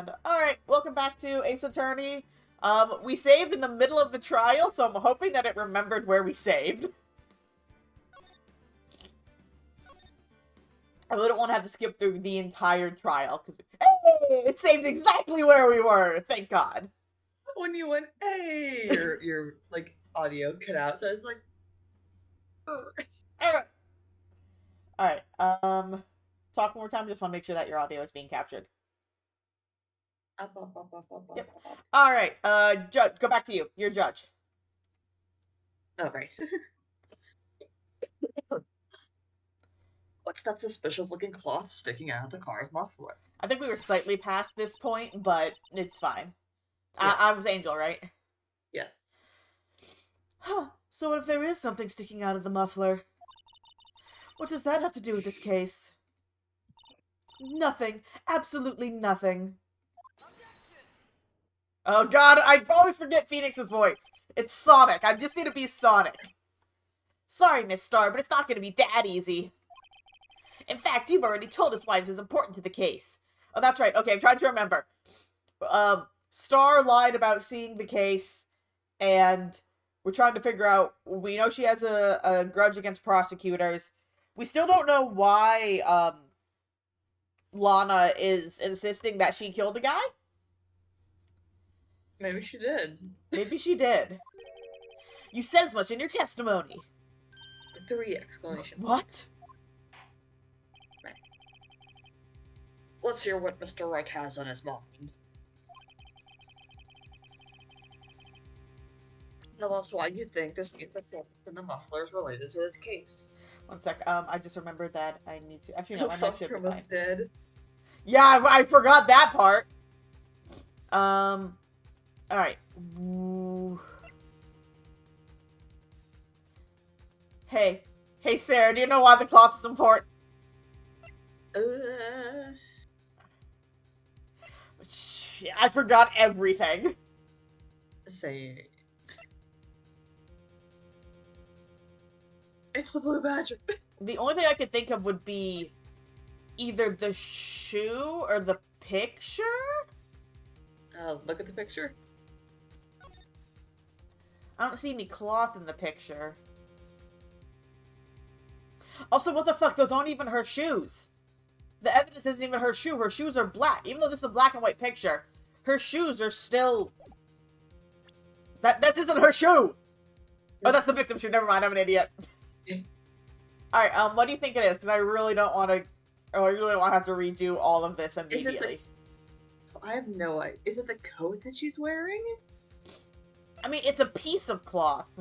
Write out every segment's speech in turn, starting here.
And alright, welcome back to Ace Attorney. We saved in the middle of the trial, so I'm hoping that it remembered where we saved. I wouldn't want to have to skip through the entire trial, because hey, it saved exactly where we were, thank God. When you went, hey, your like audio cut out, so it's like, oh. Alright, talk one more time, just want to make sure that your audio is being captured. Up. Yep. Alright, judge, go back to you. You're judge. Oh, right. What's that suspicious-looking cloth sticking out of the car's muffler? I think we were slightly past this point, but it's fine. Yeah. I was Angel, right? Yes. Huh. So what if there is something sticking out of the muffler? What does that have to do with this case? Nothing. Absolutely nothing. Oh god, I always forget Phoenix's voice. It's Sonic. I just need to be Sonic. Sorry, Miss Star, but it's not going to be that easy. In fact, you've already told us why this is important to the case. Oh, that's right. Okay, I'm trying to remember. Star lied about seeing the case, and we're trying to figure out... We know she has a grudge against prosecutors. We still don't know why, Lana is insisting that she killed a guy? Maybe she did. Maybe she did. You said as much in your testimony. 3 exclamation What? Right. Let's hear what Mr. Wright has on his mind. Tell us why you think this defect in the muffler is related to this case. One sec. I just remembered that I need to... Actually, no, my mic should be fine. Dead. Yeah, I forgot that part. Alright. Hey. Hey, Sarah, do you know why the cloth is important? I forgot everything. Say... It's the Blue Badger. The only thing I could think of would be either the shoe or the picture? Look at the picture. I don't see any cloth in the picture. Also, what the fuck? Those aren't even her shoes. The evidence isn't even her shoe. Her shoes are black. Even though this is a black and white picture, her shoes are still... That isn't her shoe! Oh, that's the victim shoe. Never mind, I'm an idiot. Alright, what do you think it is? Because I really don't want to... Oh, I really don't want to have to redo all of this immediately. I have no idea. Is it the coat that she's wearing? I mean, it's a piece of cloth.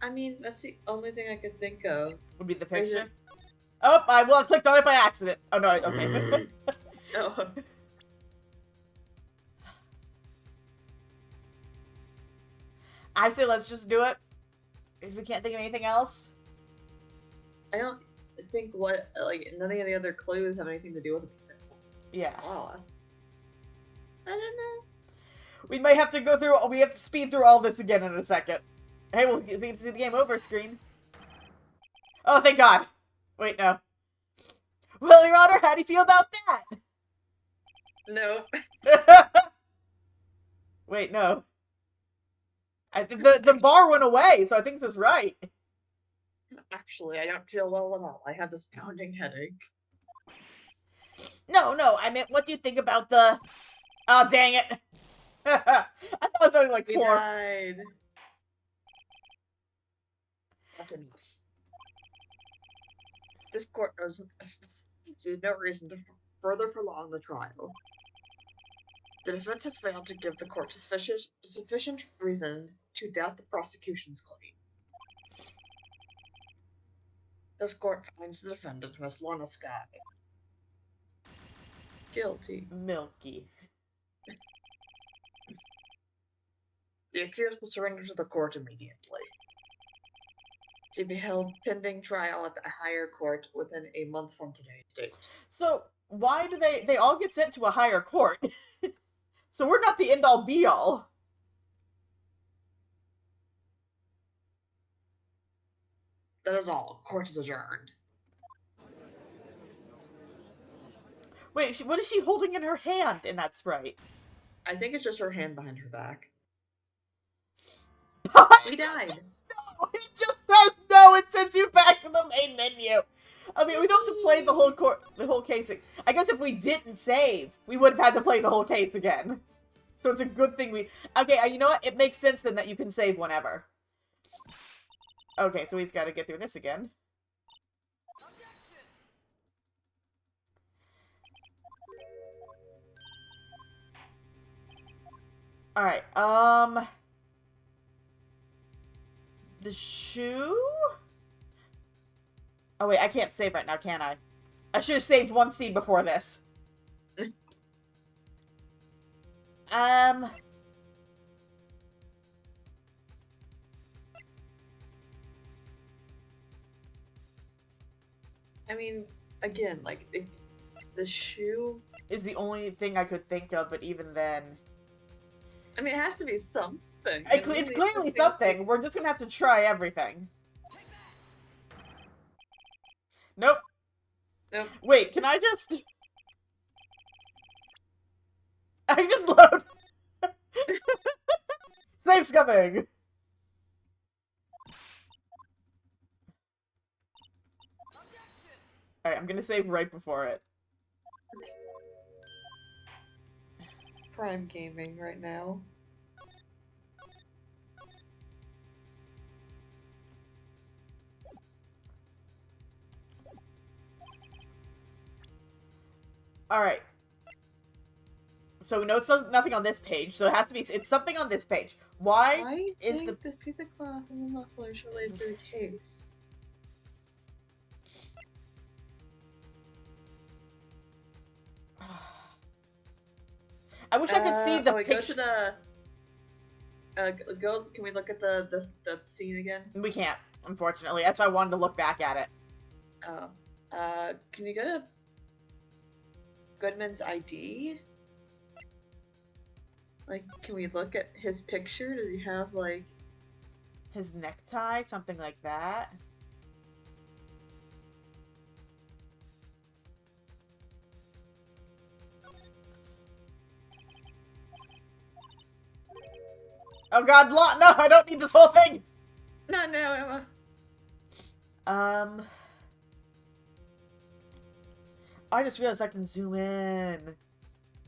I mean, that's the only thing I could think of. Would be the picture? Oh, I clicked on it by accident. Oh, no, okay. No. I say let's just do it. If we can't think of anything else. I don't think none of the other clues have anything to do with it. Yeah. Oh. I don't know. We might have to go through, we have to speed through all this again in a second. Hey, we'll get to see the game over screen. Oh, thank God. Wait, no. Well, Your Honor, how do you feel about that? No. Wait, no. I think the bar went away, so I think this is right. Actually, I don't feel well at all. I have this pounding headache. No, I meant, what do you think about the... Oh, dang it. I thought it was only like 4. He died. That's enough. This court sees no reason to further prolong the trial. The defense has failed to give the court sufficient reason to doubt the prosecution's claim. This court finds the defendant, Miss Lana Sky, guilty. Milky. The accused will surrender to the court immediately. To be held pending trial at the higher court within a month from today's date. So, why do they all get sent to a higher court? So we're not the end-all be-all. That is all. Court is adjourned. Wait, what is she holding in her hand in that sprite? I think it's just her hand behind her back. We died. No, it just says no. It sends you back to the main menu. I mean, we don't have to play the whole case. I guess if we didn't save, we would have had to play the whole case again. So it's a good thing we... Okay, you know what? It makes sense then that you can save whenever. Okay, so he's got to get through this again. Alright, the shoe? Oh wait, I can't save right now, can I? I should have saved one seed before this. I mean, again, like, the shoe... is the only thing I could think of, but even then... I mean, it has to be something. It's clearly something. We're just gonna have to try everything. Nope. Nope. Wait, can I just... I just load... Save's coming! Alright, I'm gonna save right before it. Prime gaming right now. Alright. So we know it's nothing on this page, so it has to be... It's something on this page. Why is the... this piece of cloth and the muffler should lay through the case? I wish I could see the picture. Go to the... can we look at the scene again? We can't, unfortunately. That's why I wanted to look back at it. Oh. Can you go to Goodman's ID? Like, can we look at his picture? Does he have, like... His necktie? Something like that? Oh god, no, I don't need this whole thing! No, Emma. I just realized I can zoom in.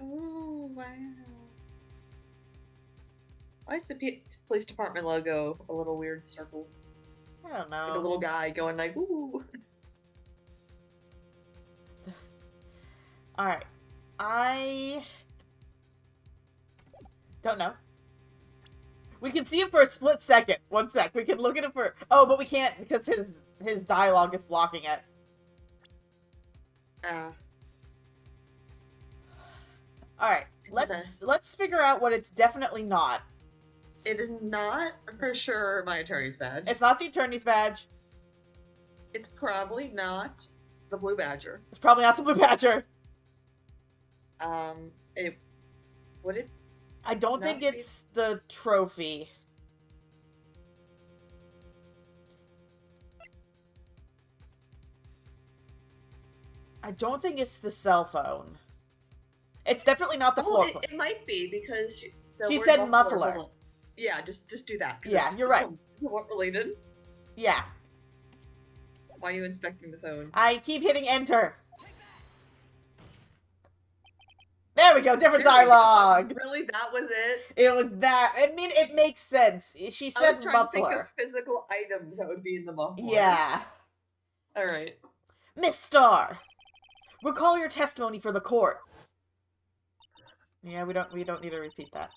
Ooh, wow. Why is the police department logo a little weird circle? I don't know. Like a little guy going like, ooh. Alright. I... don't know. We can see him for a split second. One sec. We can look at him for... Oh, but we can't because his dialogue is blocking it. Alright. Let's figure out what it's definitely not. It is not, for sure, my attorney's badge. It's not the attorney's badge. It's probably not the Blue Badger. It's probably not the Blue Badger. Would it? I don't think it's the trophy. I don't think it's the cell phone. It's definitely not the floor cleaner. It might be because she said muffler. Yeah, just do that. Yeah, you're right. What related? Yeah. Why are you inspecting the phone? I keep hitting enter. There we go, different dialogue. Really, that was it? It was that. I mean, it makes sense. She said muffler. I was trying to think of physical items that would be in the muffler. Yeah. All right. Miss Star, recall your testimony for the court. Yeah, we don't need to repeat that.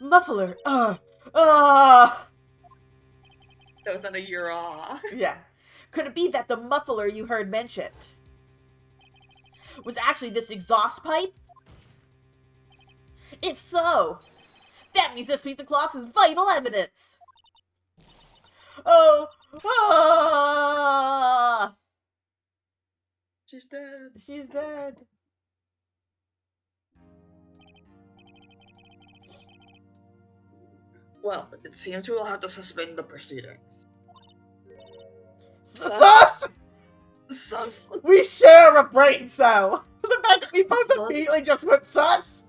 Muffler. That was not a "you're." Yeah. Could it be that the muffler you heard mentioned was actually this exhaust pipe? If so, that means this piece of cloth is vital evidence. She's dead. She's dead. Well, it seems we will have to suspend the proceedings. Sus! Sus. We share a brain cell! The fact that we both Sus. immediately just went sus!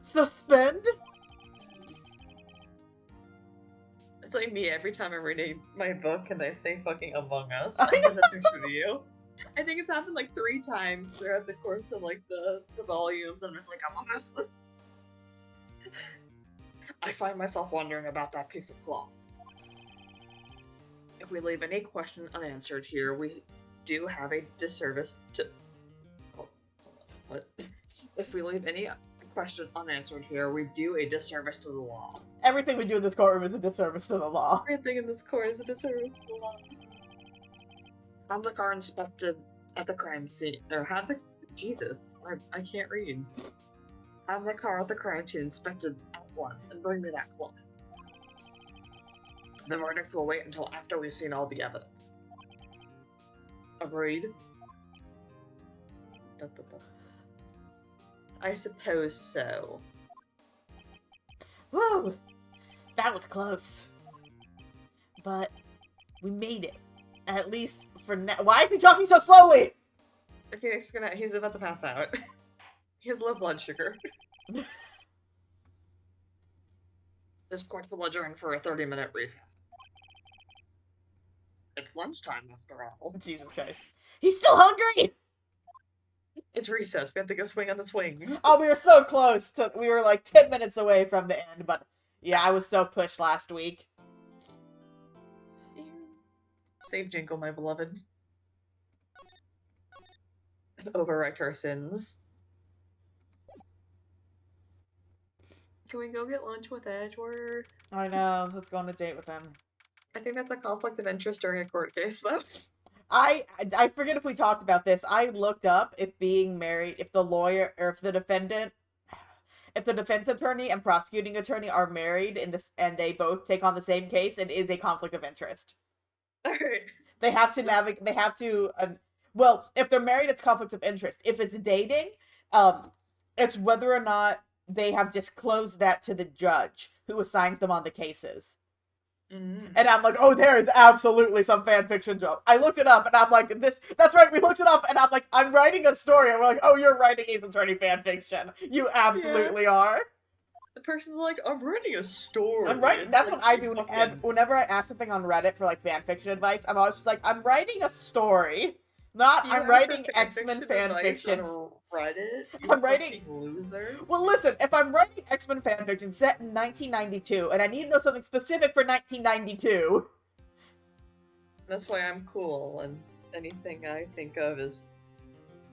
Suspend? It's like me every time I'm reading my book and they say fucking Among Us. I I send a picture to you. I think it's happened like 3 times throughout the course of like the volumes. I'm just like, Among Us. I find myself wondering about that piece of cloth. If we leave any question unanswered here, we do have a disservice to... Oh, what? If we leave any question unanswered here, we do a disservice to the law. Everything we do in this courtroom is a disservice to the law. Everything in this court is a disservice to the law. Have the car inspected at the crime scene, or have the... Jesus, I can't read. Have the car at the crime scene inspected at once, and bring me that cloth. The verdict will wait until after we've seen all the evidence. Agreed? I suppose so. Woo! That was close. But we made it. At least for now. Why is he talking so slowly? Phoenix he's about to pass out. He has low blood sugar. This court will adjourn for a 30-minute recess. It's lunchtime, Mr. Apple. Jesus Christ. He's still hungry! It's recess. We have to go swing on the swings. Oh, we were so close. We were like 10 minutes away from the end, but yeah, I was so pushed last week. Save Jingle, my beloved. Overwrite our sins. Can we go get lunch with Edgeworth? I know. Let's go on a date with him. I think that's a conflict of interest during a court case, though. I forget if we talked about this. I looked up if being married, if the lawyer, or if the defendant, if the defense attorney and prosecuting attorney are married in this, and they both take on the same case, it is a conflict of interest. Alright. They have to navigate, they have to, well, if they're married, it's conflict of interest. If it's dating, it's whether or not they have disclosed that to the judge who assigns them on the cases. Mm-hmm. And I'm like, oh, there is absolutely some fan fiction job. I looked it up, and I'm like, that's right, we looked it up, and I'm like, I'm writing a story, and we're like, oh, you're writing Ace Attorney fan fiction. You absolutely are. The person's like, I'm writing a story. I'm writing, that's like, what I do whenever I ask something on Reddit for, like, fan fiction advice, I'm always just like, I'm writing a story. Not, I'm writing X-Men fan fiction. Reddit? I'm writing... loser. Well, listen, if I'm writing X-Men fanfiction set in 1992, and I need to know something specific for 1992... That's why I'm cool, and anything I think of is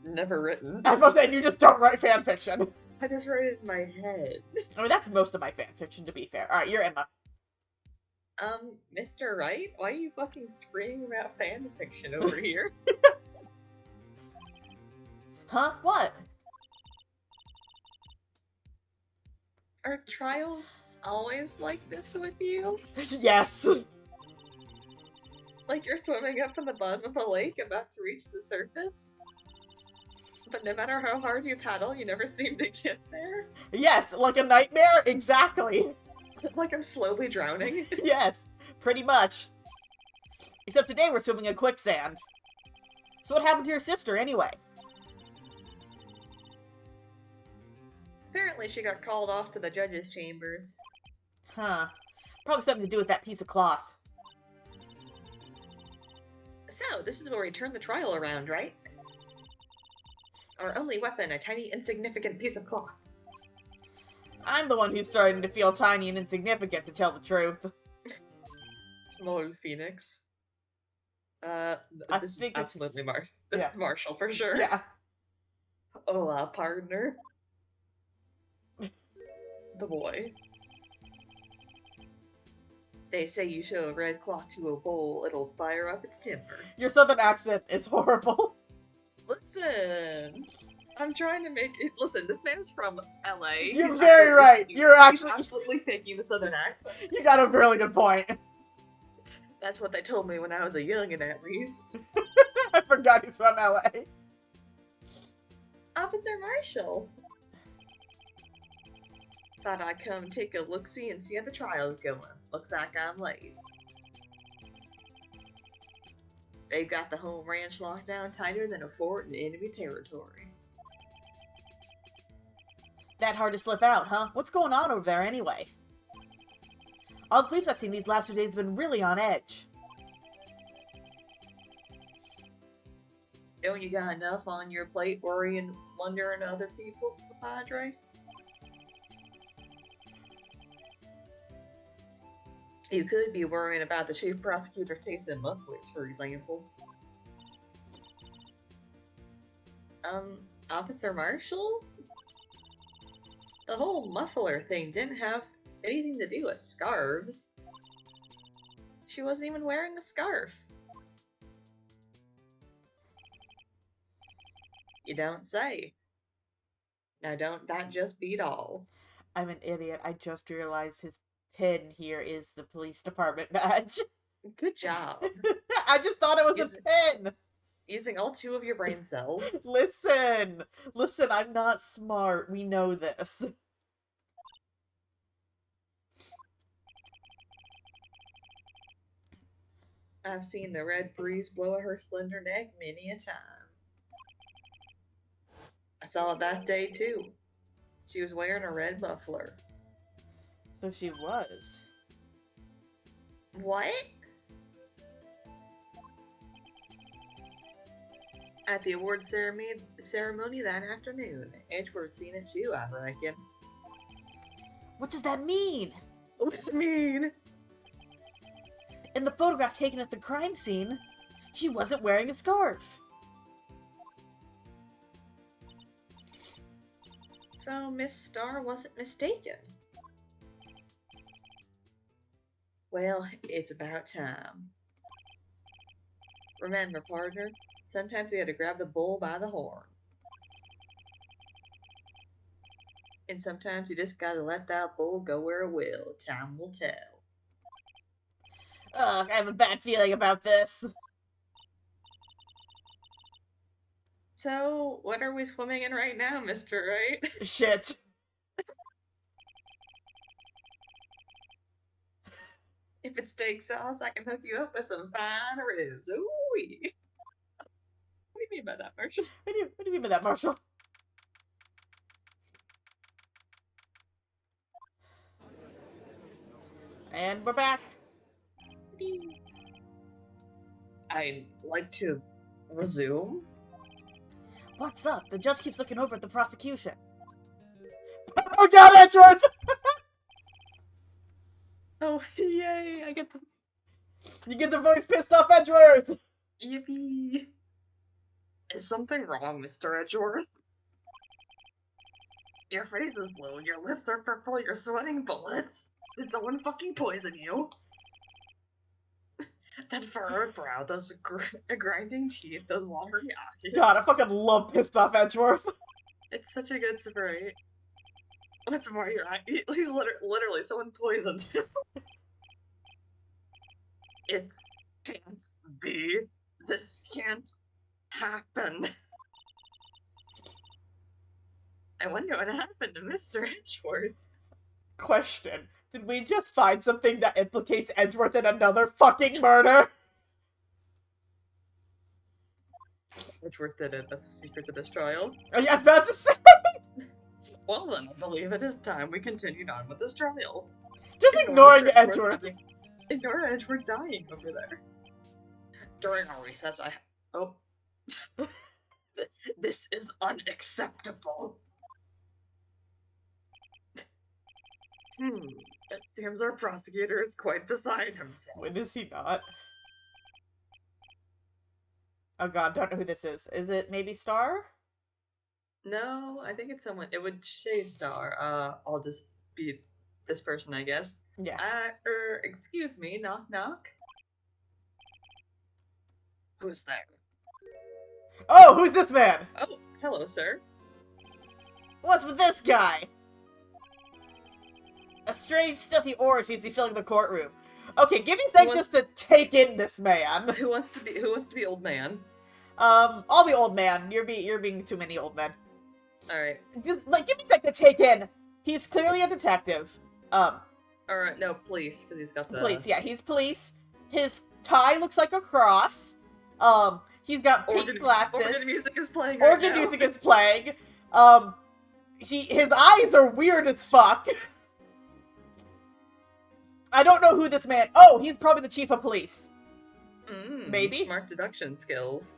never written. I was about to say, you just don't write fanfiction. I just write it in my head. I mean, that's most of my fanfiction, to be fair. Alright, you're Emma. Mr. Wright? Why are you fucking screaming about fanfiction over here? Huh? What? Are trials always like this with you? Yes. Like you're swimming up in the bottom of a lake about to reach the surface? But no matter how hard you paddle, you never seem to get there? Yes, like a nightmare? Exactly. Like I'm slowly drowning? Yes, pretty much. Except today we're swimming in quicksand. So what happened to your sister, anyway? Apparently she got called off to the judge's chambers. Huh. Probably something to do with that piece of cloth. So, this is where we turn the trial around, right? Our only weapon, a tiny, insignificant piece of cloth. I'm the one who's starting to feel tiny and insignificant, to tell the truth. Small Phoenix. This think is it's... absolutely This is Marshall, for sure. Yeah. Hola, partner. The boy. They say you show a red cloth to a bull, it'll fire up its temper. Your southern accent is horrible. Listen, I'm trying to make it. Listen, this man is from LA. You're very right. You're actually absolutely faking the southern accent. You got a really good point. That's what they told me when I was a youngin', at least. I forgot he's from LA. Officer Marshall. Thought I'd come take a look-see and see how the trial's going. Looks like I'm late. They've got the home ranch locked down tighter than a fort in enemy territory. That hard to slip out, huh? What's going on over there anyway? All the police I've seen these last 2 days have been really on edge. Don't you got enough on your plate worrying, wondering other people, Padre? You could be worrying about the chief prosecutor tasting mufflers, for example. Officer Marshall? The whole muffler thing didn't have anything to do with scarves. She wasn't even wearing a scarf. You don't say. Now don't that just beat all? I'm an idiot. I just realized his pin here is the police department badge. Good job. I just thought it was a pin. Using all 2 of your brain cells. Listen, I'm not smart. We know this. I've seen the red breeze blow at her slender neck many a time. I saw it that day too. She was wearing a red muffler. So she was. What? At the award ceremony that afternoon. Edgeworth's seen it too, I reckon. What does that mean? What does it mean? In the photograph taken at the crime scene, she wasn't wearing a scarf. So Miss Starr wasn't mistaken. Well, it's about time. Remember, partner, sometimes you gotta grab the bull by the horn. And sometimes you just gotta let that bull go where it will. Time will tell. Ugh, I have a bad feeling about this. So, what are we swimming in right now, Mr. Right? Shit. If it's steak sauce, I can hook you up with some fine ribs. Ooh. What do you mean by that, Marshall? What do you mean by that, Marshall? And we're back. I'd like to resume. What's up? The judge keeps looking over at the prosecution. Oh god, Edgeworth! Oh, yay, I get to... You get to voice pissed off Edgeworth! Yippee! Is something wrong, Mr. Edgeworth? Your face is blue, your lips are purple, you're sweating bullets. Did someone fucking poison you? That furrowed brow, those grinding teeth, those watery eyes. God, I fucking love pissed off Edgeworth. It's such a good spray. What's more, your eye? He's literally someone poisoned him. It can't be. This can't happen. I wonder what happened to Mr. Edgeworth. Question. Did we just find something that implicates Edgeworth in another fucking murder? Edgeworth did it. That's the secret to this trial. I was about to say! Well then, I believe it is time we continued on with this trial. Just ignoring Edgeworth. Ignore Edgeworth dying over there. During our recess, Oh. This is unacceptable. It seems our prosecutor is quite beside himself. When is he not? Oh god, don't know who this is. Is it maybe Star? No, I think it's someone. It would say Star. I'll just be this person, I guess. Yeah. Excuse me, knock knock. Who's there? Oh, who's this man? Oh, hello, sir. What's with this guy? A strange, stuffy aura seems to be filling the courtroom. Okay, give me a sec just to take in this man. Who wants to be old man? I'll be old man. You're being too many old men. Alright. Just, give me a sec to take in. He's clearly a detective. Alright, no, police, because he's got the... Police, yeah, he's police. His tie looks like a cross. He's got pink glasses. Organ music is playing Organ music is playing. His eyes are weird as fuck. I don't know who this man... Oh, he's probably the chief of police. Maybe? Smart deduction skills.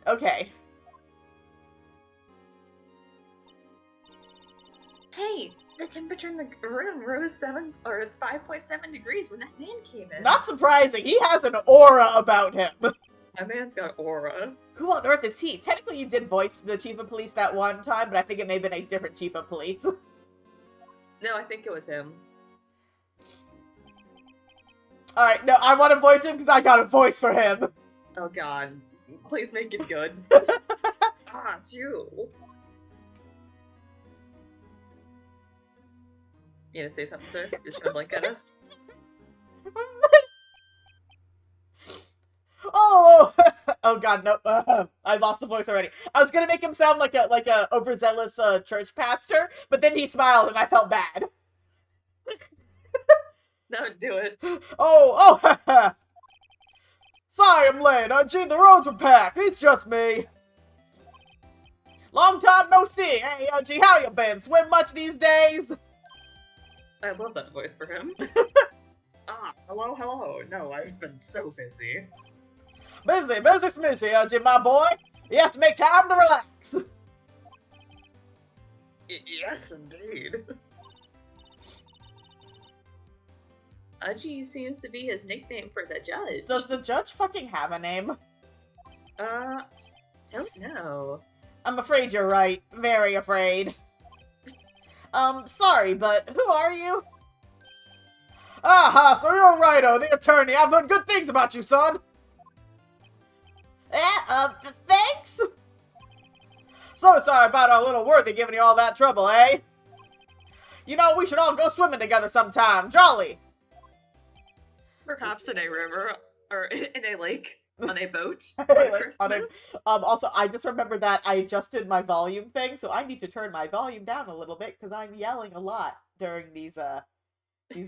Okay. Hey, the temperature in the room rose 5.7 degrees when that man came in. Not surprising. He has an aura about him. That man's got aura. Who on earth is he? Technically, you did voice the chief of police that one time, but I think it may have been a different chief of police. No, I think it was him. Alright, no, I want to voice him because I got a voice for him. Oh god. Please make it good. Ah, Jew. You gonna say something, sir? You're just gonna blink at us? Oh! Oh god, no. I lost the voice already. I was gonna make him sound like a overzealous church pastor, but then he smiled and I felt bad. No, do it. Oh! Sorry I'm late. Gee, the roads were packed. It's just me. Long time no see. Hey, gee, how you been? Swim much these days? I love that voice for him. Hello. No, I've been so busy. Busy, smishy, gee, my boy. You have to make time to relax. Yes, indeed. Udgy seems to be his nickname for the judge. Does the judge fucking have a name? Don't know. I'm afraid you're right. Very afraid. Sorry, but who are you? Aha, so you're Righto, the attorney. I've heard good things about you, son. Thanks? So sorry about our little Worthy giving you all that trouble, eh? You know, we should all go swimming together sometime. Jolly. Perhaps in a river, or in a lake, on a boat, Also, I just remembered that I adjusted my volume thing, so I need to turn my volume down a little bit, because I'm yelling a lot during these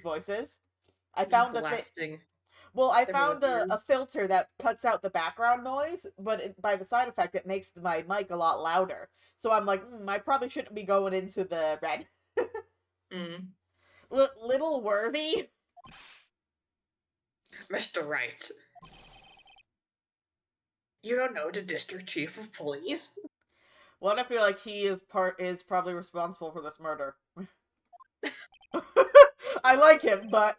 voices. I found I found a filter that cuts out the background noise, but by the side effect, it makes my mic a lot louder. So I'm like, I probably shouldn't be going into the red. Little Worthy? Mr. Wright. You don't know the district chief of police? Well, I feel like he is probably responsible for this murder. I like him, but...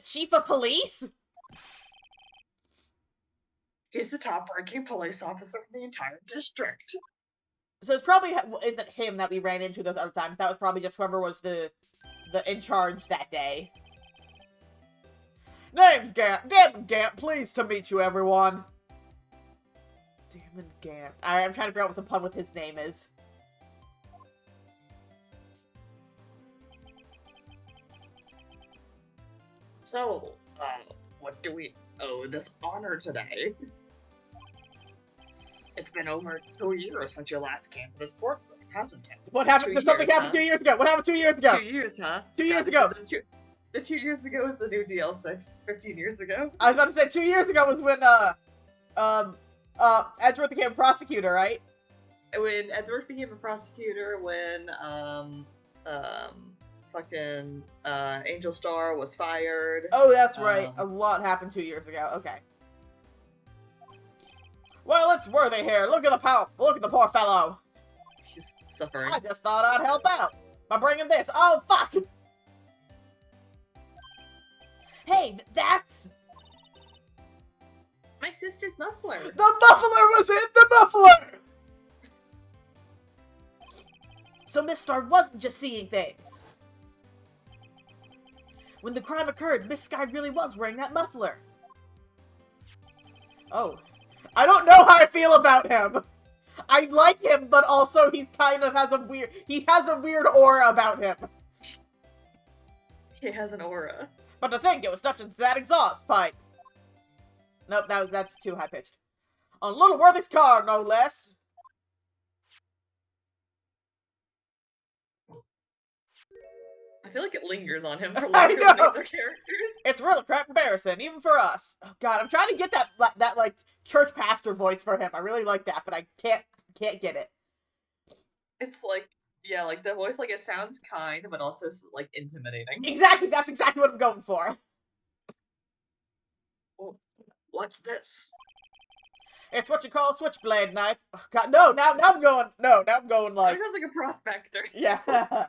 Chief of police? He's the top-ranking police officer in the entire district. So it's probably isn't him that we ran into those other times. That was probably just whoever was the in charge that day. Name's Gant. Damon Gant. Pleased to meet you, everyone. Damon Gant. Alright, I'm trying to figure out what the pun with his name is. So, what do we owe this honor today? It's been over 2 years since you last came to this courtroom, hasn't it? What happened? Something happened 2 years ago. What happened 2 years ago? 2 years, huh? 2 years ago. The 2 years ago was the new DL6. 15 years ago. I was about to say 2 years ago was when Edgeworth became a prosecutor, right? When Edgeworth became a prosecutor, when fucking Angel Star was fired. Oh, that's right. A lot happened 2 years ago. Okay. Well, it's Worthy here. Look at the poor fellow. He's suffering. I just thought I'd help out by bringing this. Oh, fuck! Hey, that's... my sister's muffler. The muffler was in the muffler! So Miss Star wasn't just seeing things. When the crime occurred, Miss Sky really was wearing that muffler. Oh. I don't know how I feel about him. I like him, but also he's kind of he has a weird aura about him. He has an aura. But to think it was stuffed into that exhaust pipe. Nope, that's too high-pitched. On Little Worthy's car, no less. I feel like it lingers on him for I longer than the know! other characters. It's really crap embarrassing, even for us. Oh, God, I'm trying to get that like, church pastor voice for him. I really like that, but I can't get it. It's like, yeah, like the voice, like it sounds kind, but also like intimidating. Exactly, that's exactly what I'm going for. Oh, what's this? It's what you call a switchblade knife. Oh, God, no, now I'm going like... It sounds like a prospector. Yeah.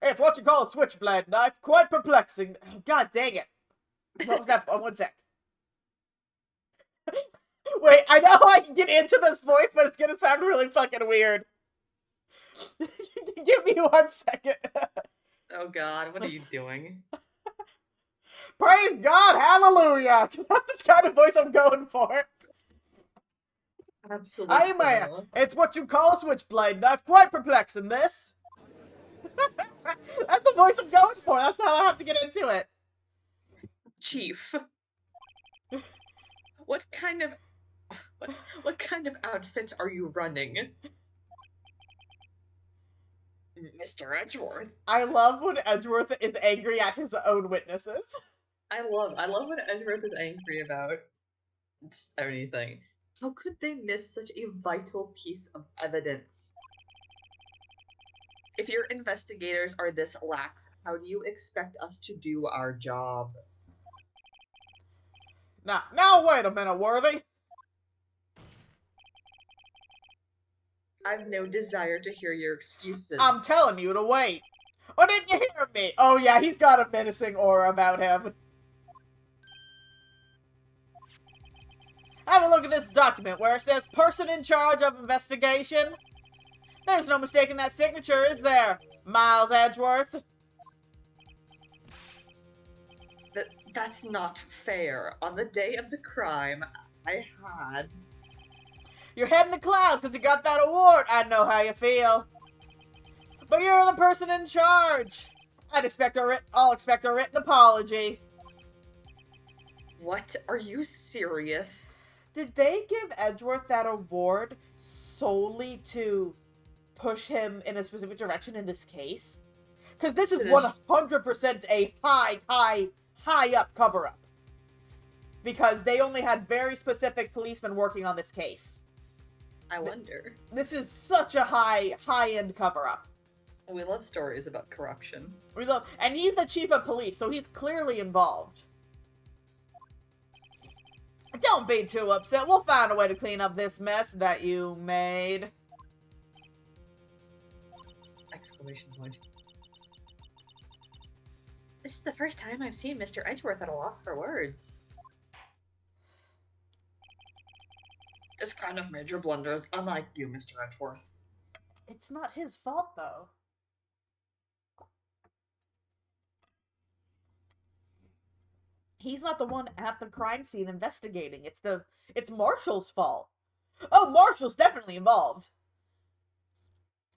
It's what you call a switchblade knife. Quite perplexing. Oh, God dang it. What was that? Oh, one sec. Wait, I know I can get into this voice, but it's gonna sound really fucking weird. Give me 1 second. Oh God, what are you doing? Praise God, hallelujah! Because that's the kind of voice I'm going for. Absolutely. Amen. It's what you call a switchblade knife. Quite perplexing, this. That's the voice I'm going for. That's how I have to get into it. Chief. What kind of outfit are you running? Mr. Edgeworth. I love when Edgeworth is angry at his own witnesses. I love when Edgeworth is angry about just anything. How could they miss such a vital piece of evidence? If your investigators are this lax, how do you expect us to do our job? Now wait a minute, Worthy. I've no desire to hear your excuses. I'm telling you to wait. Or didn't you hear me? Oh yeah, he's got a menacing aura about him. Have a look at this document where it says person in charge of investigation. There's no mistaking that signature, is there, Miles Edgeworth? That's not fair. On the day of the crime, I had... You're head in the clouds because you got that award. I know how you feel. But you're the person in charge. I'll expect a written apology. What? Are you serious? Did they give Edgeworth that award solely to push him in a specific direction in this case? Because this is 100% a high up cover-up. Because they only had very specific policemen working on this case. I wonder. This is such a high-end cover-up. We love stories about corruption. And he's the chief of police, so he's clearly involved. Don't be too upset. We'll find a way to clean up this mess that you made. Exclamation point. This is the first time I've seen Mr. Edgeworth at a loss for words. This kind of major blunder is unlike you, Mr. Edgeworth. It's not his fault, though. He's not the one at the crime scene investigating. It's Marshall's fault. Oh, Marshall's definitely involved.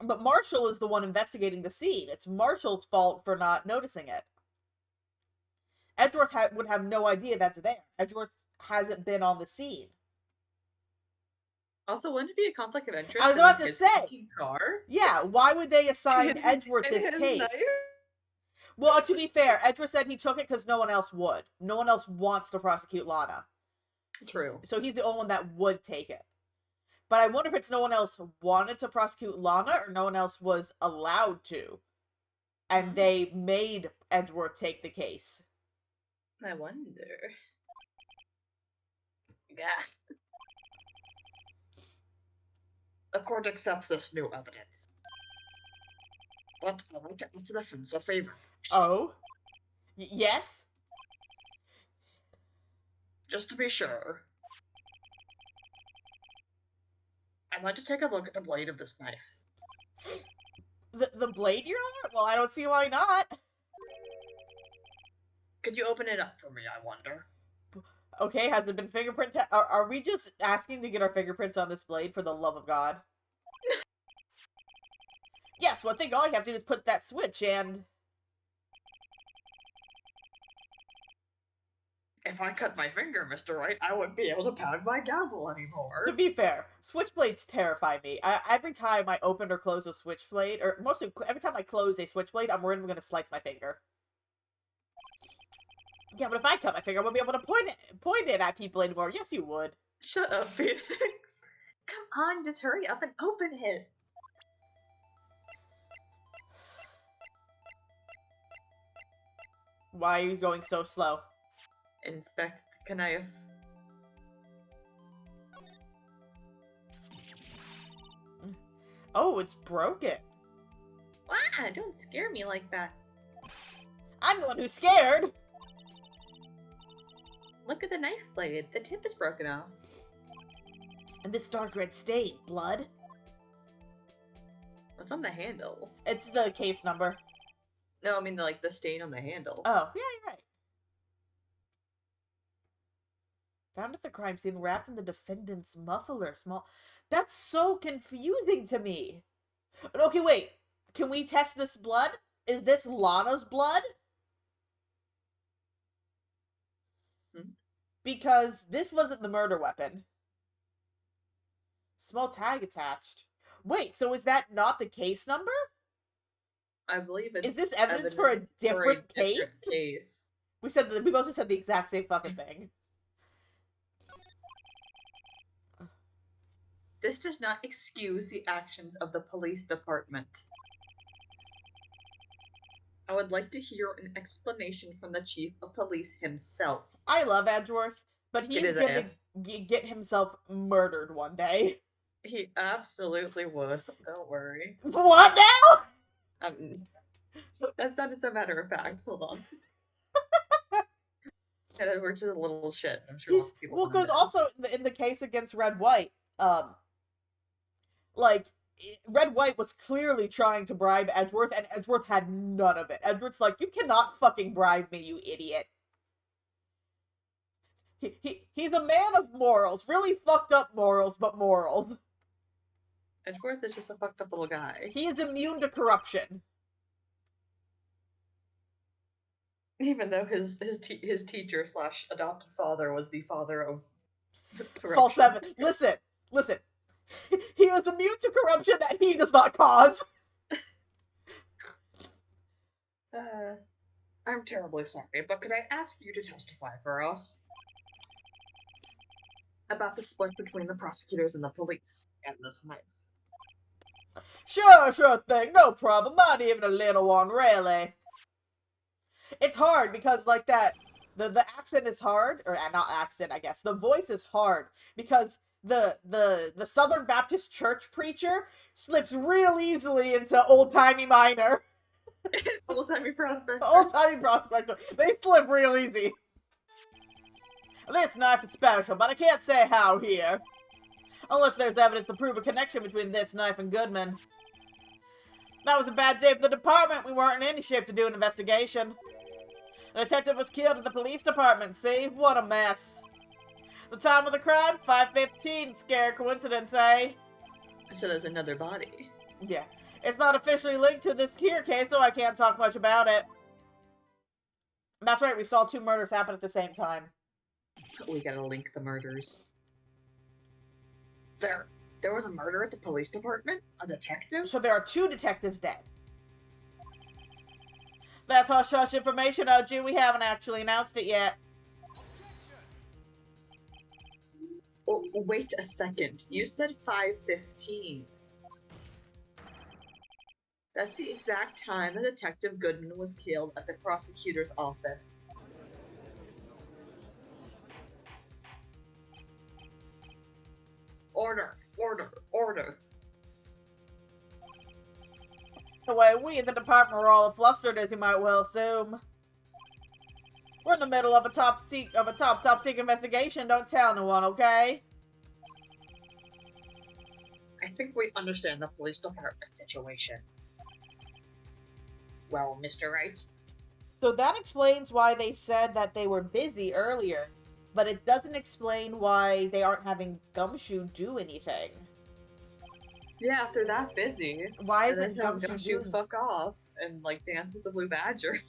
But Marshall is the one investigating the scene. It's Marshall's fault for not noticing it. Edgeworth would have no idea that's there. Edgeworth hasn't been on the scene. Also, wouldn't it be a conflict of interest? I was about to say. Car? Yeah, why would they assign Edgeworth this case? Knife? Well, to be fair, Edgeworth said he took it because no one else would. No one else wants to prosecute Lana. True. So he's the only one that would take it. But I wonder if it's no one else wanted to prosecute Lana or no one else was allowed to. And they made Edgeworth take the case. I wonder. Yeah. The court accepts this new evidence. But I'd like to ask the defense a favor. Oh? Yes? Just to be sure. I'd like to take a look at the blade of this knife. The blade, Your Honor? Well, I don't see why not. Could you open it up for me, I wonder? Okay, has it been fingerprint are we just asking to get our fingerprints on this blade for the love of God? Yes, well I think all you have to do is put that switch and... If I cut my finger, Mr. Wright, I wouldn't be able to pound my gavel anymore. To be fair, switchblades terrify me. Every time I open or close a switchblade, or mostly every time I close a switchblade, I'm worried I'm going to slice my finger. Yeah, but if I cut my finger, I wouldn't be able to point it at people anymore. Yes, you would. Shut up, Phoenix. Come on, just hurry up and open it. Why are you going so slow? Inspect the knife. Oh, it's broken. Wow, don't scare me like that. I'm the one who's scared. Look at the knife blade. The tip is broken off. And this dark red stain, blood. What's on the handle? It's the case number. No, I mean the stain on the handle. Oh, yeah, you're right. Found at the crime scene, wrapped in the defendant's muffler. Small. That's so confusing to me. Okay, wait. Can we test this blood? Is this Lana's blood? Because this wasn't the murder weapon. Small tag attached. Wait, so is that not the case number? I believe it's. Is this evidence for a different case? Case. We both just said the exact same fucking thing. This does not excuse the actions of the police department. I would like to hear an explanation from the chief of police himself. I love Edgeworth, but he's gonna get himself murdered one day. He absolutely would. Don't worry. What now? That sounded so matter of fact. Hold on. And we're just a little shit. I'm sure lots of people. Well, because also in the case against Red White, like Red White was clearly trying to bribe Edgeworth, and Edgeworth had none of it. Edgeworth's like, you cannot fucking bribe me, you idiot. He's a man of morals, really fucked up morals, but morals. Edgeworth is just a fucked up little guy. He is immune to corruption. Even though his teacher / adopted father was the father of corruption. False evidence. Listen. He is immune to corruption that he does not cause. I'm terribly sorry, but could I ask you to testify for us about the split between the prosecutors and the police and this knife? Sure thing, no problem. Not even a little one, really. It's hard because, like, that, the accent is hard, or not accent, I guess. The voice is hard because the Southern Baptist Church preacher slips real easily into old-timey minor. Old-timey prospector. Old-timey prospector. They slip real easy. This knife is special, but I can't say how here. Unless there's evidence to prove a connection between this knife and Goodman. That was a bad day for the department. We weren't in any shape to do an investigation. A detective was killed at the police department, see? What a mess. The time of the crime? 5:15. Scare coincidence, eh? So there's another body. Yeah. It's not officially linked to this here case, so I can't talk much about it. That's right, we saw 2 murders happen at the same time. We gotta link the murders. There was a murder at the police department? A detective? So there are 2 detectives dead. That's hush-hush information, OG. We haven't actually announced it yet. Oh, wait a second. You said 5:15. That's the exact time that Detective Goodman was killed at the prosecutor's office. Order! The way we at the department were all flustered, as you might well assume. We're in the middle of a top secret investigation. Don't tell no one, okay? I think we understand the police department situation. Well, Mr. Wright. So that explains why they said that they were busy earlier, but it doesn't explain why they aren't having Gumshoe do anything. Yeah, if they're that busy, why isn't Gumshoe fuck off and like dance with the Blue Badger?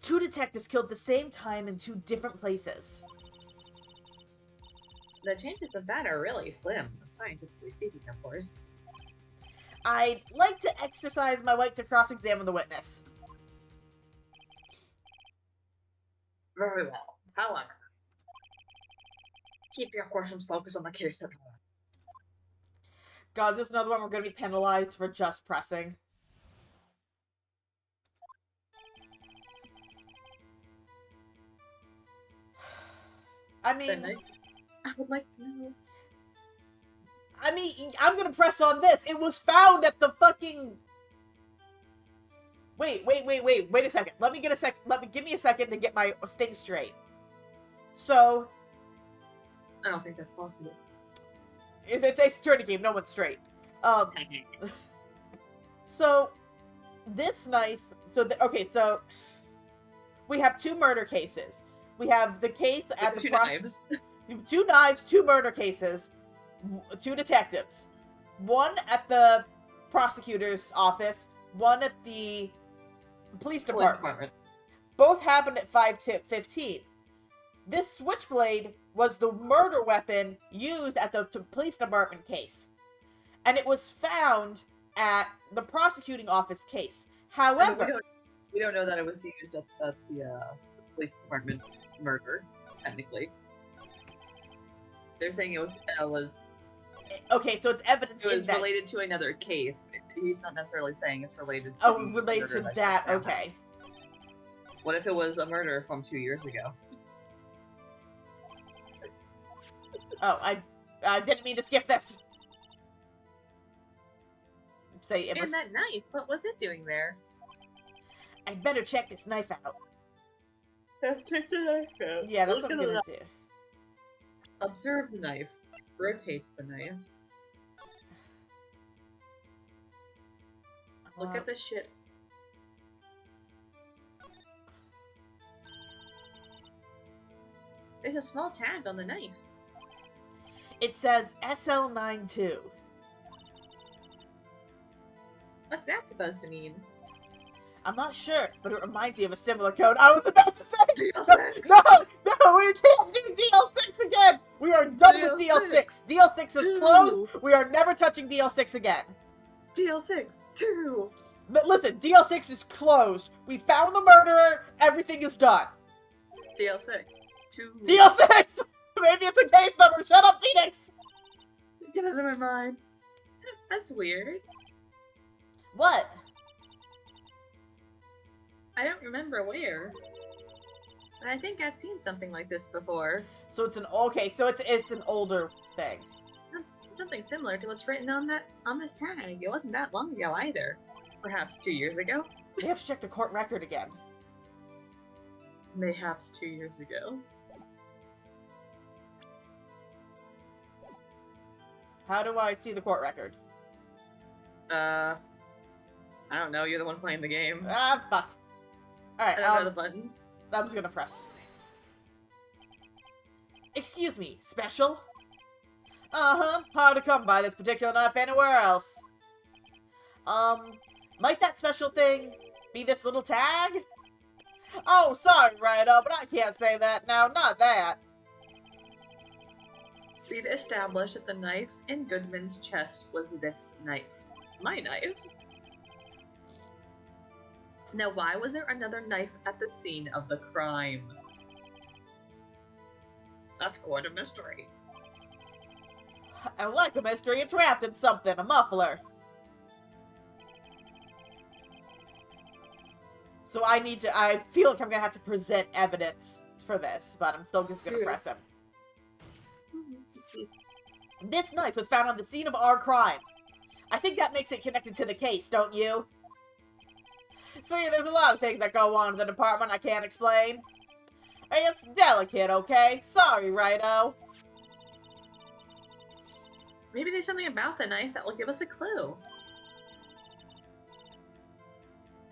2 detectives killed at the same time in 2 different places. The chances of that are really slim, scientifically speaking, of course. I'd like to exercise my right to cross-examine the witness. Very well. However, keep your questions focused on the case at hand. God, is this another one we're going to be penalized for just pressing? I mean, I would like to know. I'm gonna press on this. It was found at the fucking... Wait a second. Give me a second to get my thing straight. So... I don't think that's possible. It's a security game, no one's straight. So, this knife... So, we have 2 murder cases. We have the case at the... 2 knives. 2 knives, 2 murder cases, 2 detectives. 1 at the prosecutor's office, 1 at the police department. Both happened at 5:15. This switchblade was the murder weapon used at the police department case. And it was found at the prosecuting office case. However... We don't know that it was used at the police department murder, technically. They're saying it was okay, so it's evidence it was related to another case. He's not necessarily saying it's related to... Oh, related to that, okay. What if it was a murder from 2 years ago? Oh, I didn't mean to skip this. Say it was... And that knife, what was it doing there? I'd better check this knife out. Check the knife out. Yeah, that's what I'm gonna do. Observe the knife. Rotate the knife. Look at the shit. There's a small tag on the knife. It says SL92. What's that supposed to mean? I'm not sure, but it reminds me of a similar code. I was about to say... DL6! No, we can't do DL6 again! We are done with DL6. DL6 is closed. We are never touching DL6 again. DL6, 2! But listen, DL6 is closed. We found the murderer. Everything is done. DL6, 2. DL6! Maybe it's a case number. Shut up, Phoenix! Get out of my mind. That's weird. What? I don't remember where. But I think I've seen something like this before. So it's an... Okay, so it's an older thing. Something similar to what's written on this tag. It wasn't that long ago either. Perhaps 2 years ago? We have to check the court record again. Mayhaps 2 years ago. How do I see the court record? I don't know. You're the one playing the game. Ah, fuck. Alright, I don't know the buttons. I'm just gonna press. Excuse me, special? Uh-huh, hard to come by this particular knife anywhere else. Might that special thing be this little tag? Oh, sorry, Righto, but I can't say that now, not that. We've established that the knife in Goodman's chest was this knife. My knife. Now, why was there another knife at the scene of the crime? That's quite a mystery. And like a mystery, it's wrapped in something, a muffler. So I feel like I'm gonna have to present evidence for this, but I'm still just gonna press him. This knife was found on the scene of our crime. I think that makes it connected to the case, don't you? See, there's a lot of things that go on in the department I can't explain. Hey, it's delicate, okay? Sorry, Righto. Maybe there's something about the knife that will give us a clue.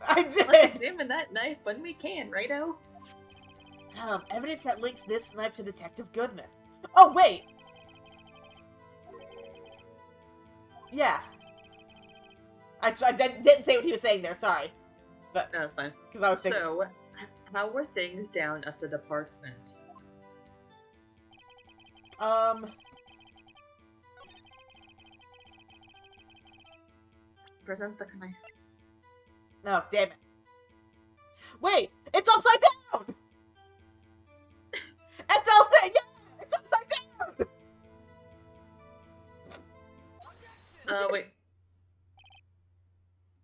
I did! Let's examine that knife when we can, Righto. Evidence that links this knife to Detective Goodman. Oh, wait! Yeah. I didn't say what he was saying there, sorry. But No, that's fine. because I was thinking... So, How were things down at the department? Present the knife. No, damn it. Wait, it's upside down! SL's thing, yeah! It's upside down! Wait.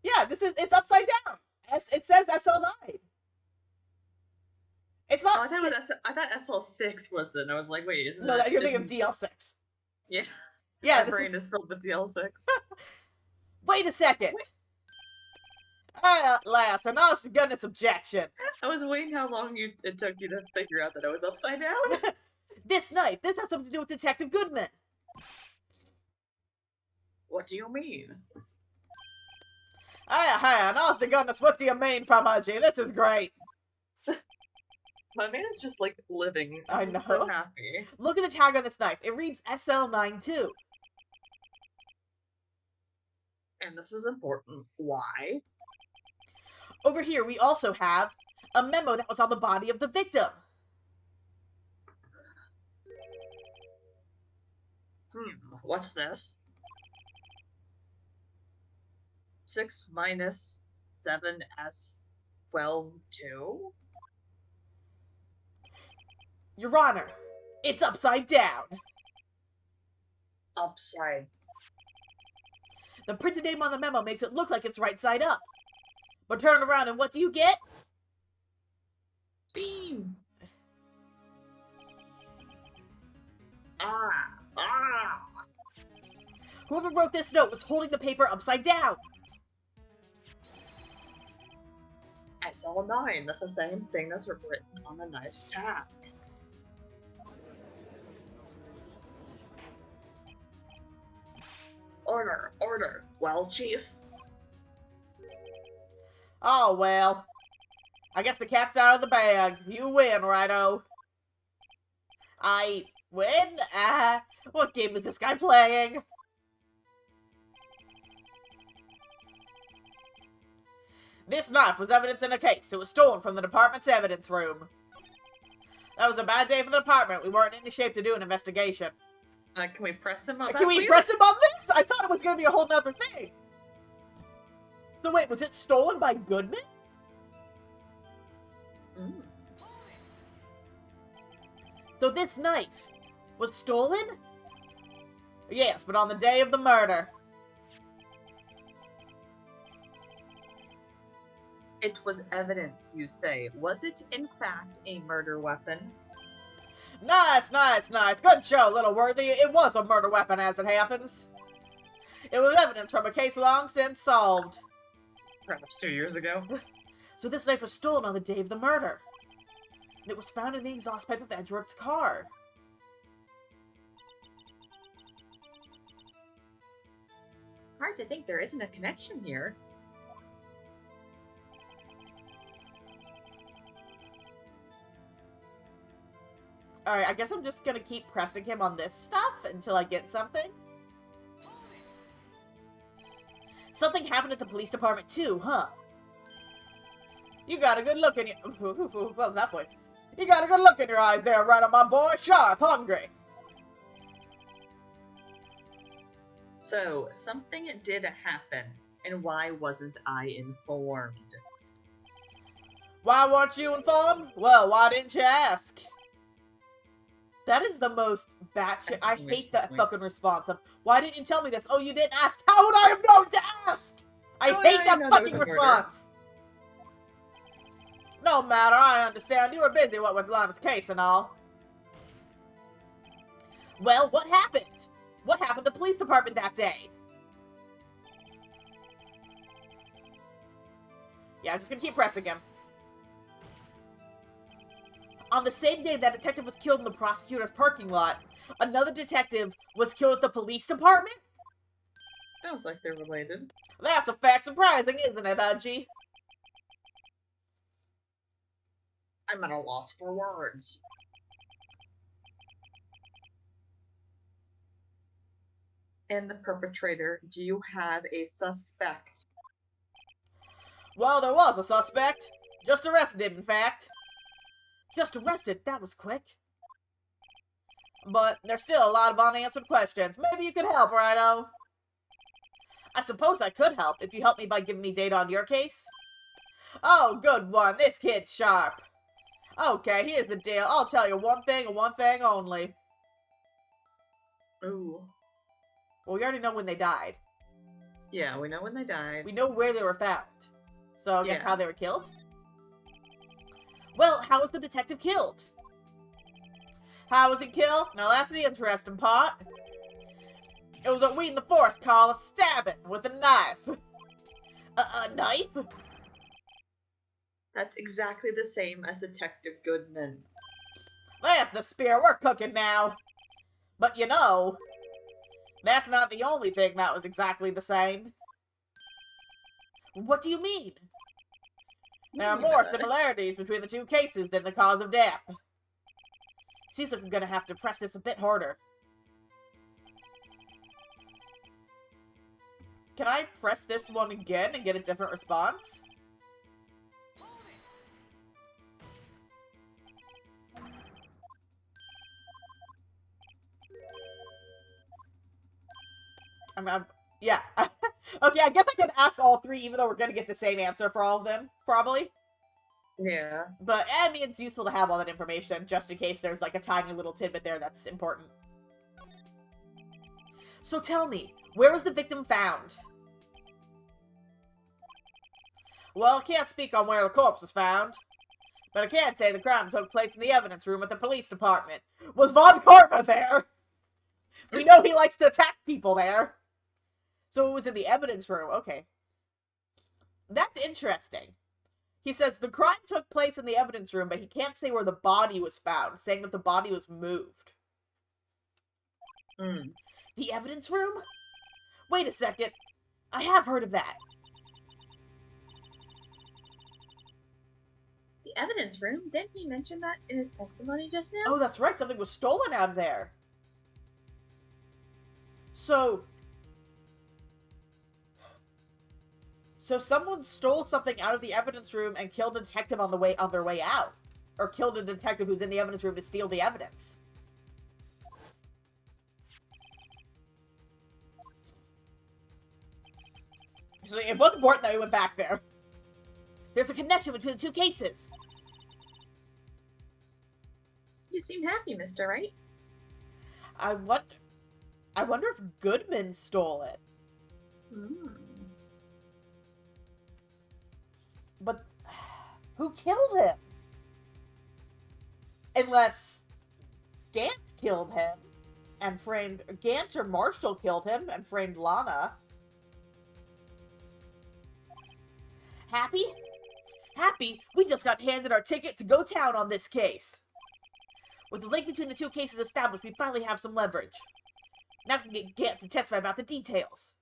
Yeah, it's upside down. It says SL9. It's not. Oh, I thought SL6 was it. I was like, wait, isn't No, that, you're thinking of DL6. Yeah. Yeah, My brain is filled with DL6. Wait a second. At last, an honest to goodness objection. I was waiting how long it took you to figure out that I was upside down. This has something to do with Detective Goodman. What do you mean? An honest to goodness, what do you mean from G? This is great. My man is just like living. I He's know. so happy. Look at the tag on this knife. It reads SL9 too. And this is important. Why? Over here, we also have a memo that was on the body of the victim. What's this? 6 minus 7s 12 2? Your Honor, it's upside down. Upside. The printed name on the memo makes it look like it's right side up. But turn around and what do you get? Beam. Whoever wrote this note was holding the paper upside down. SL9. That's the same thing that's written on the knife's tag. Order, order. Well, Chief. Oh, well. I guess the cat's out of the bag. You win, righto. I win? What game is this guy playing? This knife was evidence in a case. It was stolen from the department's evidence room. That was a bad day for the department. We weren't in any shape to do an investigation. Can we press him on that, Can we please? press him on this? I thought it was going to be a whole nother thing. So wait, was it stolen by Goodman? So this knife was stolen? Yes, but on the day of the murder. It was evidence, you say. Was it, in fact, a murder weapon? Nice. Good show, Little Worthy. It was a murder weapon, as it happens. It was evidence from a case long since solved. Perhaps 2 years ago. So this knife was stolen on the day of the murder. And it was found in the exhaust pipe of Edgeworth's car. Hard to think there isn't a connection here. Alright, I guess I'm just gonna keep pressing him on this stuff until I get something. Something happened at the police department too, huh? You got a good look in your... What was that voice? You got a good look in your eyes there, right on my boy. Sharp, hungry. So, something did happen, and why wasn't I informed? Why weren't you informed? Well, why didn't you ask? That is the most batshit. I hate that fucking response of, why didn't you tell me this? Oh, you didn't ask. How would I have known to ask? I hate that fucking response. No matter, I understand. You were busy, what with Lana's case and all. Well, what happened? What happened to the police department that day? Yeah, I'm just gonna keep pressing him. On the same day that detective was killed in the prosecutor's parking lot, another detective was killed at the police department? Sounds like they're related. That's a fact surprising, isn't it, Udgy? I'm at a loss for words. And the perpetrator, do you have a suspect? Well, there was a suspect. Just arrested him, in fact. Just arrested. That was quick. But there's still a lot of unanswered questions. Maybe you could help, righto? I suppose I could help if you help me by giving me data on your case. Oh, good one. This kid's sharp. Okay, here's the deal. I'll tell you one thing and one thing only. Ooh. Well, we already know when they died. Yeah, we know when they died. We know where they were found. So, guess Yeah. how they were killed? Well, how was the detective killed? How was he killed? Now, that's the interesting part. It was what we in the force call a stabbing with a knife. A knife? That's exactly the same as Detective Goodman. That's the spear. We're cooking now. But you know, that's not the only thing that was exactly the same. What do you mean? There are more similarities between the two cases than the cause of death. Seems like I'm gonna have to press this a bit harder. Can I press this one again and get a different response? Yeah. Okay, I guess I can ask all three, even though we're gonna get the same answer for all of them, probably. Yeah. But, I mean, it's useful to have all that information, just in case there's, like, a tiny little tidbit there that's important. So tell me, where was the victim found? Well, I can't speak on where the corpse was found. But I can say the crime took place in the evidence room at the police department. Was Von Karma there? We know he likes to attack people there. So it was in the evidence room. Okay. That's interesting. He says the crime took place in the evidence room, but he can't say where the body was found, saying that the body was moved. The evidence room? Wait a second. I have heard of that. The evidence room? Didn't he mention that in his testimony just now? Oh, that's right. Something was stolen out of there. So someone stole something out of the evidence room and killed a detective on their way out. Or killed a detective who's in the evidence room to steal the evidence. So it was important that we went back there. There's a connection between the two cases. You seem happy, Mr. Wright. I wonder if Goodman stole it. But who killed him? Unless Gant killed him and framed... Gant or Marshall killed him and framed Lana. Happy? Happy? We just got handed our ticket to go town on this case. With the link between the two cases established, we finally have some leverage. Now we can get Gant to testify about the details.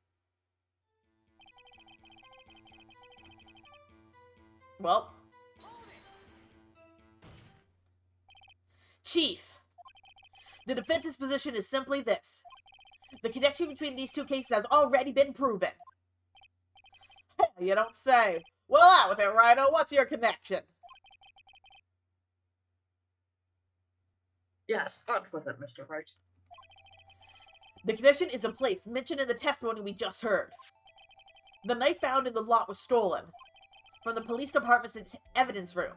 Well. Chief, the defense's position is simply this. The connection between these two cases has already been proven. You don't say. Well, out with it, Rhino. What's your connection? Yes, out with it, Mr. Wright. The connection is a place mentioned in the testimony we just heard. The knife found in the lot was stolen from the police department's evidence room.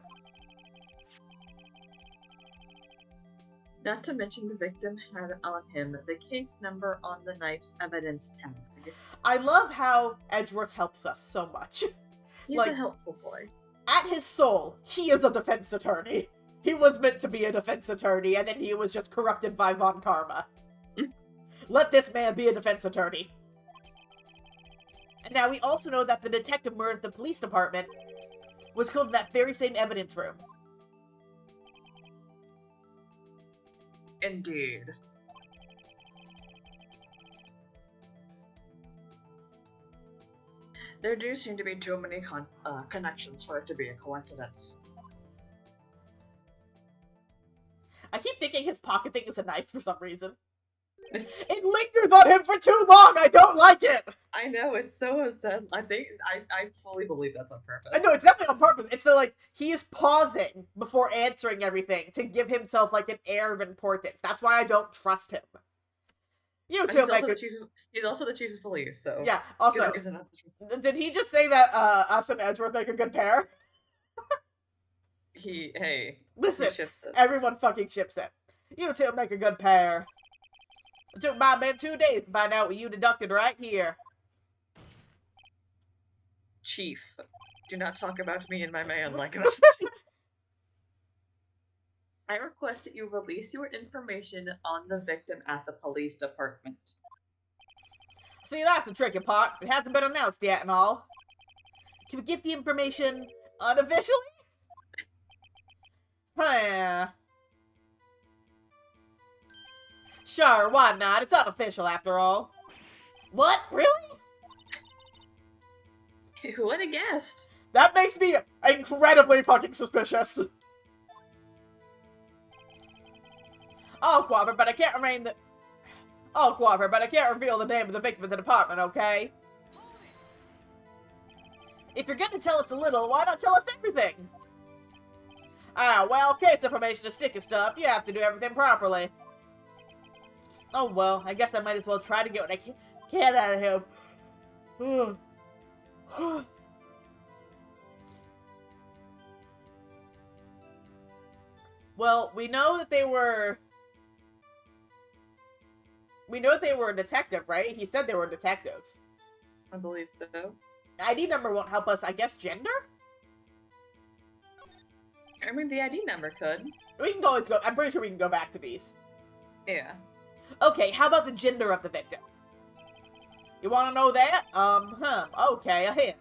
Not to mention the victim had on him the case number on the knife's evidence tag. I love how Edgeworth helps us so much. He's like, a helpful boy. At his soul, he is a defense attorney. He was meant to be a defense attorney, and then he was just corrupted by Von Karma. Let this man be a defense attorney. And now we also know that the detective murdered at the police department was killed in that very same evidence room. Indeed. There do seem to be too many connections for it to be a coincidence. I keep thinking his pocket thing is a knife for some reason. It lingers on him for too long! I don't like it! I know, it's so sad. I think, I fully believe that's on purpose. I know, it's definitely on purpose. It's like, he is pausing before answering everything to give himself, like, an air of importance. That's why I don't trust him. You two make a... He's also the chief of police, so... Yeah, also, did he just say that, us and Edgeworth make a good pair? Listen, he ships it. Everyone fucking ships it. You two make a good pair. It took my man 2 days to find out what you deducted right here. Chief, do not talk about me and my man like that. I request that you release your information on the victim at the police department. See, that's the tricky part. It hasn't been announced yet and all. Can we get the information unofficially? Huh. Sure, why not? It's unofficial after all. What? Really? Who would have guessed? That makes me incredibly fucking suspicious. I'll cooperate, but I can't reveal the name of the victim in the department, okay? If you're gonna tell us a little, why not tell us everything? Ah, well, case information is sticky stuff. You have to do everything properly. Oh, well, I guess I might as well try to get what I can out of him. Well, we know that they were a detective, right? He said they were a detective. I believe so. ID number won't help us, I guess, gender? I mean, the ID number could. We can always go, I'm pretty sure we can go back to these. Yeah. Okay, how about the gender of the victim? You wanna know that? Okay, a hint.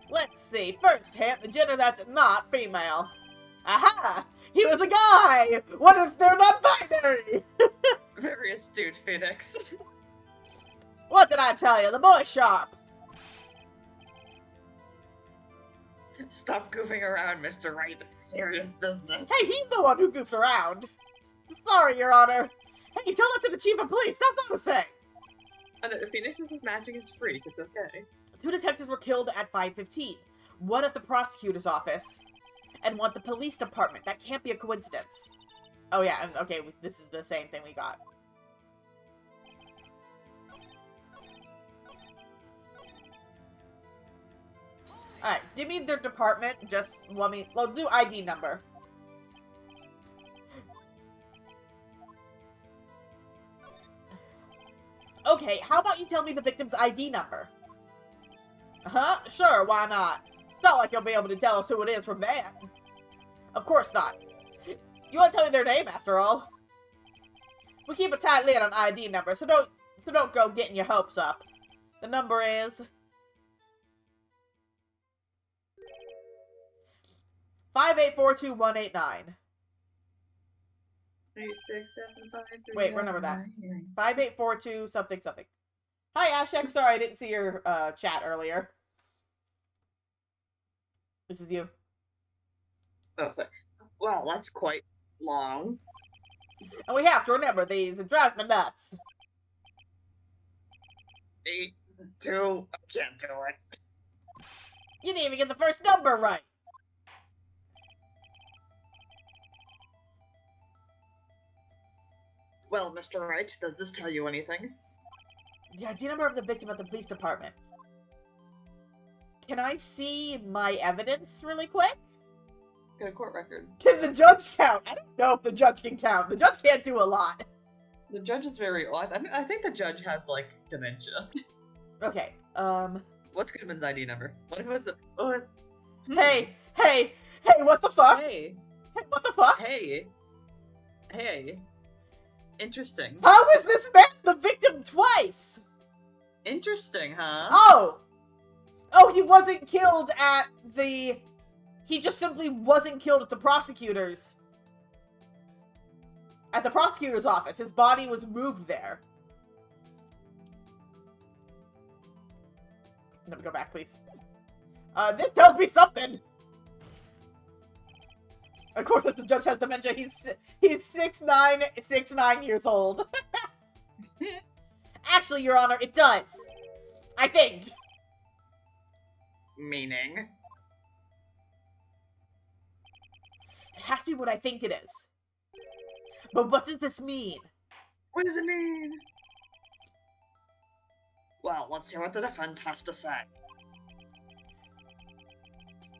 Let's see, first hint, the gender that's not female. Aha! He was a guy! What if they're not binary? Very astute, Phoenix. What did I tell you? The boy's sharp. Stop goofing around, Mr. Wright. This is serious business. Hey, he's the one who goofed around. Sorry, Your Honor. Hey, tell that to the Chief of Police. That's what I was saying. And if Phoenix is matching his freak, it's okay. 2 detectives were killed at 5:15. 1 at the prosecutor's office, and 1 at the police department. That can't be a coincidence. Oh yeah, okay, this is the same thing we got. Alright, give me their department, just let me, well, do ID number. Okay, how about you tell me the victim's ID number? Sure, why not? It's not like you'll be able to tell us who it is from that. Of course not. You won't tell me their name, after all. We keep a tight lid on ID number, so don't go getting your hopes up. The number is 5842189. 3, 6, 7, 5, 3, Wait, remember that. 5842 something something. Hi, Ashek. Sorry, I didn't see your chat earlier. This is you. Oh, sorry. Well, that's quite long. And we have to remember these. It drives me nuts. 8, 2, I can't do it. You didn't even get the first number right. Well, Mr. Wright, does this tell you anything? The ID number of the victim at the police department. Can I see my evidence really quick? Get a court record. Can the judge count? I don't know if the judge can count. The judge can't do a lot. The judge is very odd. I think the judge has, like, dementia. Okay, What's Goodman's ID number? What was it? Hey, what the fuck? Hey, what the fuck? hey. Interesting. How is this man the victim twice? Interesting, huh? Oh, he wasn't killed at the... He just simply wasn't killed at the prosecutor's... At the prosecutor's office. His body was moved there. Let me go back, please. This tells me something! Of course, the judge has dementia. He's 6'9", 6'9" years old. Actually, Your Honor, it does. I think. Meaning? It has to be what I think it is. But what does this mean? What does it mean? Well, let's hear what the defense has to say.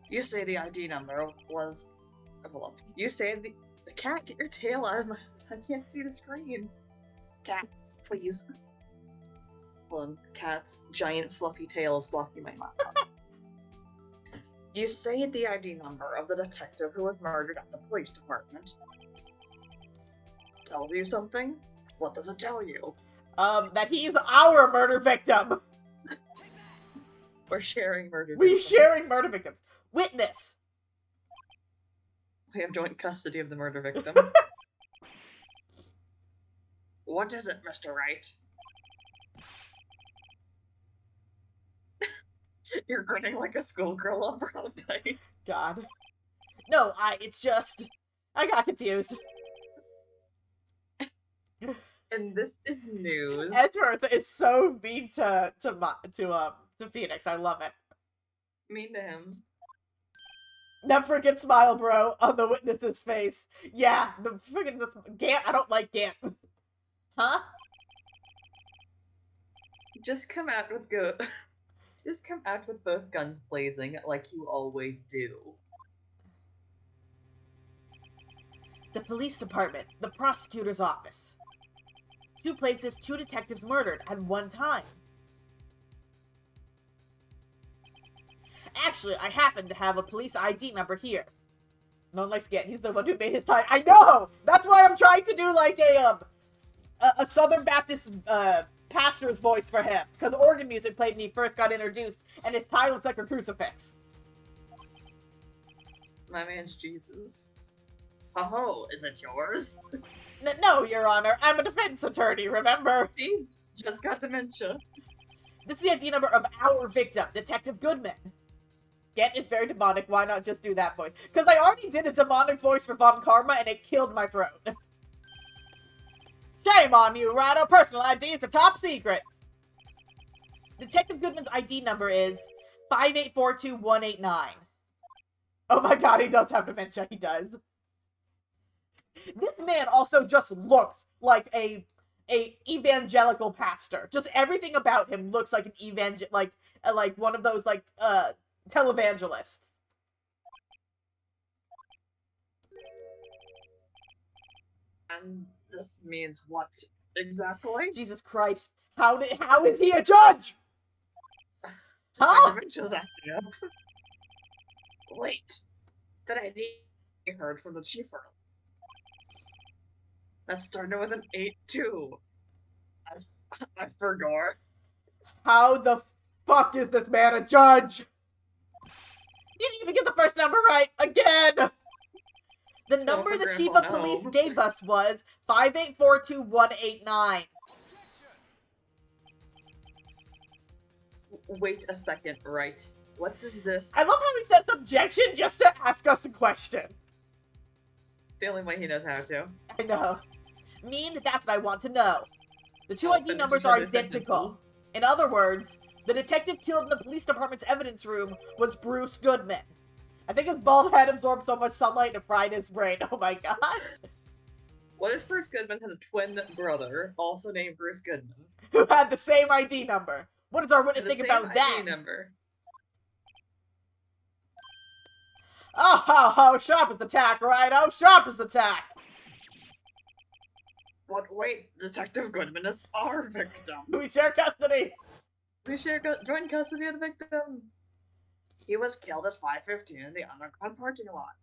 You say the ID number was... Well, you say the... Cat, get your tail out of my... I can't see the screen. Cat, please. Hold on, Cat's giant fluffy tail is blocking my mouth. You say the ID number of the detective who was murdered at the police department. Tell you something? What does it tell you? That he's our murder victim. We're sharing murder We're victims. sharing murder victims. Witness. We have joint custody of the murder victim. What is it, Mr. Wright? You're grinning like a schoolgirl on prom night. God. No, it's just... I got confused. And this is news. Edgeworth is so mean to Phoenix. I love it. Mean to him. That freaking smile, bro, on the witness's face. Yeah, the freaking Gant. I don't like Gant. Huh? Just come out with Just come out with both guns blazing like you always do. The police department, the prosecutor's office. 2 places, 2 detectives murdered at one time. Actually, I happen to have a police ID number here. No one likes Gant. He's the one who made his time. I know! That's why I'm trying to do like a Southern Baptist pastor's voice for him. Because organ music played when he first got introduced, and his tie looks like a crucifix. My man's Jesus. Oh, is it yours? No, Your Honor. I'm a defense attorney, remember? He just got dementia. This is the ID number of our victim, Detective Goodman. Gant is very demonic. Why not just do that voice? Because I already did a demonic voice for Von Karma, and it killed my throat. Shame on you, Rado. Personal ID is a top secret. Detective Goodman's ID number is 5842189. Oh my god, he does have dementia. He does. This man also just looks like a evangelical pastor. Just everything about him looks like an like one of those televangelists. And this means what exactly? Jesus Christ. How is he a judge? Huh? My dementia's acting up. Wait. That ID I heard from the chief earlier. That started with an 8-2. I forgot. How the fuck is this man a judge? You didn't even get the first number right again. The number the chief of police gave us was 5842189. Wait a second, right? What is this? I love how he says objection just to ask us a question. The only way he knows how to. I know. That's what I want to know. The 2 ID numbers are identical. Sentences. In other words, the detective killed in the police department's evidence room was Bruce Goodman. I think his bald head absorbed so much sunlight it fried his brain. Oh my god. What if Bruce Goodman had a twin brother, also named Bruce Goodman? Who had the same ID number? What does our witness The think same about that? ID number. Oh, sharpest attack, right? Oh, sharpest attack. But wait, Detective Goodman is our victim. We share custody. We share joint custody of the victim. He was killed at 5:15 in the underground parking lot.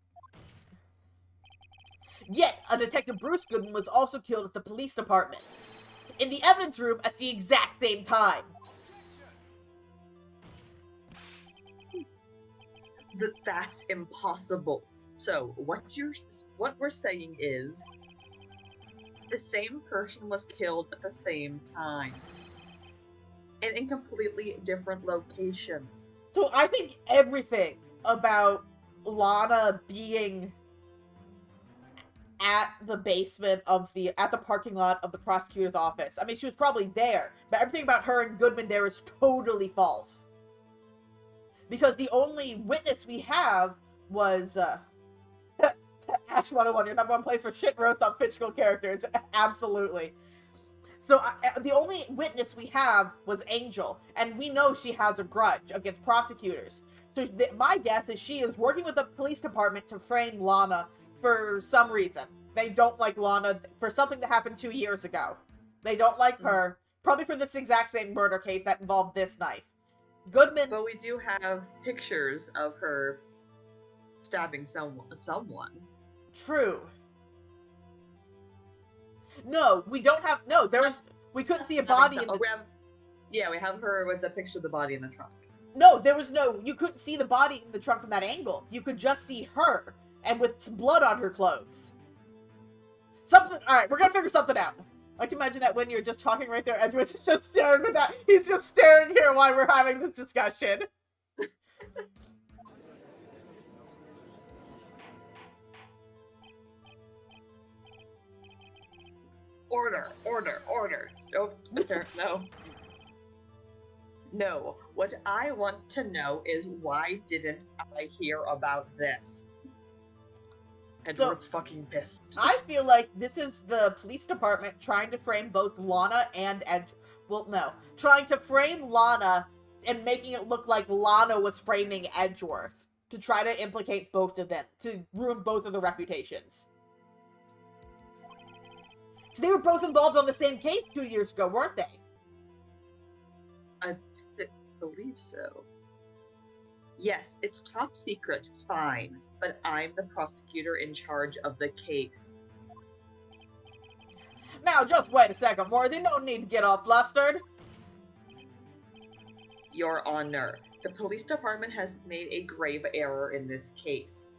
Yet, a Detective Bruce Goodman was also killed at the police department. In the evidence room at the exact same time. That's impossible. So, what we're saying is, the same person was killed at the same time. And in completely different location. So I think everything about Lana being at the basement of at the parking lot of the prosecutor's office. I mean, she was probably there, but everything about her and Goodman there is totally false. Because the only witness we have was, Ash 101, your number one place for shit roast on fictional characters. Absolutely. So, the only witness we have was Angel, and we know she has a grudge against prosecutors. So, my guess is she is working with the police department to frame Lana for some reason. They don't like Lana for something that happened 2 years ago. They don't like her, probably for this exact same murder case that involved this knife. Goodman... But we do have pictures of her stabbing someone. True. No, we don't have... No, there was... We couldn't see a body in the... we have her with the picture of the body in the trunk. No, there was no... You couldn't see the body in the trunk from that angle. You could just see her, and with some blood on her clothes. Something... Alright, we're gonna figure something out. I like to imagine that when you're just talking right there, Edward's just staring with that. He's just staring here while we're having this discussion. Order. No. No. What I want to know is why didn't I hear about this? Edward's fucking pissed. I feel like this is the police department trying to frame both Lana and trying to frame Lana and making it look like Lana was framing Edgeworth to try to implicate both of them, to ruin both of their reputations. Because they were both involved on the same case 2 years ago, weren't they? I believe so. Yes, it's top secret, fine, but I'm the prosecutor in charge of the case. Now, just wait a second, Worthy. No need to get all flustered. Your Honor, the police department has made a grave error in this case.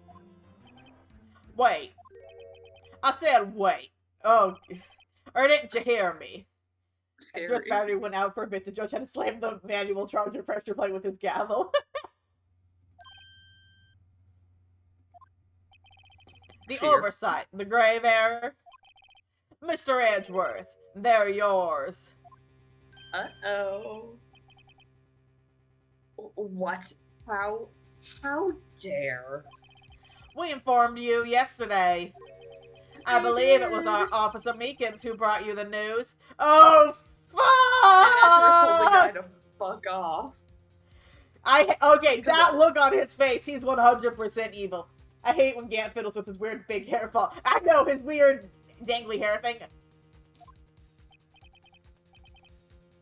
Wait. I said wait. Oh, or didn't you hear me? Scary. Just battery went out for a bit. The judge had to slam the manual charger pressure plate with his gavel. The oversight, the grave error. Mr. Edgeworth, they're yours. Uh-oh. What? How dare? We informed you yesterday. I believe it was our Officer Meekins who brought you the news. Oh, fuck! And Edward told the guy to fuck off. Okay, that look on his face, he's 100% evil. I hate when Gant fiddles with his weird big hair fall. I know, his weird dangly hair thing.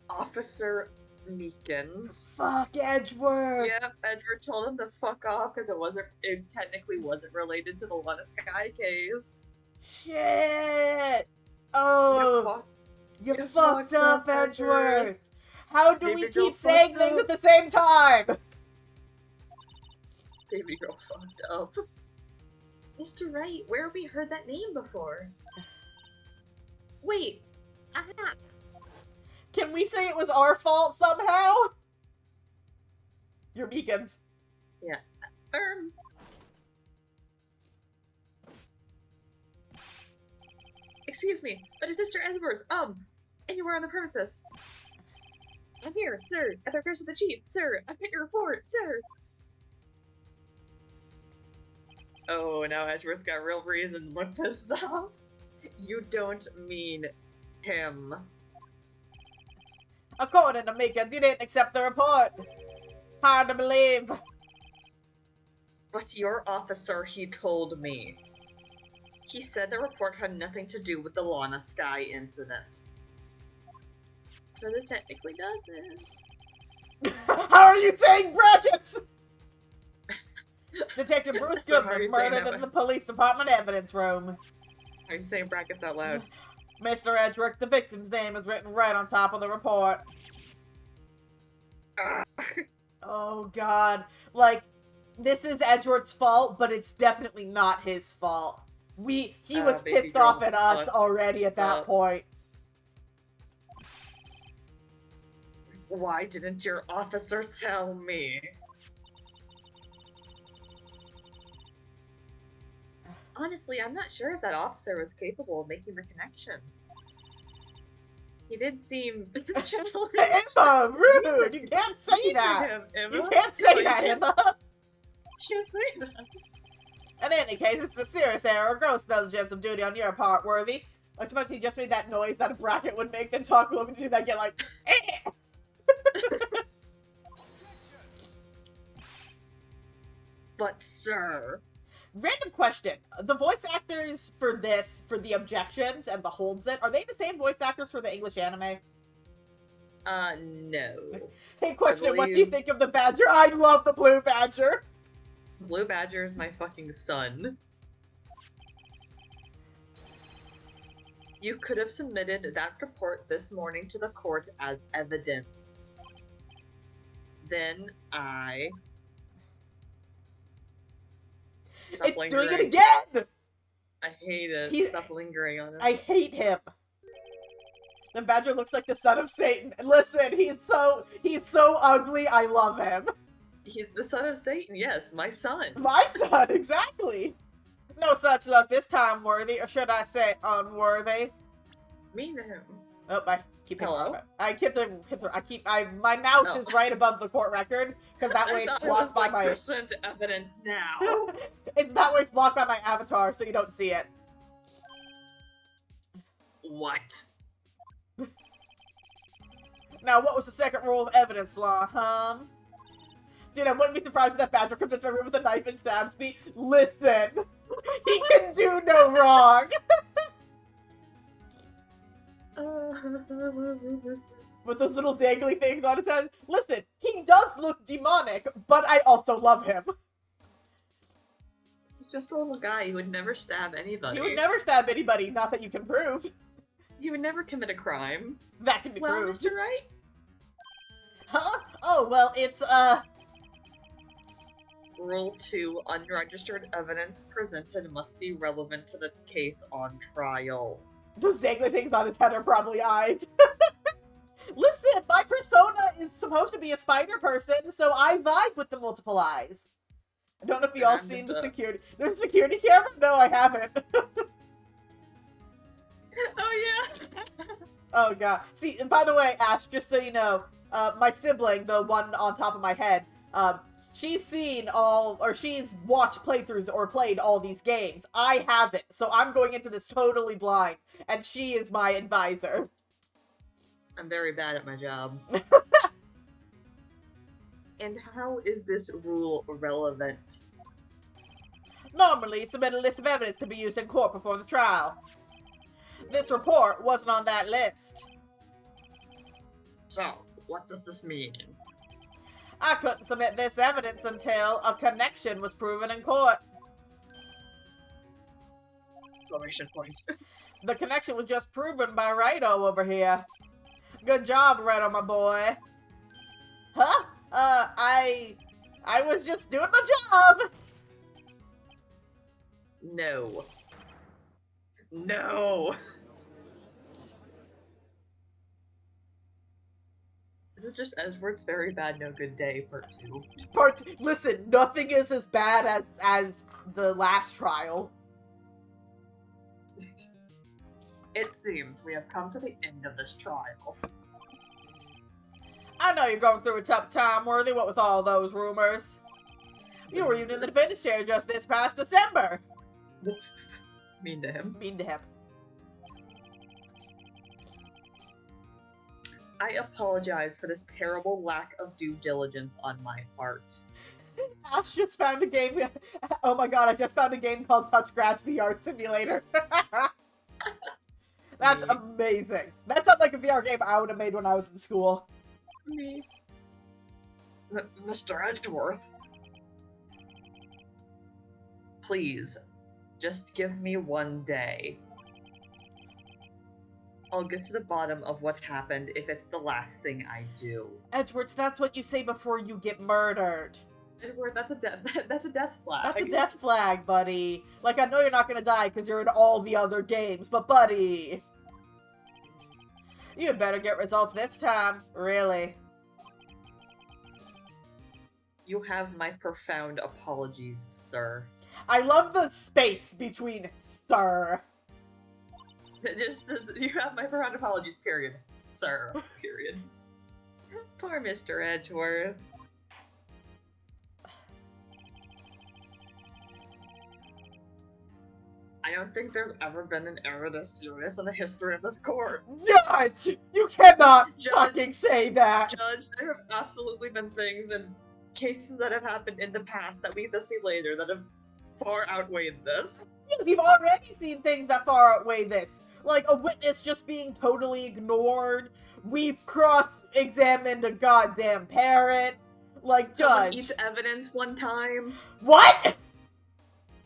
Officer Meekins. Fuck Edgeworth. Yep, Edward told him to fuck off because it technically wasn't related to the Lana Sky case. Shit. Oh. You fucked up, Edgeworth. How do we keep saying things at the same time? Baby girl fucked up. Mr. Wright, where have we heard that name before? Wait. Can we say it was our fault somehow? You're Meekins. Yeah. Excuse me, but if Mr. Edgeworth, anywhere on the premises. I'm here, sir, at the request of the chief, sir. I've got your report, sir. Oh, now Edgeworth's got real reason to look pissed off. You don't mean him. According to Meekins, you didn't accept the report. Hard to believe. But your officer, he told me. He said the report had nothing to do with the Lana Sky incident. So it technically doesn't. How are you saying brackets? Detective Bruce So Goodman murdered in the police department evidence room. Are you saying brackets out loud? Mr. Edgeworth, the victim's name is written right on top of the report. Oh, God. Like, this is Edgeworth's fault, but it's definitely not his fault. He was pissed off at us already at that point. Why didn't your officer tell me? Honestly, I'm not sure if that officer was capable of making the connection. He did seem challenged. Emma, rude! You can't say that! You can't say that, Emma! Can't say that. In any case, this is a serious error, gross negligence of duty on your part, Worthy. Like, suppose he just made that noise that a bracket would make, then talk over to do that, get like, eh! But, sir... Random question. The voice actors for this, for the objections and the holds it, are they the same voice actors for the English anime? No. Hey, question, what do you think of the Badger? I love the Blue Badger! Blue Badger is my fucking son. You could have submitted that report this morning to the court as evidence. Then I... Stop It's lingering. doing it again! I hate it. Stop lingering on it. I hate him. The Badger looks like the son of Satan. Listen, he's so ugly, I love him. He's the son of Satan, yes, my son. My son, exactly. No such luck this time, Worthy, or should I say unworthy? Mean to him. Oh, I keep Hello? My mouse is right above the court record, because that way it's blocked by my... percent evidence now. It's that way it's blocked by my avatar, so you don't see it. What? Now, what was the second rule of evidence law, Dude, I wouldn't be surprised if that Badger comes into my room with a knife and stabs me. Listen! He can do no wrong! With those little dangly things on his head. Listen, he does look demonic, but I also love him. He's just a little guy. He would never stab anybody. He would never stab anybody, not that you can prove. He would never commit a crime. That can be proved. Mr. Wright? Huh? Oh, well, it's, Rule 2, unregistered evidence presented must be relevant to the case on trial. Those dangly things on his head are probably eyes. Listen, my persona is supposed to be a spider person, so I vibe with the multiple eyes. I don't know if you all seen the security... There's a security camera? No, I haven't. Oh, yeah! Oh, God. See, by the way, Ash, just so you know, my sibling, the one on top of my head, she's seen she's watched playthroughs or played all these games. I haven't, so I'm going into this totally blind, and she is my advisor. I'm very bad at my job. And how is this rule relevant? Normally, submit a list of evidence to be used in court before the trial. This report wasn't on that list. So, what does this mean? I couldn't submit this evidence until a connection was proven in court. Exclamation point. The connection was just proven by Righto over here. Good job, Righto, my boy. Huh? I was just doing my job. No. No! This is just Edward's Very Bad No Good Day, part 2. Listen, nothing is as bad as the last trial. It seems we have come to the end of this trial. I know you're going through a tough time, Worthy, what with all those rumors. You were even in the defendant's chair just this past December. Mean to him. Mean to him. I apologize for this terrible lack of due diligence on my part. Ash just found a game. Oh my god, I just found a game called Touch Grass VR Simulator. That's amazing. That sounds like a VR game I would have made when I was in school. Me. Mr. Edgeworth. Please, just give me one day. I'll get to the bottom of what happened if it's the last thing I do. Edgeworth, that's what you say before you get murdered. Edward, that's a death flag. That's a death flag, buddy. Like, I know you're not gonna die because you're in all the other games, but buddy! You'd better get results this time, really. You have my profound apologies, sir. I love the space between sir. Just, you have my profound apologies, period. Sir, period. Poor Mr. Edgeworth. I don't think there's ever been an error this serious in the history of this court. Judge! You cannot Judge, fucking say that! Judge, there have absolutely been things and cases that have happened in the past that we get to see later that have far outweighed this. Yeah, we've already seen things that far outweigh this. Like a witness just being totally ignored. We've cross-examined a goddamn parrot. Like, Someone Judge. eats evidence one time. What?!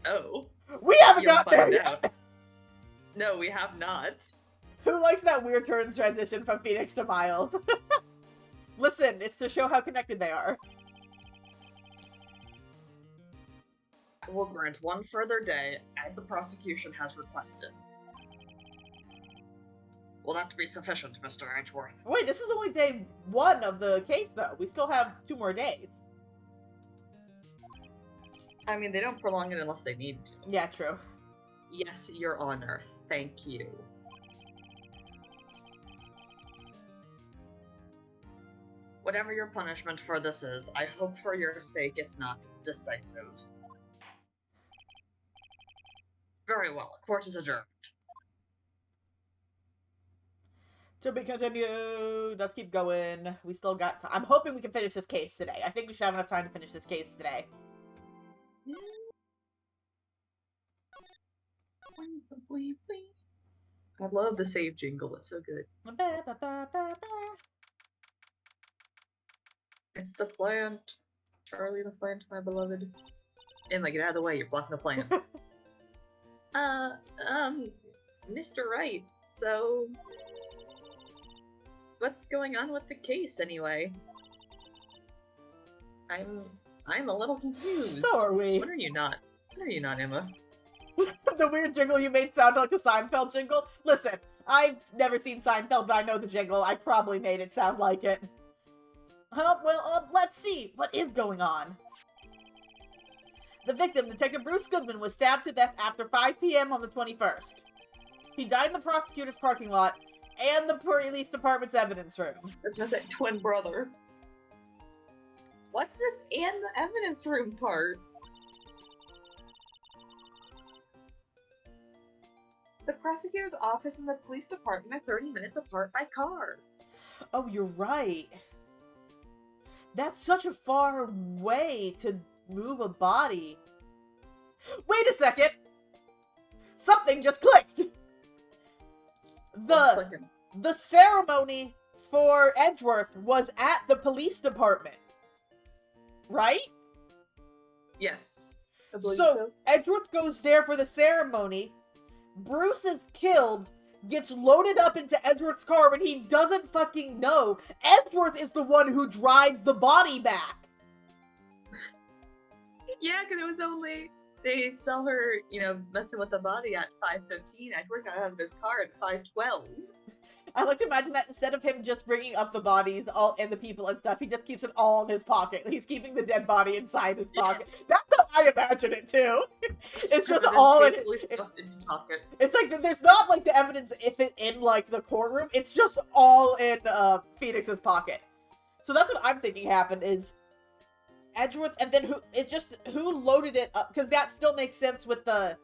Oh. We haven't You'll got there find yet! out. No, we have not. Who likes that weird turn transition from Phoenix to Miles? Listen, it's to show how connected they are. I will grant one further day, as the prosecution has requested. Will that be sufficient, Mr. Edgeworth? Wait, this is only day 1 of the case, though. We still have 2 more days. I mean, they don't prolong it unless they need to. Yeah, true. Yes, Your Honor. Thank you. Whatever your punishment for this is, I hope for your sake it's not decisive. Very well, court is adjourned. To be continued. Let's keep going. We still got time. I'm hoping we can finish this case today. I think we should have enough time to finish this case today. I love the save jingle, it's so good. It's the plant. Charlie the plant, my beloved. Emma, get out of the way, you're blocking the plant. Mr. Wright, so... what's going on with the case, anyway? I'm a little confused. So are we. When are you not? When are you not, Emma? The weird jingle you made sound like a Seinfeld jingle? Listen, I've never seen Seinfeld, but I know the jingle. I probably made it sound like it. Let's see. What is going on? The victim, Detective Bruce Goodman, was stabbed to death after 5 p.m. on the 21st. He died in the prosecutor's parking lot and the police department's evidence room. That's gonna say twin brother. What's this and the evidence room part? The prosecutor's office and the police department are 30 minutes apart by car. Oh, you're right. That's such a far way to move a body. Wait a second! Something just clicked! The ceremony for Edgeworth was at the police department. Right? Yes. I believe So, Edgeworth goes there for the ceremony. Bruce is killed, gets loaded up into Edgeworth's car when he doesn't fucking know. Edgeworth is the one who drives the body back. Yeah, because it was only... they saw her, you know, messing with the body at 5:15. Edgeworth got out of his car at 5:12. I like to imagine that instead of him just bringing up the bodies all and the people and stuff, he just keeps it all in his pocket. He's keeping the dead body inside his pocket. That's how I imagine it too. It's just all in his pocket. It's like there's not like the evidence if it in like the courtroom. It's just all in Phoenix's pocket. So that's what I'm thinking happened is Edgeworth, and then who loaded it up, because that still makes sense with the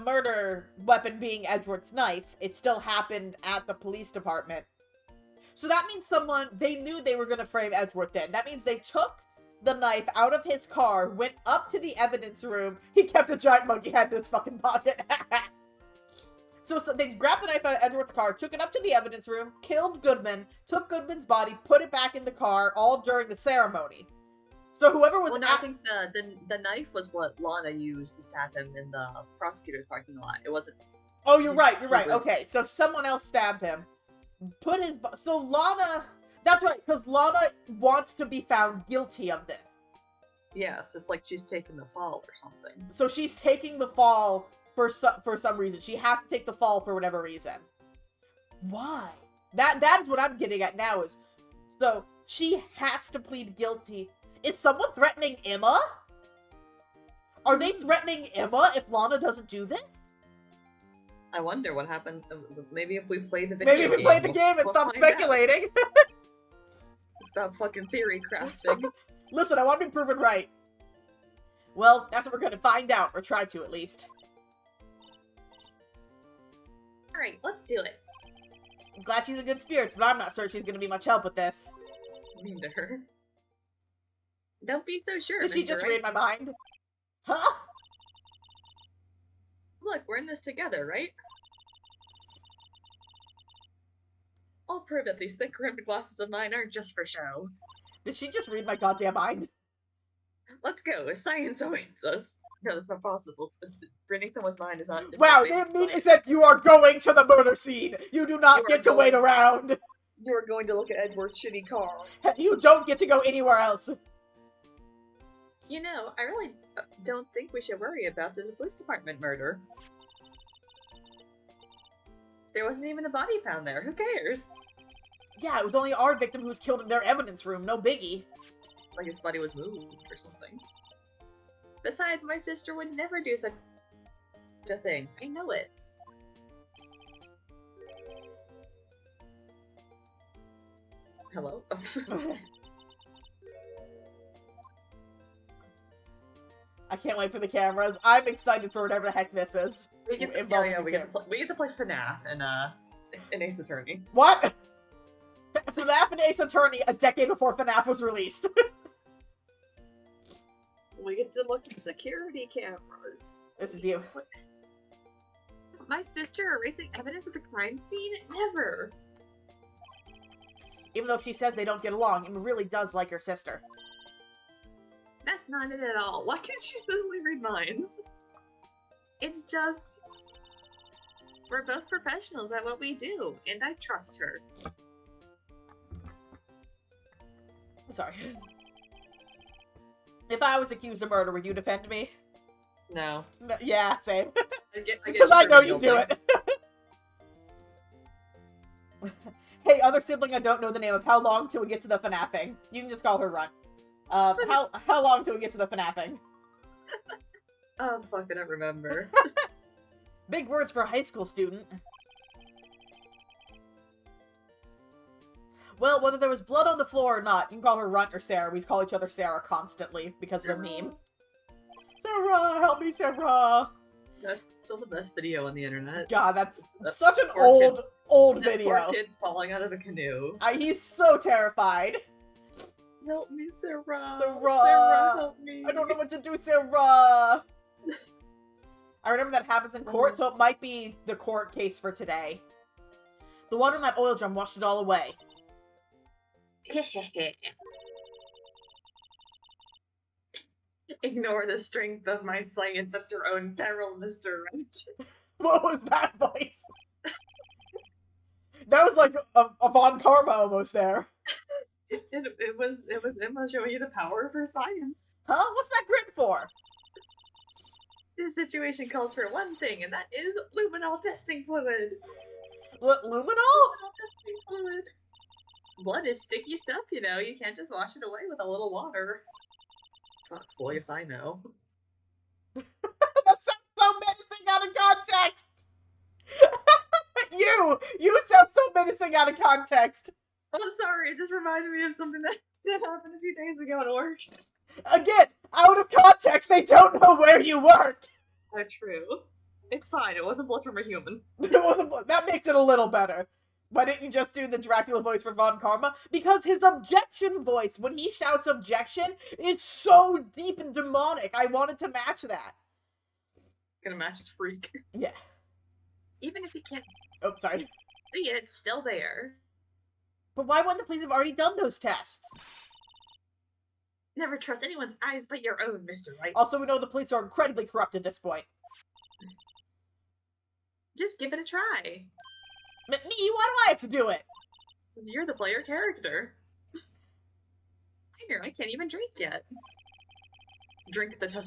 murder weapon being Edgeworth's knife. It still happened at the police department. So that means they knew they were going to frame Edgeworth then. That means they took the knife out of his car, went up to the evidence room. He kept a giant monkey head in his fucking pocket. So they grabbed the knife out of Edgeworth's car, took it up to the evidence room, killed Goodman, took Goodman's body, put it back in the car, all during the ceremony. So whoever was I think the knife was what Lana used to stab him in the prosecutor's parking lot. It wasn't... Oh, you're right. Okay, so someone else stabbed him. So Lana... That's right, because Lana wants to be found guilty of this. Yes, it's like she's taking the fall or something. So she's taking the fall for some reason. She has to take the fall for whatever reason. Why? That is what I'm getting at now is... So, she has to plead guilty. Is someone threatening Emma? Are they threatening Emma if Lana doesn't do this? I wonder what happens. Maybe if we play the video game. Maybe if we play the game and stop speculating. Stop fucking theory crafting. Listen, I want to be proven right. Well, that's what we're gonna find out, or try to at least. Alright, let's do it. I'm glad she's in good spirits, but I'm not sure she's gonna be much help with this. Neither. Don't be so sure. Did she just read my mind? Huh? Look, we're in this together, right? I'll prove that these thick-rimmed glasses of mine aren't just for show. Did she just read my goddamn mind? Let's go. Science awaits us. No, that's not possible. Reading someone's mind is not. Wow, that means that you are going to the murder scene. You do not get to wait around. You are going to look at Edward's shitty car. You don't get to go anywhere else. You know, I really don't think we should worry about the police department murder. There wasn't even a body found there. Who cares? Yeah, it was only our victim who was killed in their evidence room. No biggie. Like his body was moved or something. Besides, my sister would never do such a thing. I know it. Hello? I can't wait for the cameras. I'm excited for whatever the heck this is. We get to play FNAF and Ace Attorney. What? FNAF and Ace Attorney a decade before FNAF was released. We get to look at security cameras. This is you. My sister erasing evidence of the crime scene? Never. Even though she says they don't get along, Emma really does like her sister. That's not it at all. Why can't she suddenly read minds? It's just... we're both professionals at what we do, and I trust her. Sorry. If I was accused of murder, would you defend me? No. Yeah, same. Because I know you do it. Hey, other sibling I don't know the name of, how long till we get to the FNAFing? You can just call her Runt. How long till we get to the FNAFing? Oh, fuck, I don't remember. Big words for a high school student. Well, whether there was blood on the floor or not, you can call her Runt or Sarah. We call each other Sarah constantly because of a meme. Sarah, help me, Sarah! That's still the best video on the internet. God, that's such an old video. Poor kid falling out of a canoe. He's so terrified. Help me, Sarah. Sarah, help me. I don't know what to do, Sarah. I remember that happens in court, so it might be the court case for today. The water in that oil drum washed it all away. Ignore the strength of my science at your own peril, Mr. Wright. What was that voice? That was like a Von Karma almost there. It was Emma showing you the power of her science. Huh? What's that grit for? This situation calls for one thing, and that is luminol testing fluid. Luminol? Luminol testing fluid. Blood is sticky stuff, you know. You can't just wash it away with a little water. Fuck, boy, if I know. That sounds so menacing out of context! You sound so menacing out of context! Oh, sorry, it just reminded me of something that happened a few days ago at work. Again, out of context, they don't know where you work! That's true. It's fine, it wasn't blood from a human. That makes it a little better. Why didn't you just do the Dracula voice for Von Karma? Because his objection voice, when he shouts objection, it's so deep and demonic. I wanted to match that. Gonna match his freak. Yeah. Even if you can't Oh, sorry. see it, it's still there. But why wouldn't the police have already done those tests? Never trust anyone's eyes but your own, Mr. Wright. Also, we know the police are incredibly corrupt at this point. Just give it a try. Me? Why do I have to do it? Because you're the player character. Here, I can't even drink yet. Drink the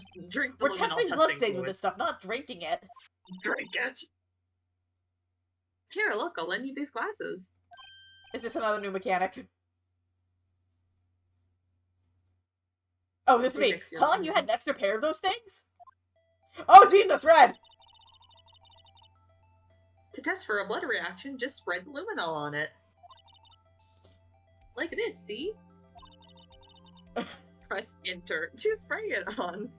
We're testing blood stains with this stuff, not drinking it. Drink it! Here, look, I'll lend you these glasses. Is this another new mechanic? Oh, this is me. Huh? You had an extra pair of those things? Oh, Jesus, red! To test for a blood reaction, just spread the luminol on it. Like this, see? Press enter to spray it on.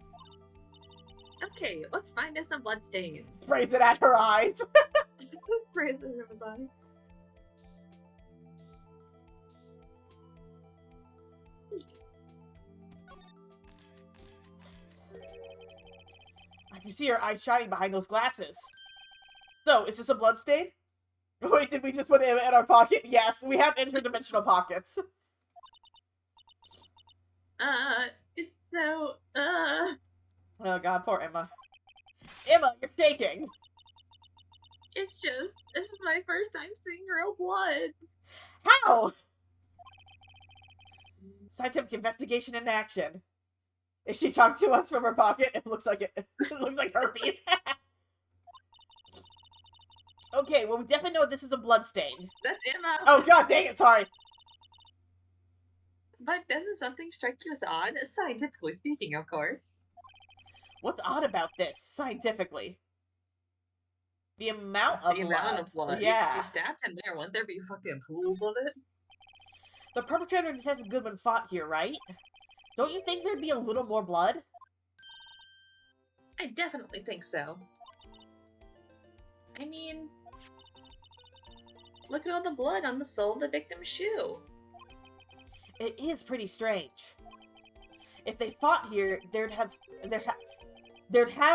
Okay, let's find us some bloodstains. Sprays it at her eyes. Sprays it in his eye. I can see her eyes shining behind those glasses. So, is this a bloodstain? Wait, did we just put it in our pocket? Yes, we have interdimensional pockets. It's so, Oh god, poor Emma. Emma, you're shaking! It's just, this is my first time seeing real blood. How? Scientific investigation in action. Is she talking to us from her pocket? It looks like it. It looks like herpes. Okay, well we definitely know this is a bloodstain. That's Emma. Oh god dang it, sorry. But doesn't something strike you as odd? Scientifically speaking, of course. What's odd about this, scientifically? The amount of blood. Yeah. If you stabbed him there, wouldn't there be fucking pools of it? The perpetrator and Detective Goodman fought here, right? Don't you think there'd be a little more blood? I definitely think so. I mean, look at all the blood on the sole of the victim's shoe. It is pretty strange. If they fought here, there'd have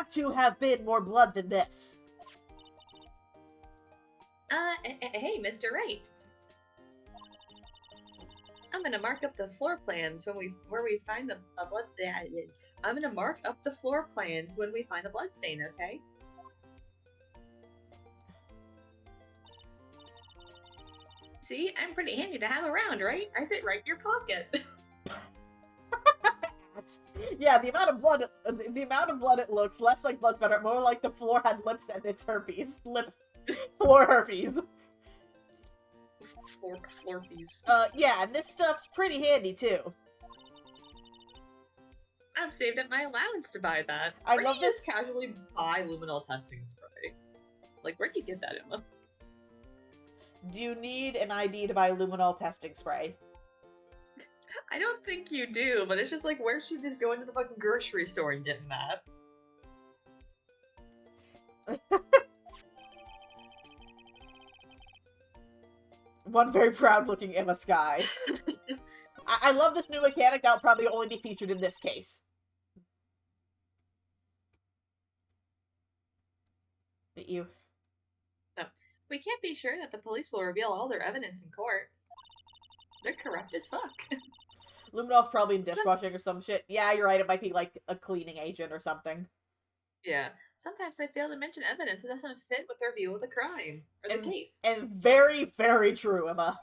to have been more blood than this. Hey, Mr. Wright. I'm gonna mark up the floor plans where we find the blood. I'm gonna mark up the floor plans when we find a blood stain. Okay. See, I'm pretty handy to have around, right? I fit right in your pocket. Yeah, the amount of blood it looks less like blood spatter, more like the floor had lips and it's herpes. Floor herpes. Floor piece. Yeah, and this stuff's pretty handy too. I've saved up my allowance to buy that. I Where love do you this. just casually buy luminol testing spray. Like, where do you get that, Emma? Do you need an ID to buy luminol testing spray? I don't think you do, but it's just like, where's she just going to the fucking grocery store and getting that? One very proud-looking Emma Sky. I love this new mechanic that'll probably only be featured in this case. You. No. We can't be sure that the police will reveal all their evidence in court. They're corrupt as fuck. Luminol's probably in dishwashing or some shit. Yeah, you're right. It might be like a cleaning agent or something. Yeah. Sometimes they fail to mention evidence that doesn't fit with their view of the crime or the case. And very, very true, Emma.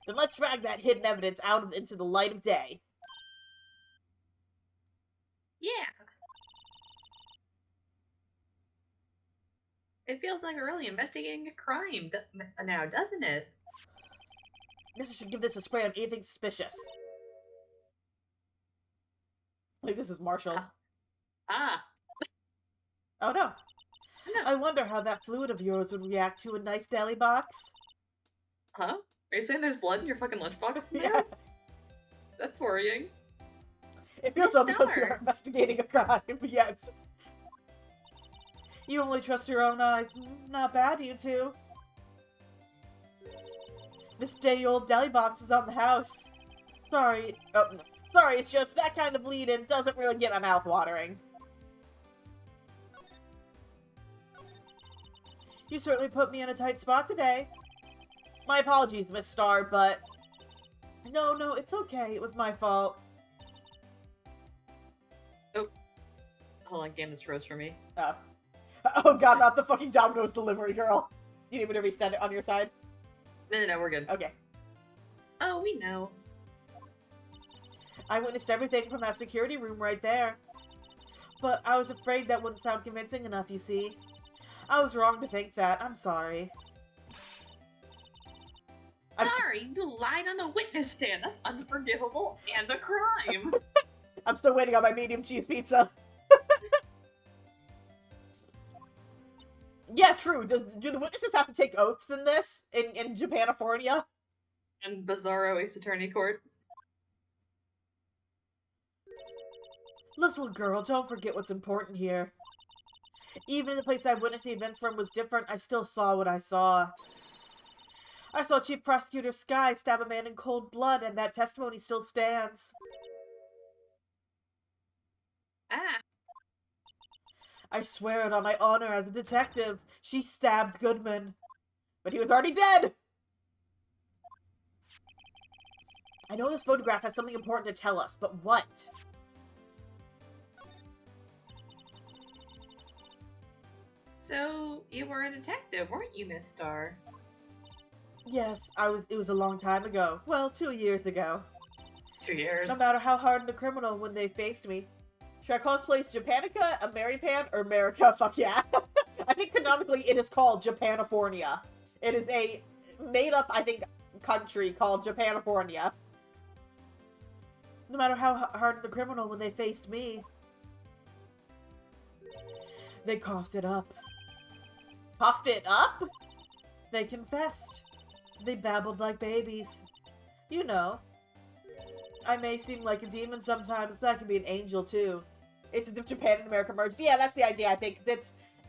Then let's drag that hidden evidence out into the light of day. Yeah. It feels like we're really investigating a crime now, doesn't it? Guess I should give this a spray on anything suspicious. Like this is Marshall. Oh no. No. I wonder how that fluid of yours would react to a nice deli box. Huh? Are you saying there's blood in your fucking lunchbox now? Yeah. That's worrying. It feels so because we are investigating a crime, yes. You only trust your own eyes. Not bad, you two. This day-old deli box is on the house. Sorry. Oh, no. Sorry, it's just that kind of lead-in doesn't really get my mouth watering. You certainly put me in a tight spot today. My apologies, Miss Star, but... No, it's okay. It was my fault. Oh. Hold on, game this rose for me. Oh. Oh god, not the fucking Domino's delivery girl. You need me to restand it on your side? No, we're good. Okay. Oh, we know. I witnessed everything from that security room right there. But I was afraid that wouldn't sound convincing enough, you see. I was wrong to think that. I'm sorry. Sorry, you lied on the witness stand. That's unforgivable and a crime. I'm still waiting on my medium cheese pizza. Yeah, true. Do the witnesses have to take oaths in this? In Japanifornia? And Bizarro Ace Attorney Court. Little girl, don't forget what's important here. Even if the place I witnessed the events from was different, I still saw what I saw. I saw Chief Prosecutor Sky stab a man in cold blood, and that testimony still stands. Ah. I swear it on my honor as a detective. She stabbed Goodman. But he was already dead! I know this photograph has something important to tell us, but what? So, you were a detective, weren't you, Miss Star? Yes, it was a long time ago. Well, 2 years ago. 2 years. No matter how hardened the criminal when they faced me. Should I call this place Japanica, Ameripan, or America? Fuck yeah. I think canonically it is called Japanifornia. It is a made-up, I think, country called Japanifornia. No matter how hardened the criminal when they faced me. They coughed it up. Coughed it up? They confessed. They babbled like babies. You know. I may seem like a demon sometimes, but I can be an angel too. It's as if Japan and America merged. Yeah, that's the idea, I think.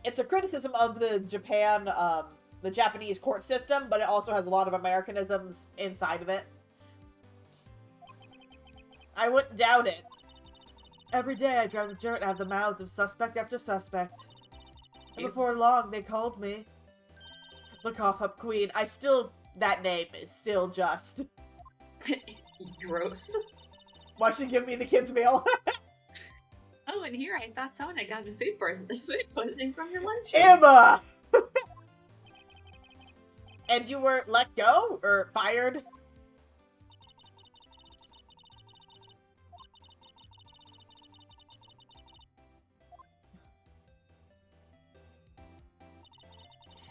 It's a criticism of the Japanese court system, but it also has a lot of Americanisms inside of it. I wouldn't doubt it. Every day I drown the dirt out of the mouths of suspect after suspect. And before long, they called me the Cough-Up Queen. That name is still just... Gross. Why should you give me the kids' meal? Oh, and here I thought someone had gotten food poisoning from your lunch. Emma! And you were let go? Or fired?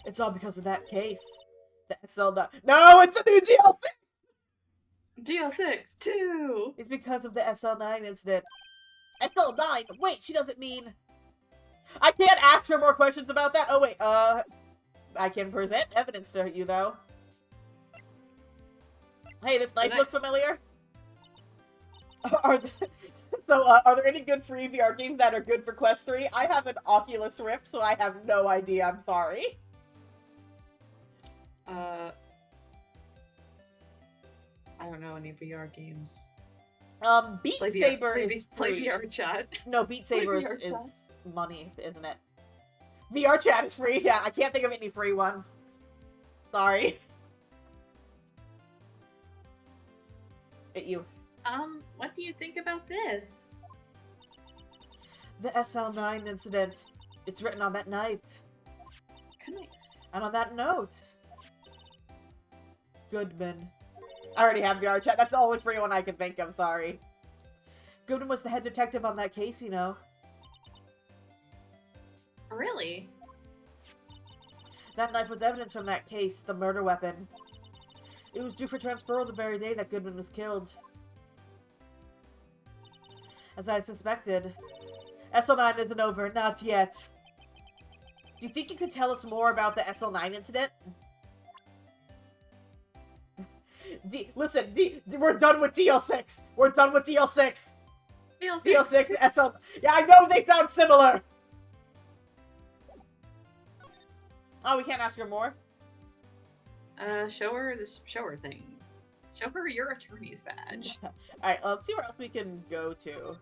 It's all because of that case. The SL9. No, it's a new DLC! DL6, too! It's because of the SL9 incident. SL9? Wait, she doesn't mean... I can't ask her more questions about that. Oh, wait, I can present evidence to you, though. Hey, this knife look familiar? Are there any good free VR games that are good for Quest 3? I have an Oculus Rift, so I have no idea. I'm sorry. I don't know any VR games. Beat Saber is free. Play VR chat. No, Beat Saber is money, isn't it? VR chat is free. Yeah, I can't think of any free ones. Sorry. At you. What do you think about this? The SL9 incident. It's written on that knife. Can I? And on that note. Goodman. I already have VR chat. That's the only free one I can think of, sorry. Goodman was the head detective on that case, you know. Really? That knife was evidence from that case, the murder weapon. It was due for transferal the very day that Goodman was killed. As I had suspected. SL9 isn't over, not yet. Do you think you could tell us more about the SL9 incident? Listen, we're done with DL6! We're done with DL6! DL6, SL... Yeah, I know they sound similar! Oh, we can't ask her more? Show her things. Show her your attorney's badge. Alright, let's see where else we can go to.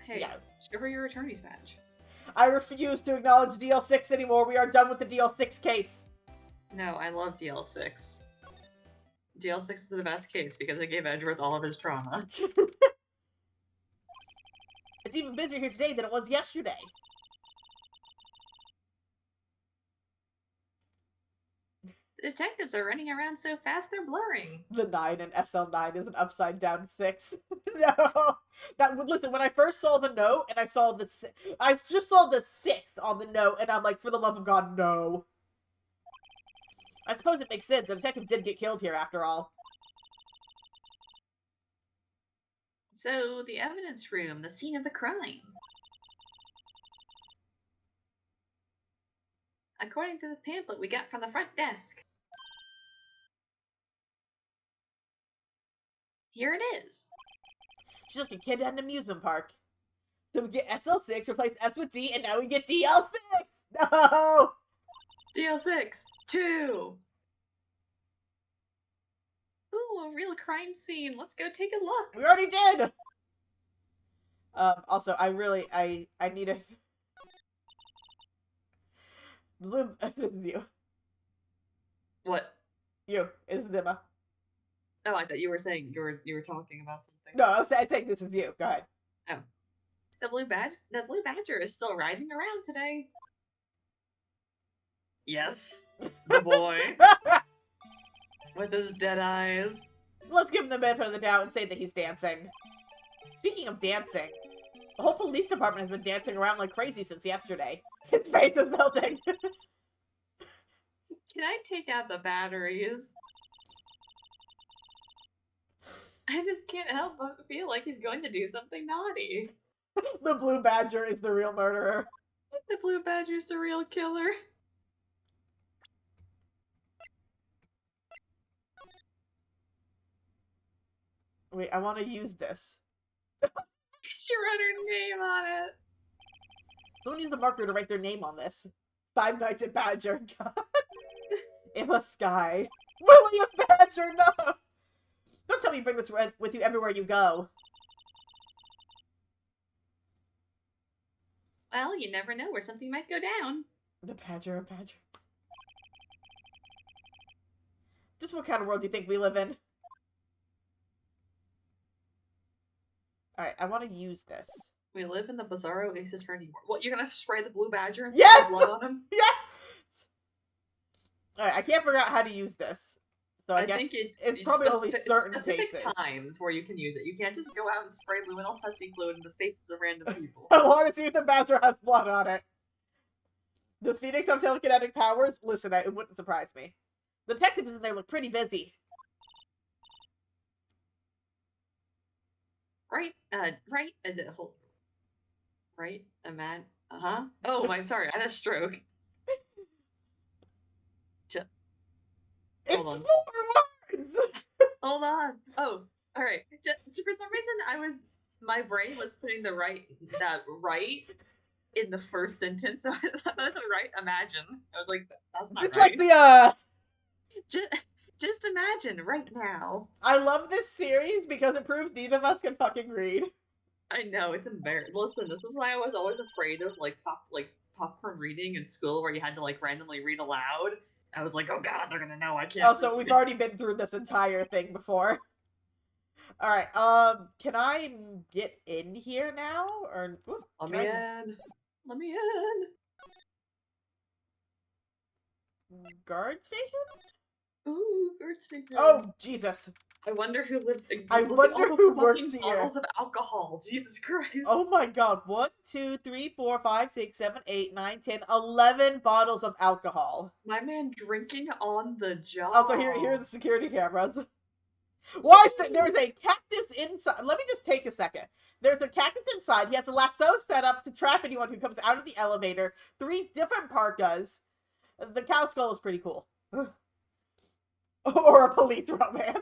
Hey, yeah. Show her your attorney's badge. I refuse to acknowledge DL6 anymore. We are done with the DL6 case. No, I love DL6. DL6 is the best case because it gave Edgeworth all of his trauma. It's even busier here today than it was yesterday. The detectives are running around so fast they're blurring. The 9 in SL9 is an upside down 6. No. Listen, when I first saw the note and I just saw the 6 on the note and I'm like, for the love of God, no. I suppose it makes sense. The detective did get killed here after all. So, the evidence room, the scene of the crime. According to the pamphlet we got from the front desk. Here it is. She's like a kid at an amusement park. So we get SL6, replace S with D, and now we get DL6! No! DL6 2. Ooh, a real crime scene. Let's go take a look. We already did! Also, I need a... This is you. What? You. It's Nima. Oh, I thought you were saying you were talking about something. No, I'm saying this is you. Go ahead. Oh. The blue badger is still riding around today. Yes, the boy. With his dead eyes. Let's give him the benefit of the doubt and say that he's dancing. Speaking of dancing, the whole police department has been dancing around like crazy since yesterday. His face is melting. Can I take out the batteries? I just can't help but feel like he's going to do something naughty. The blue badger is the real murderer. The blue badger's the real killer. Wait, I want to use this. She wrote her name on it. Someone use the marker to write their name on this. Five Nights at Badger. God. Emma Sky. William Badger, no! Don't tell me you bring this with you everywhere you go. Well, you never know where something might go down. The Badger. Just what kind of world do you think we live in? Alright, I want to use this. We live in the Bizarro Aces Friendly world. What, you're gonna spray the blue badger and Yes! blood on him? Yes! Alright, I can't figure out how to use this. So I guess think it's probably only certain specific cases. times where you can use it. You can't just go out and spray luminol testing fluid in the faces of random people. I want to see if the badger has blood on it. Does Phoenix have telekinetic powers? Listen, it wouldn't surprise me. The detectives in there look pretty busy. Right, right, a man, Oh, I'm sorry, I had a stroke. It's Hold on. 4 words! Hold on. Oh, all right. For some reason, my brain was putting that right in the first sentence. So I thought that's right. Imagine. I was like, that's not It's right. like the, Just imagine right now. I love this series because it proves neither of us can fucking read. I know, it's embarrassing. Listen, this was why I was always afraid of popcorn reading in school where you had to randomly read aloud. I was like, oh god, they're gonna know I can't. Oh, so we've already been through this entire thing before. Alright, can I get in here now? Or Let me in. Guard station? Ooh, guard station. Oh, Jesus. I wonder who lives. I look wonder at all the who works fucking here. Bottles of alcohol. Jesus Christ. Oh my god. 1, 2, 3, 4, 5, 6, 7, 8, 9, 10, 11 bottles of alcohol. My man drinking on the job. Also, here are the security cameras. Why is there's a cactus inside? Let me just take a second. There's a cactus inside. He has a lasso set up to trap anyone who comes out of the elevator. 3 different parkas. The cow skull is pretty cool. Or a police romance.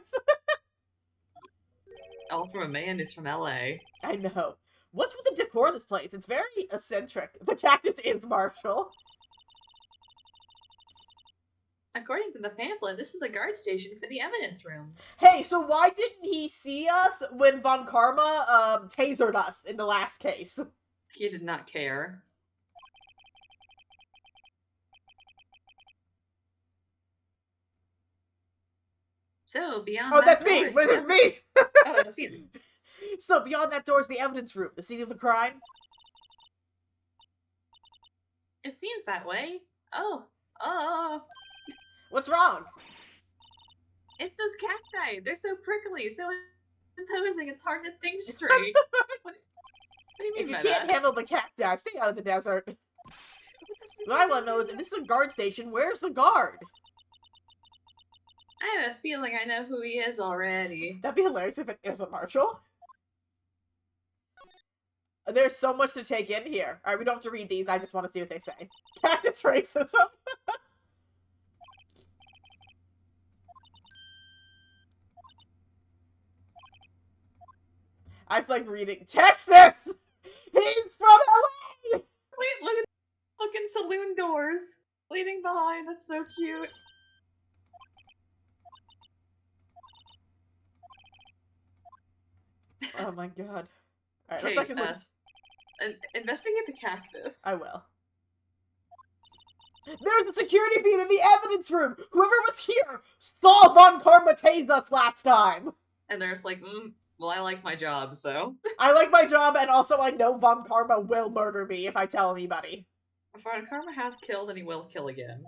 All from a man who's from LA. I know. What's with the decor of this place? It's very eccentric. The cactus is Marshall. According to the pamphlet, this is the guard station for the evidence room. Hey, so why didn't he see us when Von Karma tasered us in the last case? He did not care. So, beyond Oh, that that's me! door is Wait, the it's me! Oh, that's Phoenix. So, beyond that door is the evidence room, the scene of the crime? It seems that way. Oh. What's wrong? It's those cacti. They're so prickly, so imposing, it's hard to think straight. What do you mean If you by can't that? handle the cacti, stay out of the desert. What I want to know is, if this is a guard station, where's the guard? I have a feeling I know who he is already. That'd be hilarious if it isn't Marshall. There's so much to take in here. Alright, we don't have to read these. I just want to see what they say. Cactus racism. I was like reading Texas! He's from LA! Wait, look at fucking saloon doors leading behind. That's so cute. Oh my god. Alright, Okay, let's actually look. investigate the cactus. I will. There's a security feed in the evidence room! Whoever was here saw Von Karma tase us last time! And there's like, well, I like my job, so. I like my job, and also I know Von Karma will murder me if I tell anybody. Von Karma has killed and he will kill again.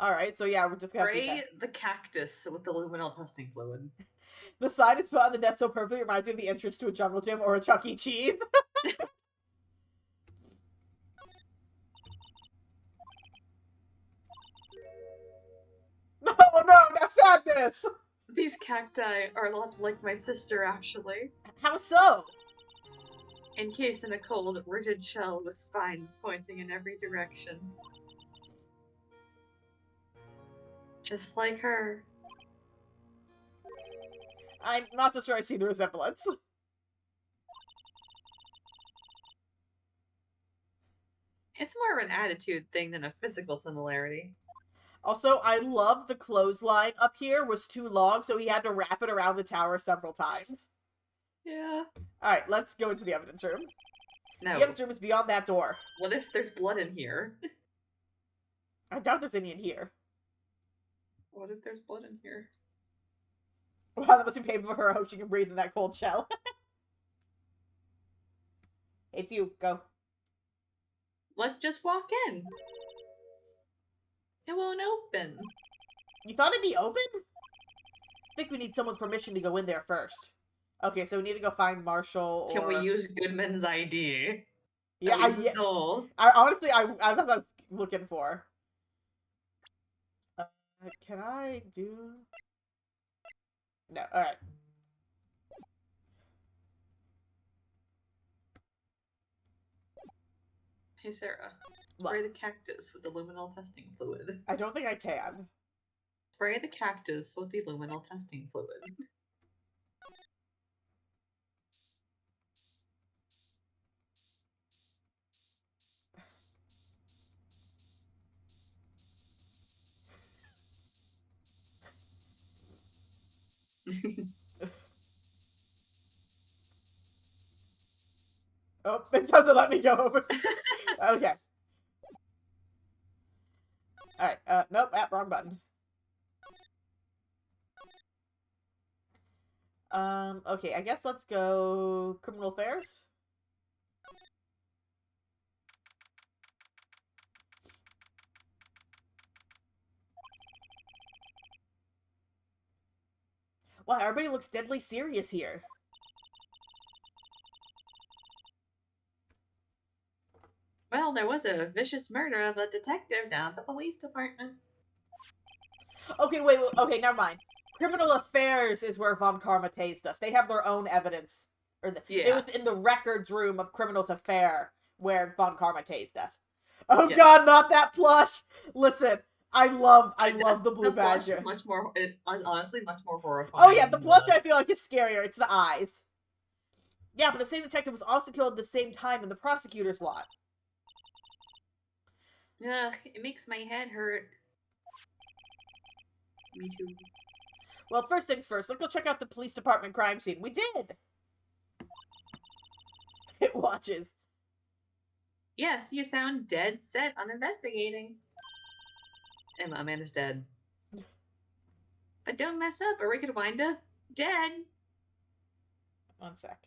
Alright, so yeah, we're just gonna have to Spray the cactus with the luminol testing fluid. The sign is put on the desk so perfectly reminds me of the entrance to a jungle gym or a Chuck E. Cheese. Oh no, no sadness! These cacti are a lot like my sister, actually. How so? Encased in a cold, rigid shell with spines pointing in every direction. Just like her. I'm not so sure I see the resemblance. It's more of an attitude thing than a physical similarity. Also, I love the clothesline up here was too long, so he had to wrap it around the tower several times. Yeah. Alright, let's go into the evidence room. No. The evidence room is beyond that door. What if there's blood in here? I doubt there's any in here. What if there's blood in here? Wow, that must be painful for her. I hope she can breathe in that cold shell. It's you. Go. Let's just walk in. It won't open. You thought it'd be open? I think we need someone's permission to go in there first. Okay, so we need to go find Marshall or... Can we use Goodman's ID? Yeah, That we stole. I honestly, that's what I was looking for. Can I do... No, alright. Hey Sarah, What? spray the cactus with the luminol testing fluid. I don't think I can. Spray the cactus with the luminol testing fluid. Oh, it doesn't let me go over. Okay. Alright, nope, wrong button. Okay, I guess let's go criminal affairs. Wow, everybody looks deadly serious here. Well, there was a vicious murder of a detective down at the police department. Okay, wait, okay, never mind. Criminal affairs is where Von Karma tased us. They have their own evidence. It was in the records room of criminals affair where Von Karma tased us. Oh Yes. god, not that plush! Listen, I love the blue The plush badger. is much more, honestly, much more horrifying. Oh yeah, the than plush I feel like is scarier. It's the eyes. Yeah, but the same detective was also killed at the same time in the prosecutor's lot. Ugh, it makes my head hurt. Me too. Well, first things first, let's go check out the police department crime scene. We did! It watches. Yes, you sound dead set on investigating. Amanda's dead. But don't mess up or we could wind up dead. One sec.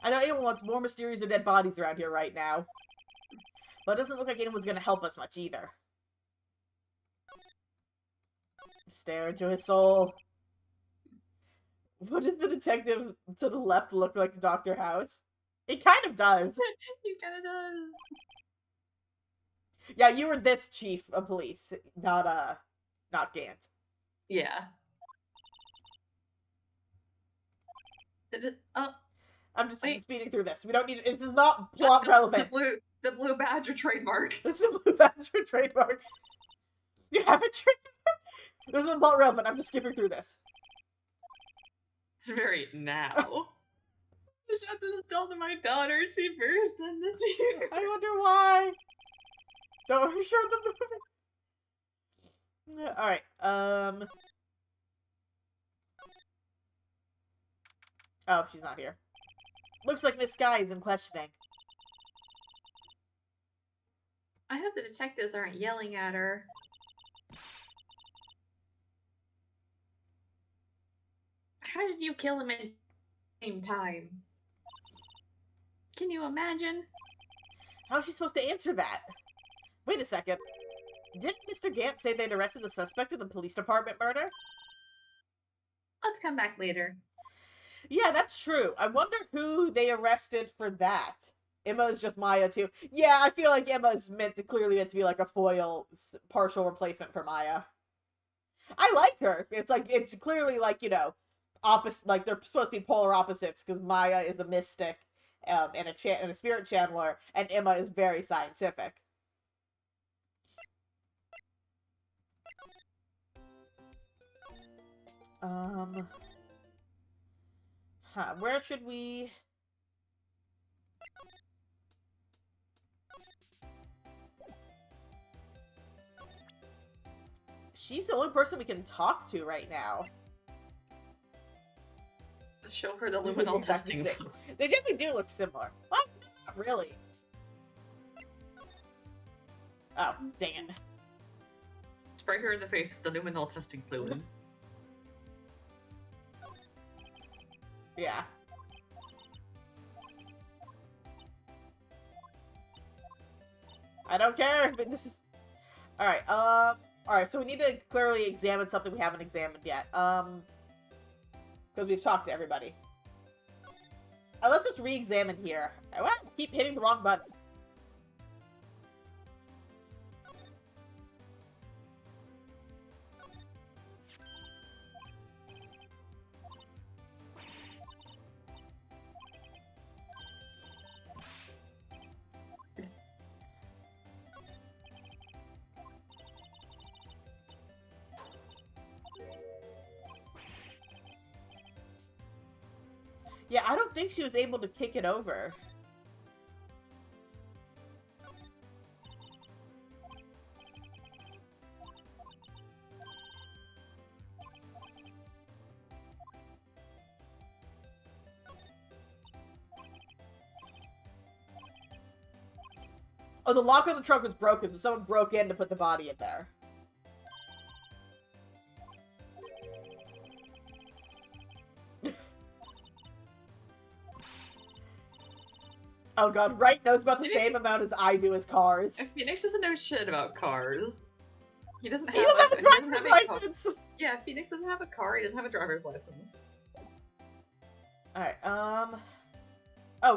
I know anyone wants more mysterious or dead bodies around here right now. But it doesn't look like anyone's gonna help us much either. Stare into his soul. What did the detective to the left look like, Dr. House? It kind of does. He kinda does. Yeah, you were this chief of police, not Gant. Yeah. Did it, oh, I'm just wait. speeding through this. We don't need. This is not plot relevant. The blue badger trademark. It's a blue badger trademark. You have a trademark? This isn't plot relevant. I'm just skipping through this. It's very now. I should have told my daughter she burst in the tears. I wonder why. Don't show the movie. Alright, oh, she's not here. Looks like Miss Sky is in questioning. I hope the detectives aren't yelling at her. How did you kill him in the same time? Can you imagine? How's she supposed to answer that? Wait a second. Didn't Mr. Gant say they'd arrested the suspect in the police department murder? Let's come back later. Yeah, that's true. I wonder who they arrested for that. Emma is just Maya, too. Yeah, I feel like Emma is clearly meant to be like a foil, partial replacement for Maya. I like her. It's clearly like, you know, opposite, like they're supposed to be polar opposites, because Maya is a mystic, and a spirit channeler, and Emma is very scientific. Where should we... She's the only person we can talk to right now. Show her the luminol Exactly testing. sick. They definitely do look similar. Well, not really. Oh, dang it. Spray her in the face with the luminol testing fluid. Yeah. I don't care, but this is... Alright, alright, so we need to clearly examine something we haven't examined yet. Because we've talked to everybody. Let's just re-examine here. I keep hitting the wrong button. Yeah, I don't think she was able to kick it over. Oh, the lock on the trunk was broken, so someone broke in to put the body in there. Oh god, Wright knows about the same amount as I do as cars. If Phoenix doesn't know shit about cars. He doesn't have, He doesn't have a driver's car. license! Yeah, Phoenix doesn't have a car, he doesn't have a driver's license. Alright, oh,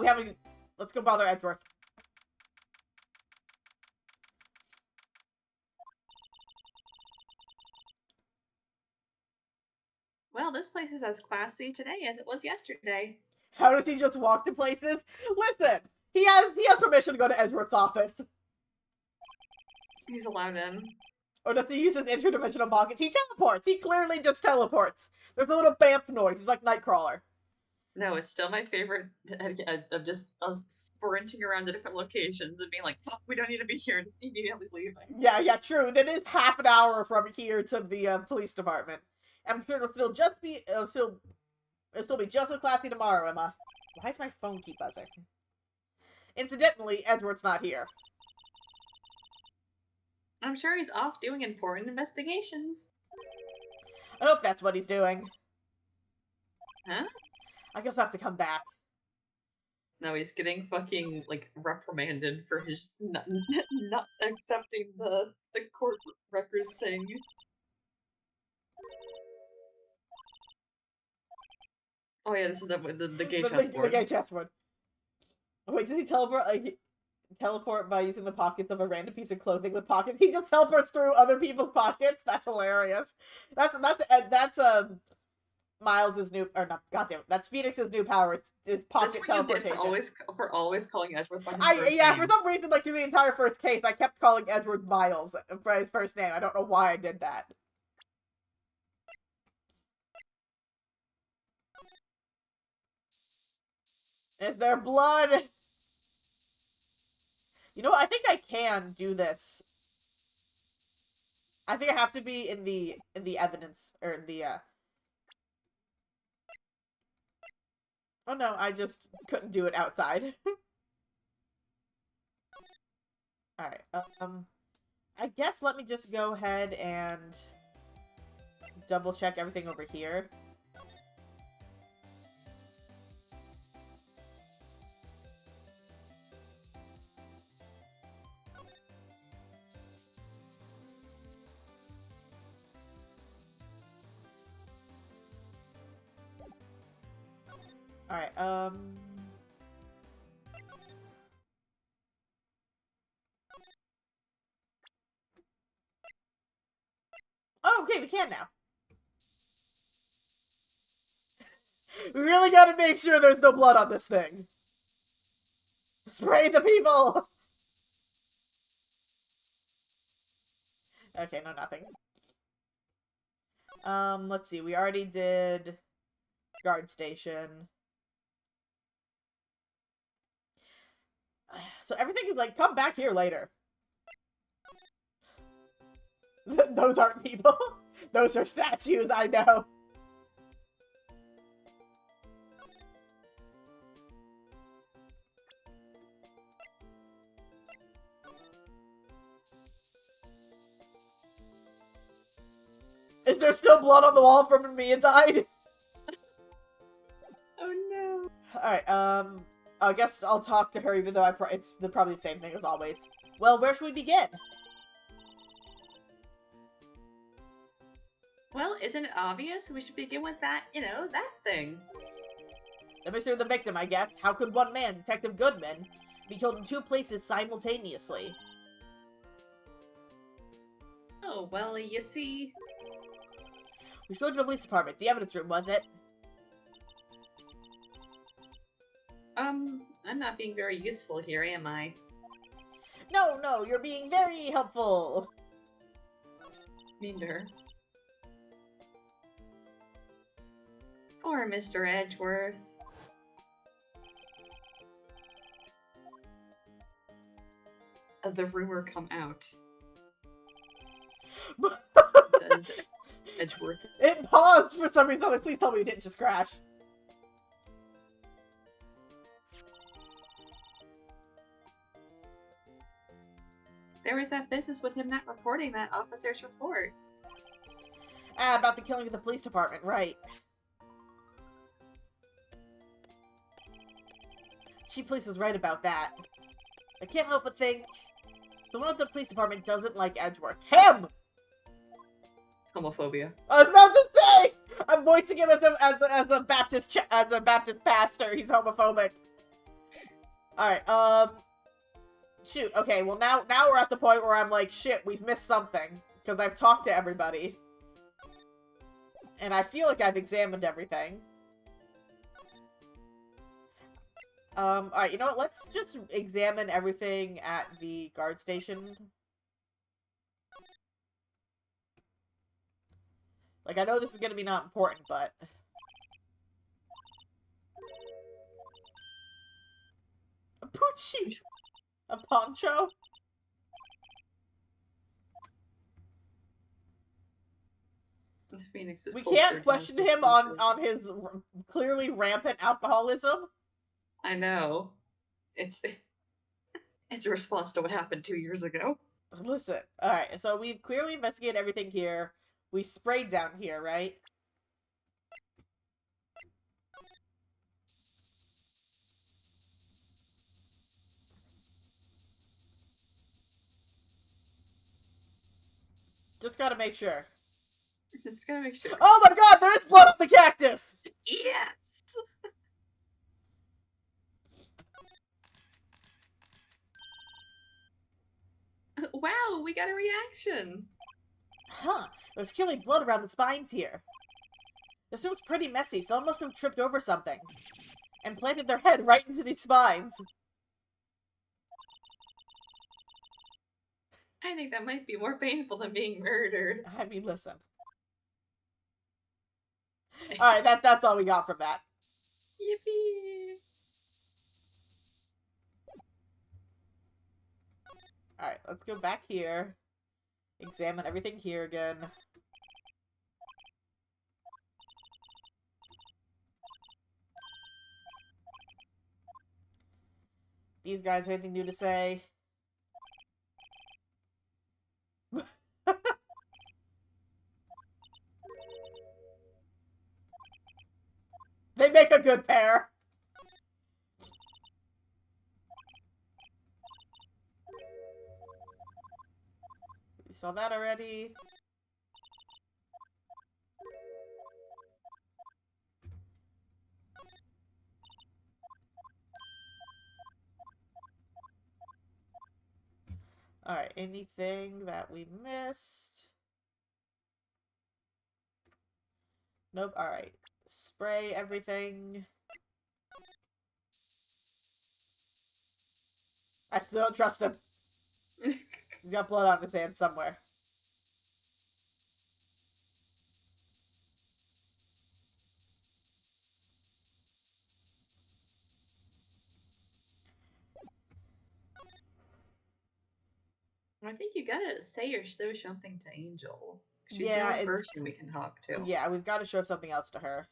we haven't... Let's go bother Edgeworth. Well, this place is as classy today as it was yesterday. How does he just walk to places? Listen! He has permission to go to Edgeworth's office. He's allowed in. Or does he use his interdimensional pockets? He teleports! He clearly just teleports! There's a little bamf noise. He's like Nightcrawler. No, it's still my favorite of just us sprinting around to different locations and being like, fuck, we don't need to be here, and just immediately leaving. Yeah, true. That is half an hour from here to the police department. I'm sure it'll still be just as classy tomorrow, Emma. Why does my phone keep buzzing? Incidentally, Edward's not here. I'm sure he's off doing important investigations. I hope that's what he's doing. Huh? I guess we'll have to come back. No, he's getting fucking, like, reprimanded for his not accepting the court record thing. Oh yeah, this is the gay chessboard. The gay chessboard. Oh, wait, did he teleport? Like, Teleport by using the pockets of a random piece of clothing with pockets. He just teleports through other people's pockets. That's hilarious. That's Miles's new, or not, goddamn, that's Phoenix's new power. It's pocket That's what you did teleportation. for always calling Edgeworth by his first Yeah, name. for some reason, like through the entire first case, I kept calling Edward Miles for his first name. I don't know why I did that. Is there blood? You know what? I think I can do this. I think I have to be in the evidence, or in the, Oh no, I just couldn't do it outside. Alright, I guess let me just go ahead and double check everything over here. Alright, Oh, okay, we can now. We really gotta make sure there's no blood on this thing. Spray the people! Okay, no, nothing. Let's see, we already did guard station. So everything is like, come back here later. Those aren't people. Those are statues, I know. Is there still blood on the wall from when Mia died? Oh no. Alright, I guess I'll talk to her even though it's probably the same thing as always. Well, where should we begin? Well, isn't it obvious? We should begin with that, that thing. The mystery of the victim, I guess. How could one man, Detective Goodman, be killed in two places simultaneously? Oh, well, you see... We should go to the police department. The evidence room, was it? I'm not being very useful here, am I? No, you're being very helpful. Mean to her. Poor Mr. Edgeworth. The rumor come out. Does Edgeworth... It paused for some reason. Please tell me you didn't just crash. There was that business with him not reporting that officer's report. Ah, about the killing of the police department, right. Chief Police was right about that. I can't help but think the one at the police department doesn't like Edgeworth. Him! Homophobia. I was about to say! I'm voicing him as a Baptist pastor. He's homophobic. Alright, shoot, okay, well now we're at the point where I'm like, shit, we've missed something. Because I've talked to everybody. And I feel like I've examined everything. Alright, you know what? Let's just examine everything at the guard station. Like, I know this is gonna be not important, but... A Poochie! A poncho? The Phoenix is We cultured, can't question not him cultured. on his clearly rampant alcoholism. I know. It's a response to what happened 2 years ago. Listen, alright, so we've clearly investigated everything here. We sprayed down here, right? Just gotta make sure. Just gotta make sure. Oh my god, there is blood on the cactus! Yes! wow, we got a reaction. Huh. There's clearly blood around the spines here. This room's pretty messy. Someone must have tripped over something. And planted their head right into these spines. I think that might be more painful than being murdered. I mean, listen. Alright, that's all we got from that. Yippee! Alright, let's go back here. Examine everything here again. These guys have anything new to say? They make a good pair. We saw that already. Alright, anything that we missed? Nope, alright. Spray everything. I still don't trust him. He's got blood on his hand somewhere. I think you gotta say or show something to Angel. She's Yeah, the only it's- person we can talk to. Yeah, we've got to show something else to her.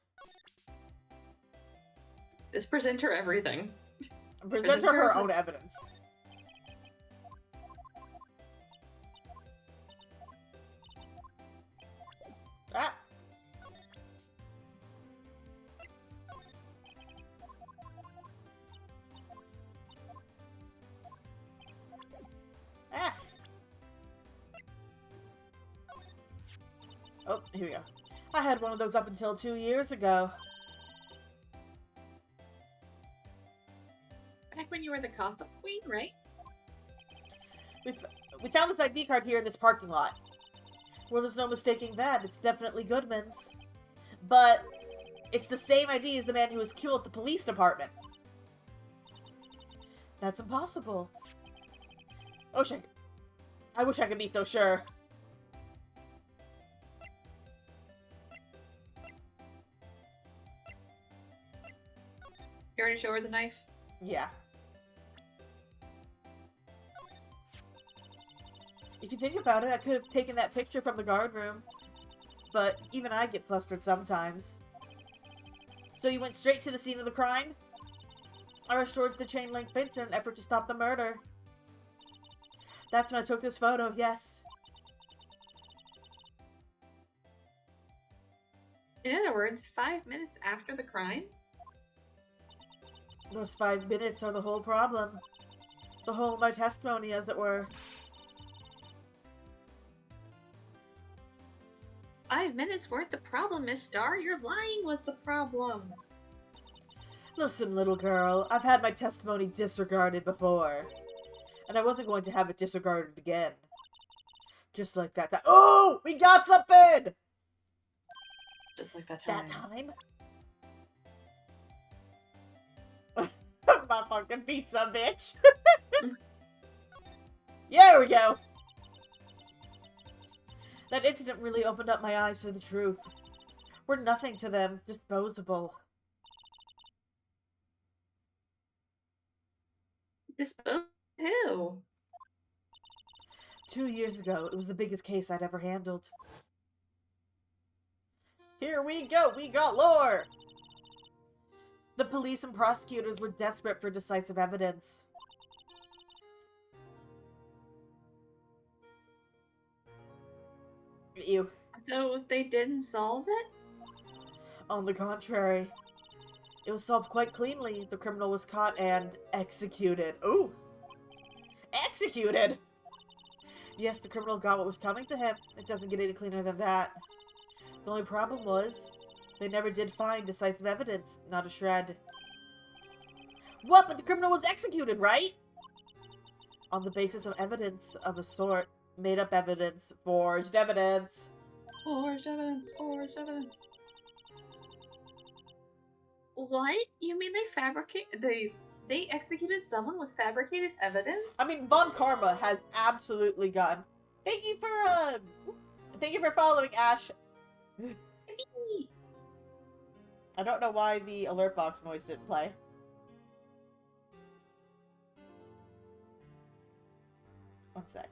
Just present her everything. Present her her own evidence. Ah! Ah! Oh, here we go. I had one of those up until 2 years ago. Back when you were the coffin queen, right? We found this ID card here in this parking lot. Well, there's no mistaking that. It's definitely Goodman's. But it's the same ID as the man who was killed at the police department. That's impossible. Oh, shit. I wish I could be so sure. You already show her the knife? Yeah. If you think about it, I could have taken that picture from the guard room. But even I get flustered sometimes. So you went straight to the scene of the crime? I rushed towards the chain link fence in an effort to stop the murder. That's when I took this photo, yes. In other words, 5 minutes after the crime? Those 5 minutes are the whole problem. The whole of my testimony, as it were. 5 minutes weren't the problem, Miss Star. Your lying was the problem. Listen, little girl, I've had my testimony disregarded before. And I wasn't going to have it disregarded again. Just like that. Oh! We got something! Just like that time. That time? My fucking pizza, bitch! Yeah, there we go! That incident really opened up my eyes to the truth. We're nothing to them, disposable. Dispose who? 2 years ago, it was the biggest case I'd ever handled. Here we go! We got lore! The police and prosecutors were desperate for decisive evidence. You. So they didn't solve it? On the contrary, it was solved quite cleanly. The criminal was caught and executed. Ooh! Executed? Yes, the criminal got what was coming to him. It doesn't get any cleaner than that. The only problem was, they never did find decisive evidence. Not a shred. What? But the criminal was executed, right? On the basis of evidence of a sort. Made up evidence. Forged evidence. Forged evidence, forged evidence. What? You mean they executed someone with fabricated evidence? I mean, Von Karma has absolutely gotten. Thank you for following, Ash. I don't know why the alert box noise didn't play. One sec.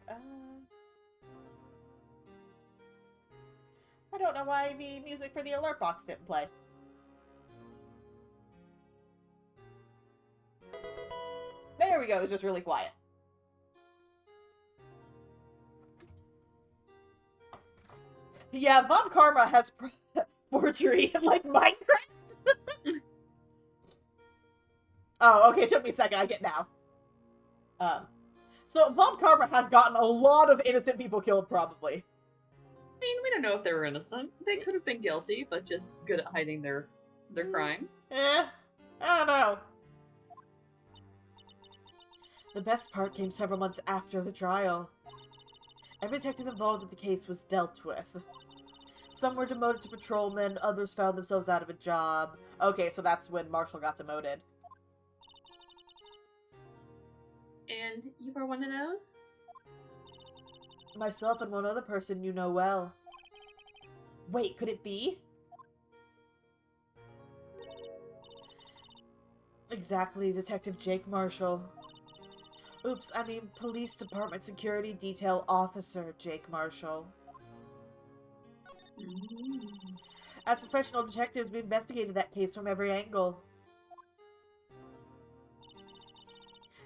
I don't know why the music for the alert box didn't play. There we go, it was just really quiet. Yeah, Von Karma has forgery like Minecraft. Oh, okay, it took me a second, I get now. So Von Karma has gotten a lot of innocent people killed, probably. I mean, we don't know if they were innocent. They could have been guilty, but just good at hiding their crimes. I don't know. The best part came several months after the trial. Every detective involved with the case was dealt with. Some were demoted to patrolmen, others found themselves out of a job. Okay, so that's when Marshall got demoted. And you were one of those? Myself and one other person you know well. Wait, could it be? Exactly, Detective Jake Marshall. Oops, I mean Police Department Security Detail Officer Jake Marshall. As professional detectives, we investigated that case from every angle.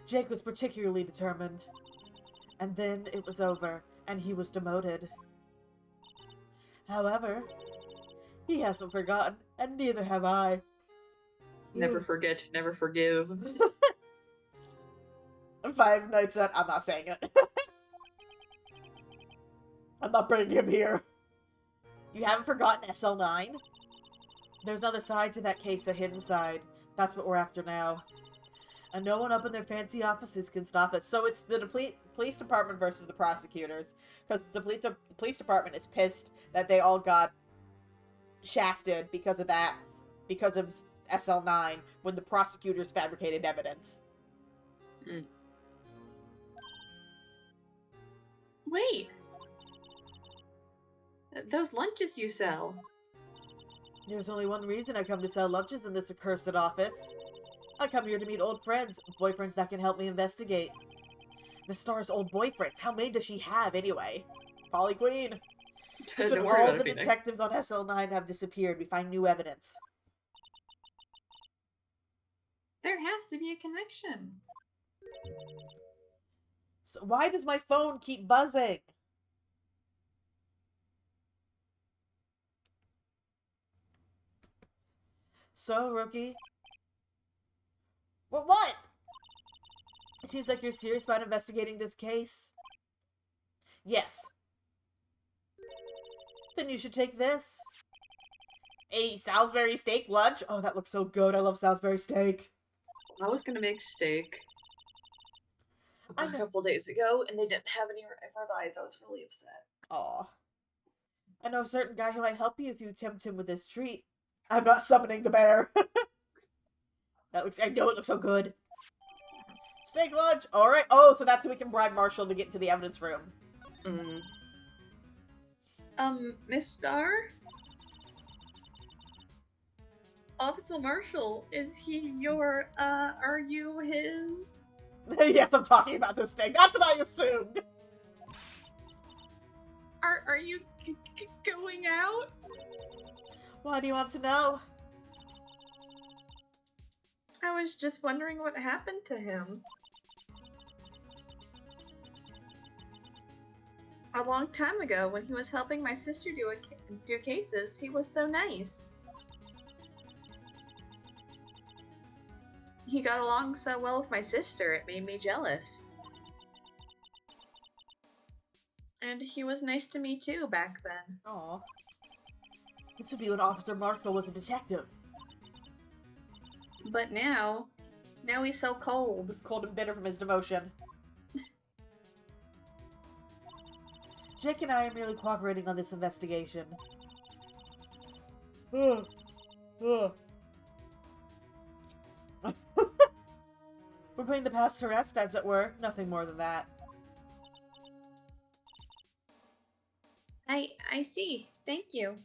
Jake was particularly determined. And then it was over, and he was demoted. However, he hasn't forgotten, and neither have I. Never forget, never forgive. 5 Nights at... I'm not saying it. I'm not bringing him here. You haven't forgotten SL9? There's another side to that case, a hidden side. That's what we're after now. And no one up in their fancy offices can stop us. So it's the police department versus the prosecutors. Because the police department is pissed that they all got shafted because of that. Because of SL9, when the prosecutors fabricated evidence. Wait! Those lunches you sell. There's only one reason I come to sell lunches in this accursed office. I come here to meet old friends, boyfriends that can help me investigate. Miss Star's old boyfriends, how many does she have anyway? Polly Queen. Don't When worry all about the it, Phoenix. detectives on SL9 have disappeared, we find new evidence. There has to be a connection. So why does my phone keep buzzing? So, Rookie? What? It seems like you're serious about investigating this case. Yes. Then you should take this. A Salisbury steak lunch? Oh, that looks so good. I love Salisbury steak. I was gonna make steak I a know. couple days ago, and they didn't have any ribeyes. I was really upset. Aw. I know a certain guy who might help you if you tempt him with this treat. I'm not summoning the bear. I know it looks so good. Steak lunch. All right. Oh, so that's how we can bribe Marshall to get into the evidence room. Miss Star? Officer Marshall, is he your, are you his? Yes, I'm talking about this steak. That's what I assumed. Are you going out? Why do you want to know? I was just wondering what happened to him. A long time ago, when he was helping my sister do cases, he was so nice. He got along so well with my sister, it made me jealous. And he was nice to me too back then. Aw. This would be when Officer Marshall was a detective. But now he's so cold. He's cold and bitter from his demotion. Jake and I are merely cooperating on this investigation. We're putting the past to rest, as it were. Nothing more than that. I see. Thank you.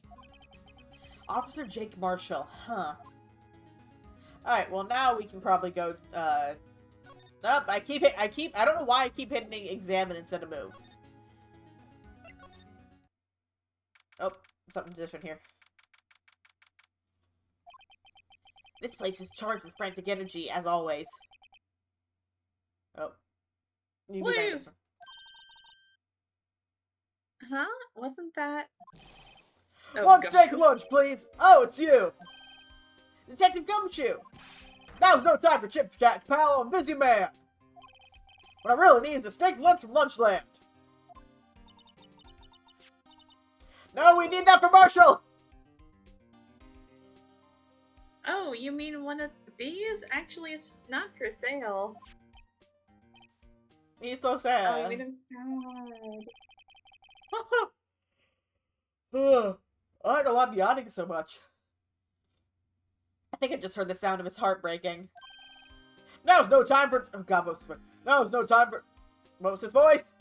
Officer Jake Marshall, huh. Alright, well now we can probably go, Nope, I don't know why I keep hitting examine instead of move. Oh, something different here. This place is charged with frantic energy, as always. Oh. You can do that Please. Huh? Wasn't that? Oh, One gosh. steak lunch, please! Oh, it's you! Detective Gumshoe! Now's no time for chip chat, pal. I'm a busy man. What I really need is a steak lunch from Lunchland. No, we need that for Marshall! Oh, you mean one of these? Actually, it's not for sale. He's so Oh, sad. you made him sad. I don't know why I'm yawning so much. I think I just heard the sound of his heart breaking. Now's no time for... Oh god, what was his voice? Now's no time for... What was his voice?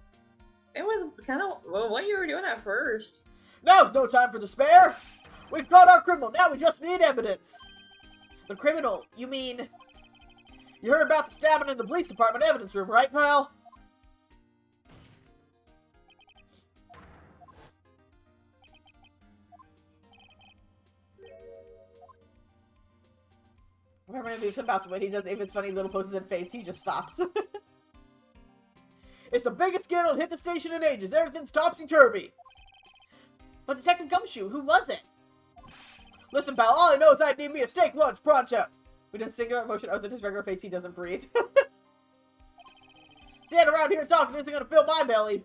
It was kind of what you were doing at first. Now's no time for despair! We've caught our criminal, now we just need evidence! The criminal? You mean... You heard about the stabbing in the police department evidence room, right, pal? Remember to do something else when he does, if it's funny little poses in face, he just stops. It's the biggest scandal to hit the station in ages. Everything's topsy-turvy. But Detective Gumshoe, who was it? Listen, pal, all I know is I need me a steak lunch pronto. With a singular emotion other than his regular face, he doesn't breathe. Stand around here talking isn't gonna fill my belly.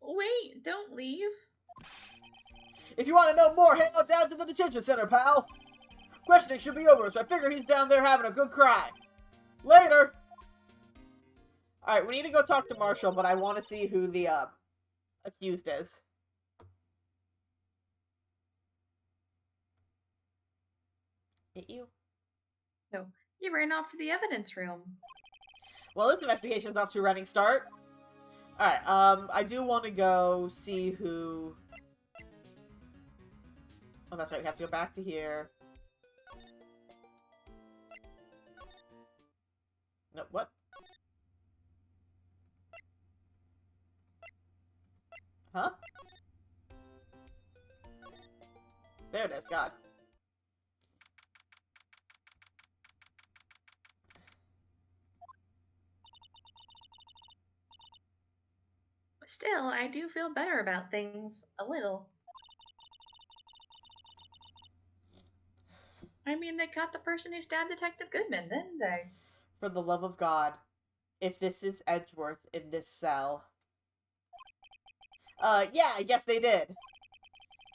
Wait, don't leave. If you want to know more, head on down to the detention center, pal. Questioning should be over, so I figure he's down there having a good cry. Later! Alright, we need to go talk to Marshall, but I want to see who the, accused is. Hit you? No, you ran off to the evidence room. Well, this investigation's off to a running start. Alright, I do want to go see who... Oh, that's right, we have to go back to here. No, what? Huh? There it is, God. Still, I do feel better about things. A little. I mean, they caught the person who stabbed Detective Goodman, didn't they? For the love of God, if this is Edgeworth in this cell. Yeah, I guess they did.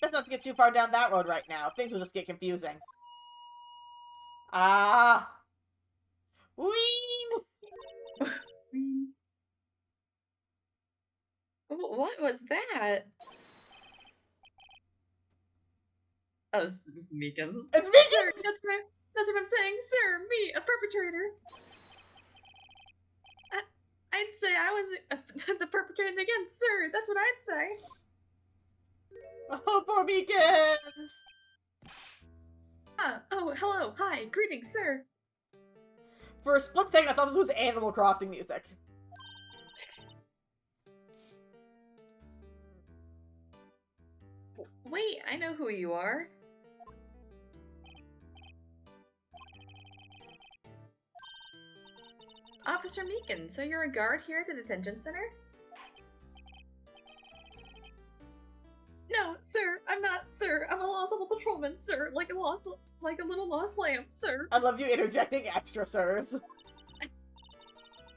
Best not to get too far down that road right now. Things will just get confusing. Ah! Wheen! What was that? Oh, this is Meekins. It's Meekins! Sir, that's what I'm saying. Sir, me, a perpetrator. I'd say I was the perpetrator against Sir. That's what I'd say. Oh, poor Meekins! Oh, hello. Hi. Greetings, sir. For a split second, I thought this was Animal Crossing music. Wait, I know who you are. Officer Meekins, so you're a guard here at the detention center? No, sir, I'm not, sir. I'm a lost little patrolman, sir. Like a little lost lamb, sir. I love you interjecting extra, sirs.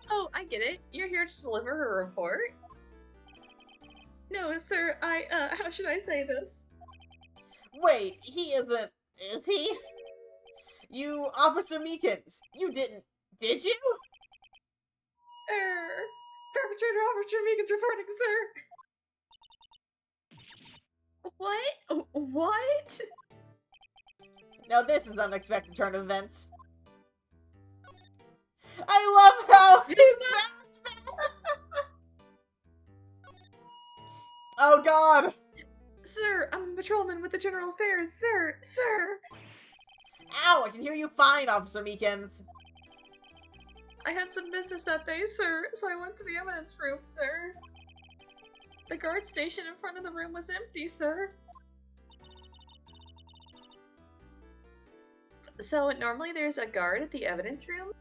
Oh, I get it. You're here to deliver a report? No, sir, how should I say this? Wait, he isn't... Is he? You, Officer Meekins, you didn't... Did you? Perpetrator Officer Megan's reporting, sir. What? What? Now this is an unexpected turn of events. I love how his back. Oh god! Sir, I'm a patrolman with the General Affairs, sir! Sir! Ow, I can hear you fine, Officer Meekins. I had some business that day, sir, so I went to the evidence room, sir. The guard station in front of the room was empty, sir. So normally there's a guard at the evidence room?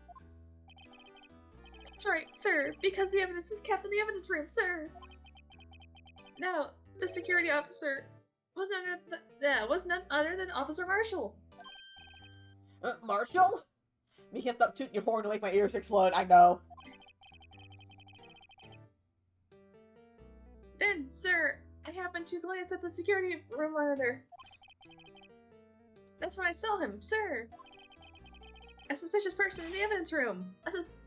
That's right, sir, because the evidence is kept in the evidence room, sir. Now, the security officer was none other than Officer Marshall. Marshall? Meekins, stop tooting your horn to make my ears explode, I know. Then, sir, I happened to glance at the security room monitor. That's when I saw him, sir. A suspicious person in the evidence room.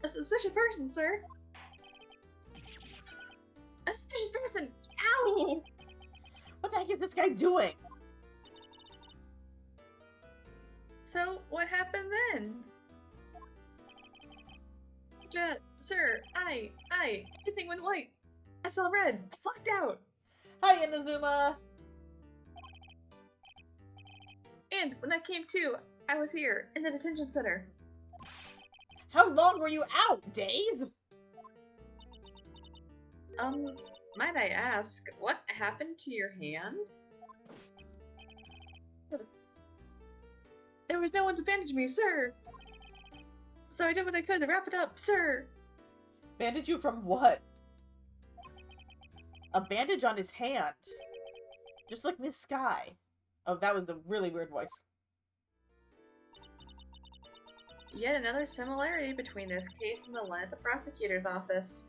A suspicious person, sir. A suspicious person. Ow! What the heck is this guy doing? So, what happened then? Sir, everything went white. I saw red. I blacked out. Hi, Inazuma. And when I came to, I was here, in the detention center. How long were you out, Dave? Might I ask, what happened to your hand? There was no one to bandage me, sir! So I did what I could to wrap it up, sir! Bandage you from what? A bandage on his hand. Just like Miss Sky. Oh, that was a really weird voice. Yet another similarity between this case and the one at the prosecutor's office.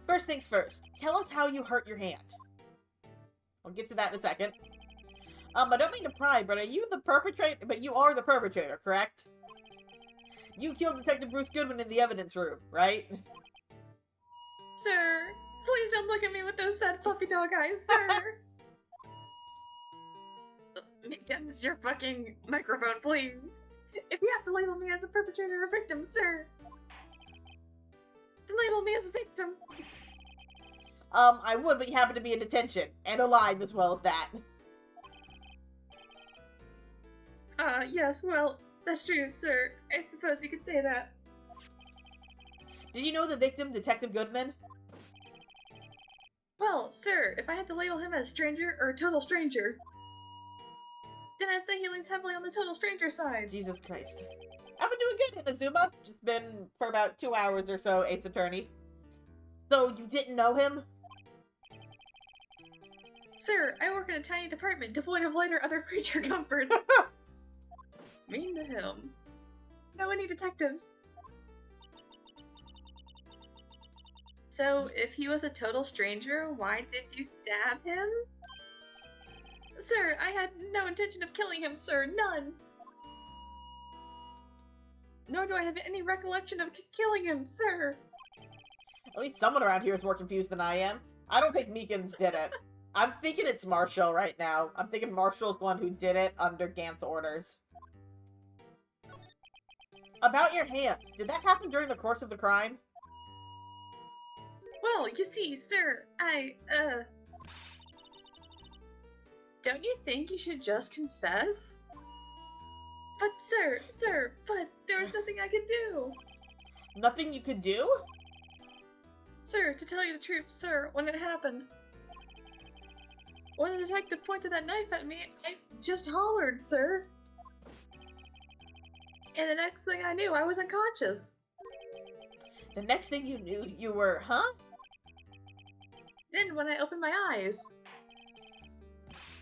First things first, tell us how you hurt your hand. I'll get to that in a second. I don't mean to pry, but are you the perpetrator? But you are the perpetrator, correct? You killed Detective Bruce Goodman in the evidence room, right? Sir, please don't look at me with those sad puppy dog eyes, sir! Meekins, your fucking microphone, please! If you have to label me as a perpetrator or victim, sir! Then label me as a victim! I would, but you happen to be in detention. And alive as well as that. Yes, well, that's true, sir. I suppose you could say that. Did you know the victim, Detective Goodman? Well, sir, if I had to label him as stranger or total stranger, then I'd say he leans heavily on the total stranger side. Jesus Christ. I've been doing good, Inazuma. Just been for about 2 hours or so, Ace Attorney. So, you didn't know him? Sir, I work in a tiny department devoid of light or other creature comforts. Mean to him. Know any detectives? So, if he was a total stranger, why did you stab him? Sir, I had no intention of killing him, sir. None. Nor do I have any recollection of killing him, sir. At least someone around here is more confused than I am. I don't think Meekins did it. I'm thinking it's Marshall right now. I'm thinking Marshall's the one who did it under Gant's orders. About your hand, did that happen during the course of the crime? Well, you see, sir, don't you think you should just confess? But sir, but there was nothing I could do. Nothing you could do? Sir, to tell you the truth, sir, when it happened, when the detective pointed that knife at me, I just hollered, sir. And the next thing I knew, I was unconscious. The next thing you knew, you were, huh? Then, when I opened my eyes,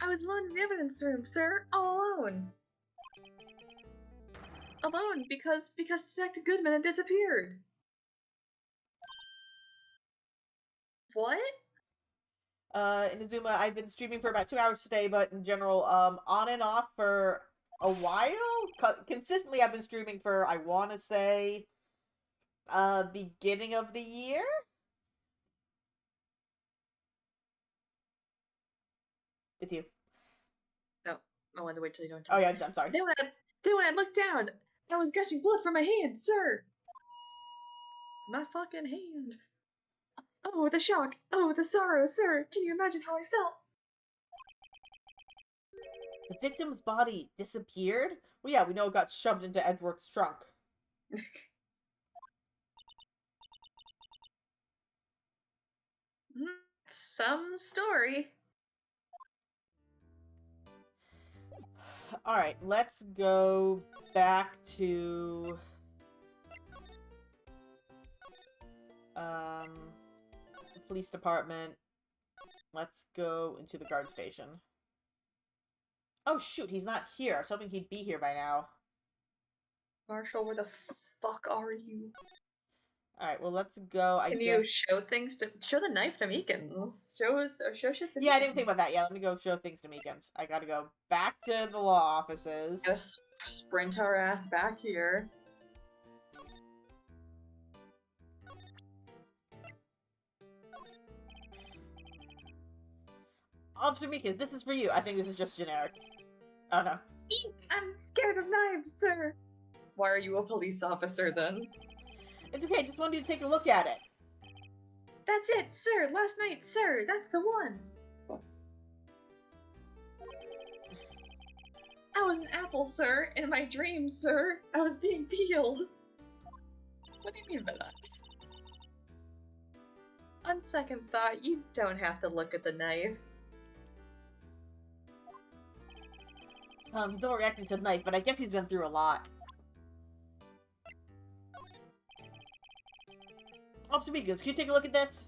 I was alone in the evidence room, sir, all alone. Alone because Detective Goodman had disappeared. What? Inazuma, I've been streaming for about 2 hours today, but in general, on and off for a while? Consistently, I've been streaming for, I want to say, Beginning of the year? With you. No, I wanted to wait till you don't. Oh yeah, I'm sorry. Then when I looked down, I was gushing blood from my hand, sir. My fucking hand. Oh, the shock! Oh, the sorrow, sir! Can you imagine how I felt? The victim's body disappeared? Well, yeah, we know it got shoved into Edward's trunk. Some story. Alright, let's go back to... the police department. Let's go into the guard station. Oh shoot, he's not here. I was hoping he'd be here by now. Marshall, where the fuck are you? Alright, well let's go, I Can guess... you show the knife to Meekins? Show shit to Yeah, I didn't Meekins. think about that. Yeah, let me go show things to Meekins. I gotta go back to the law offices. Just sprint our ass back here. Officer Meekins, this is for you. I think this is just generic. Oh no. I'm scared of knives, sir. Why are you a police officer then? It's okay, just wanted you to take a look at it. That's it, sir. Last night, sir. That's the one. I was an apple, sir. In my dreams, sir. I was being peeled. What do you mean by that? On second thought, you don't have to look at the knife. He's not reacting to the knife, but I guess he's been through a lot. Officer Meekins, can you take a look at this?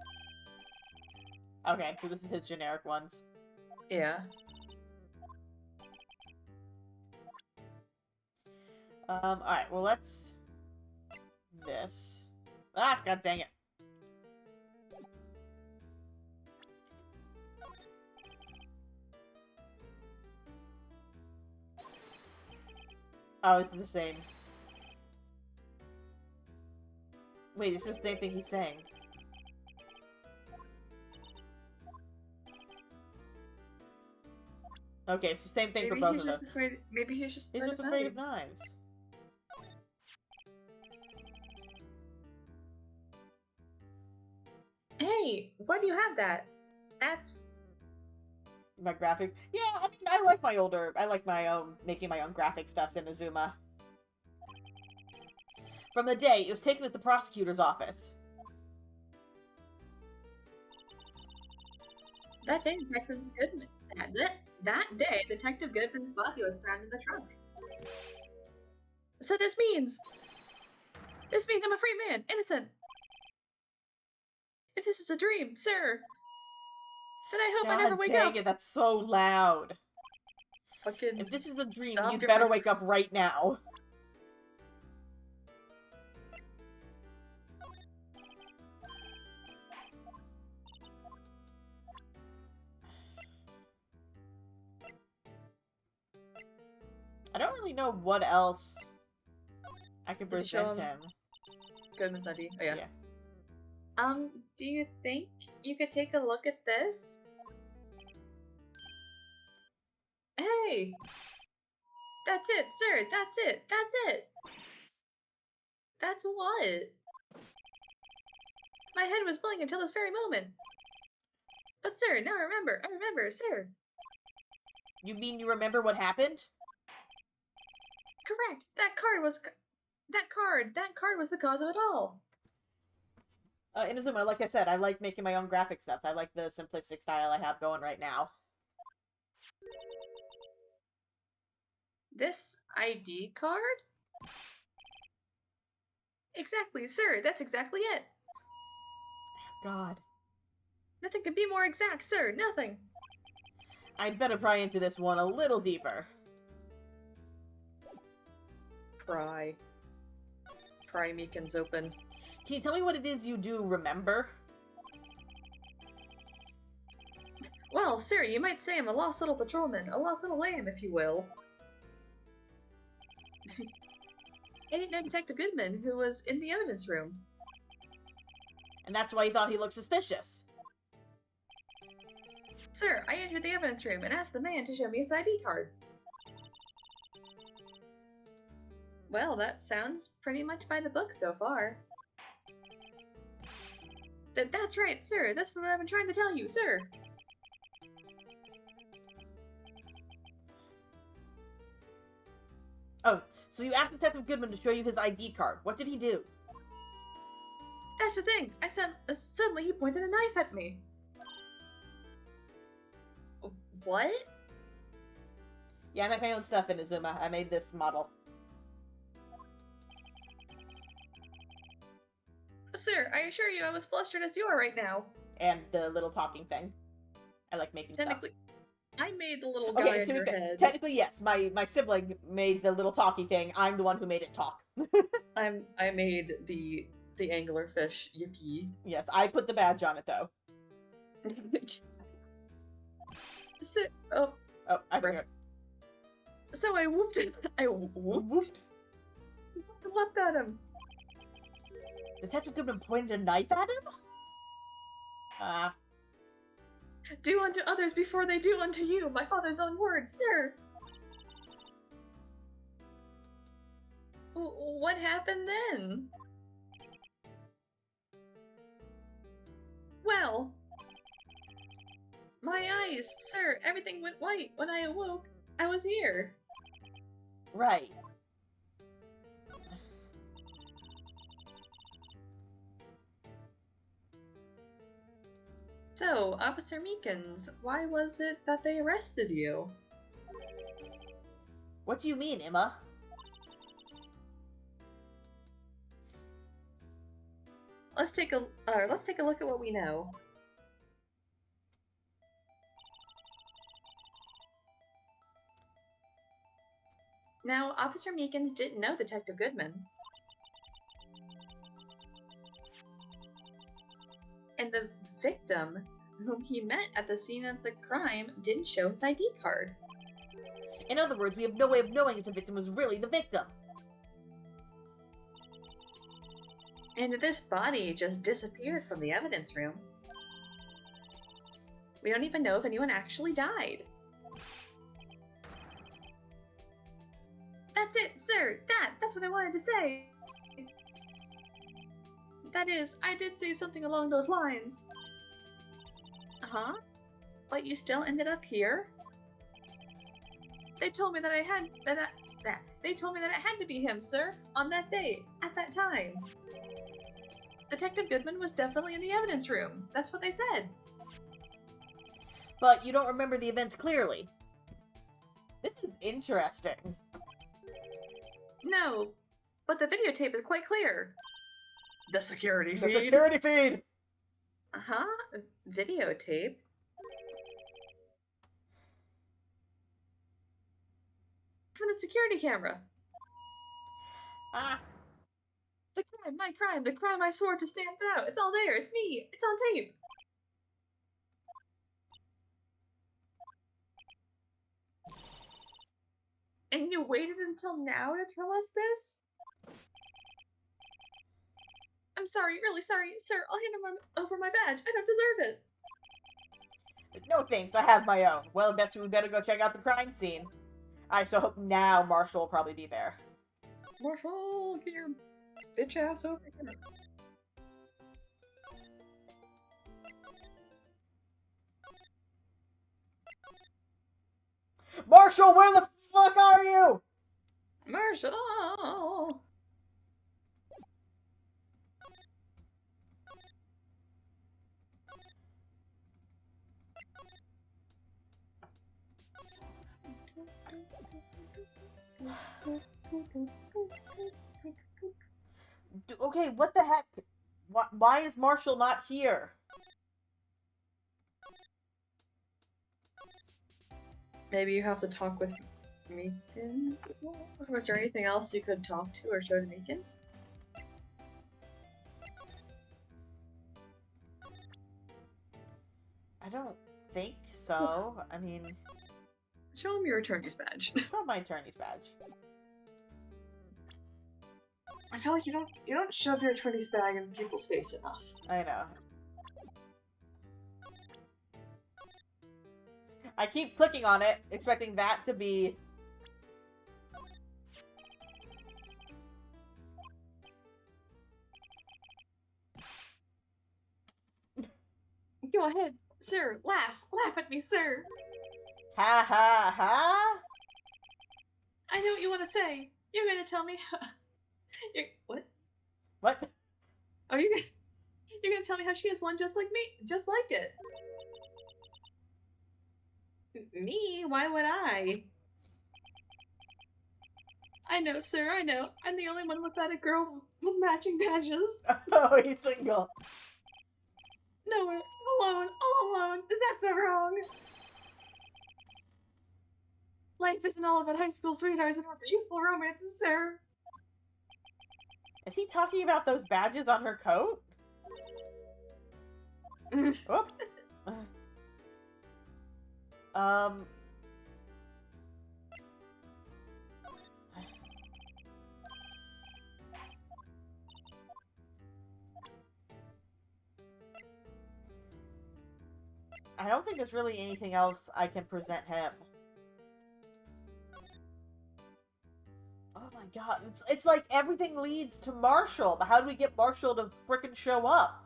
Okay, so this is his generic ones. Yeah. Alright, well let's... This. Ah, god dang it. Oh, it's the same. Wait, this is the same thing he's saying. Okay, it's the same thing for both of them. Maybe he's just He's just afraid of knives. Hey, why do you have that? That's... My graphic. Yeah, I mean, I like my own, making my own graphic stuffs in Azuma. From the day it was taken to the prosecutor's office. That day, that day, Detective Goodman's body was found in the trunk. So this means I'm a free man, innocent. If this is a dream, sir, then I hope I never wake dang up. it, that's so loud. Fucking. If this is a dream, Stop you'd your better mic- wake up right now. I don't really know what else I could Did you show present him? him. Goodman's ID. Oh yeah. Yeah. Do you think you could take a look at this? Hey! That's it, sir! That's it! That's it! That's what? My head was blank until this very moment. But sir, now I remember, sir. You mean you remember what happened? Correct! That card was the cause of it all! In Azuma, like I said, I like making my own graphic stuff. I like the simplistic style I have going right now. This ID card? Exactly, sir, that's exactly it! God. Nothing could be more exact, sir, nothing! I'd better pry into this one a little deeper. Pry. Pry Meekins open. Can you tell me what it is you do remember? Well, sir, you might say I'm a lost little patrolman, a lost little lamb, if you will. I didn't know Detective Goodman, who was in the evidence room. And that's why you thought he looked suspicious. Sir, I entered the evidence room and asked the man to show me his ID card. Well, that sounds pretty much by the book so far. That's right, sir. That's what I've been trying to tell you, sir. Oh, so you asked Detective Goodman to show you his ID card. What did he do? That's the thing. I said suddenly he pointed a knife at me. What? Yeah, I make my own stuff in Azuma. I made this model. Sir, I assure you I was flustered as you are right now. And the little talking thing. I like making stuff. Technically, I made the little guy Okay, in to your be fair, head. technically, yes. My sibling made the little talking thing. I'm the one who made it talk. I made the anglerfish Yuki. Yes, I put the badge on it, though. So, Oh, I forgot. so I whooped it. I whooped at him. Detective Goodman pointed a knife at him? Do unto others before they do unto you, my father's own words, sir. What happened then? Well, my eyes, sir, everything went white when I awoke. I was here. Right. So, Officer Meekins, why was it that they arrested you? What do you mean, Emma? Let's take a look at what we know. Now, Officer Meekins didn't know Detective Goodman. And the victim, whom he met at the scene of the crime, didn't show his ID card. In other words, we have no way of knowing if the victim was really the victim. And this body just disappeared from the evidence room. We don't even know if anyone actually died. That's it, sir! That's what I wanted to say! That is, I did say something along those lines. Huh? But you still ended up here? They told me that it had to be him, sir, on that day, at that time. Detective Goodman was definitely in the evidence room. That's what they said. But you don't remember the events clearly. This is interesting. No, but the videotape is quite clear. The security The feed. security feed! Uh-huh. Videotape? From the security camera. Ah. The crime, my crime, the crime I swore to stand out. It's all there. It's me. It's on tape. And you waited until now to tell us this? I'm sorry, really sorry. Sir, I'll hand over my badge. I don't deserve it. No thanks, I have my own. Well, I bet we better go check out the crime scene. I so hope now Marshall will probably be there. Marshall, get your bitch ass over here. Marshall, where the fuck are you? Marshall! Okay, what the heck? Why is Marshall not here? Maybe you have to talk with Meekins as well? Was there anything else you could talk to or show to Meekins? I don't think so. I mean, Show him your attorney's badge. show my attorney's badge. I feel like you don't shove your 20s bag in people's face enough. I know. I keep clicking on it, expecting that to be... Go ahead, sir. Laugh. Laugh at me, sir. Ha ha ha? I know what you want to say. You're gonna tell me how... What? What? Oh, you're gonna tell me how she has one just like me? Just like it. Me? Why would I? I know, sir, I know. I'm the only one without a girl with matching badges. Oh, he's single. No, alone, all alone. Is that so wrong? Life isn't all about high school sweethearts and youthful romances, sir. Is he talking about those badges on her coat? Whoop. I don't think there's really anything else I can present him. Oh my god, it's like everything leads to Marshall, but how do we get Marshall to frickin' show up?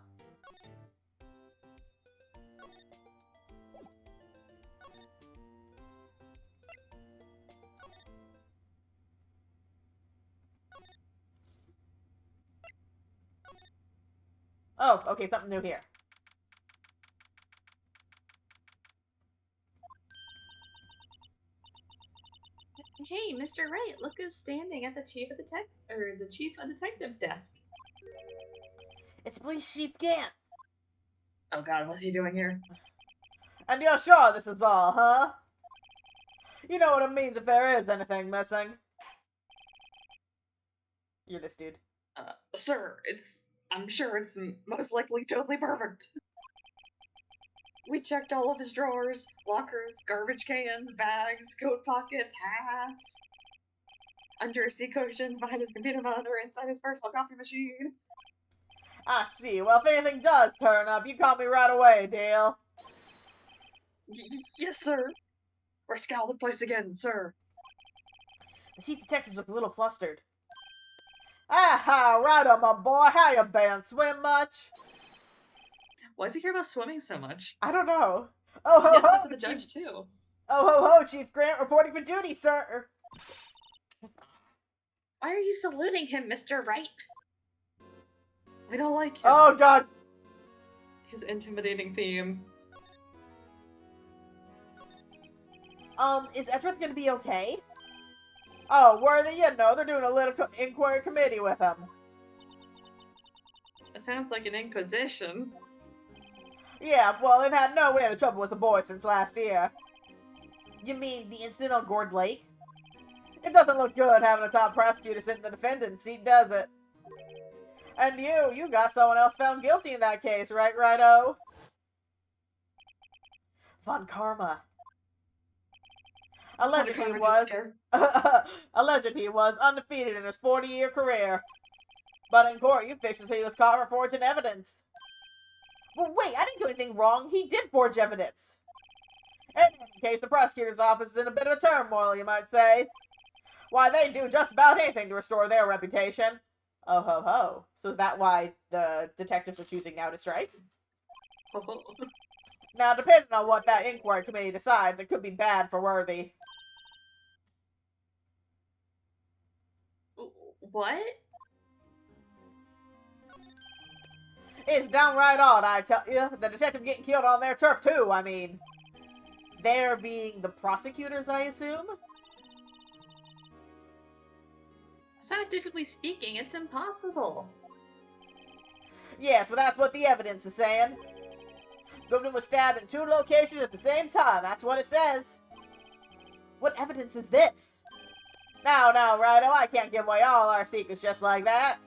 Oh, okay, something new here. Hey, Mr. Wright, look who's standing at the chief of detective's desk. It's Police Chief Gant. Oh god, what's he doing here? And you're sure this is all, huh? You know what it means if there is anything missing. You're this dude. Sir, I'm sure it's most likely totally perfect. We checked all of his drawers, lockers, garbage cans, bags, coat pockets, hats, under his seat cushions, behind his computer monitor, inside his personal coffee machine. I see. Well, if anything does turn up, you call me right away, Dale. Yes, sir. We're scouring the place again, sir. The chief detectives look a little flustered. Aha, right on, my boy. How you been? Swim much? Why does he care about swimming so much? I don't know. Oh ho Yes, ho! that's to the judge Chief... too. Oh ho ho! Chief Grant reporting for duty, sir. Why are you saluting him, Mr. Wright? We don't like him. Oh god! His intimidating theme. Is Edgeworth gonna be okay? Oh, Worthy, you know, they're doing a little inquiry committee with him. It sounds like an inquisition. Yeah, well, they've had no end of trouble with the boy since last year. You mean the incident on Gourd Lake? It doesn't look good having a top prosecutor sit in the defendant's seat, does it? And you got someone else found guilty in that case, right, righto? Von Karma. Alleged he was undefeated in his 40-year career. But in court, you fixed it so he was caught for forging evidence. Well, wait, I didn't do anything wrong. He did forge evidence. In any case, the prosecutor's office is in a bit of a turmoil, you might say. Why, they do just about anything to restore their reputation. Oh ho ho. So is that why the detectives are choosing now to strike? Now, depending on what that inquiry committee decides, it could be bad for Worthy. What? It's downright odd, I tell you. The detective getting killed on their turf, too, I mean. They're being the prosecutors, I assume? Scientifically speaking, it's impossible. Yes, but that's what the evidence is saying. Goodman was stabbed in 2 locations at the same time, that's what it says. What evidence is this? Now, Righto, I can't give away all our secrets just like that.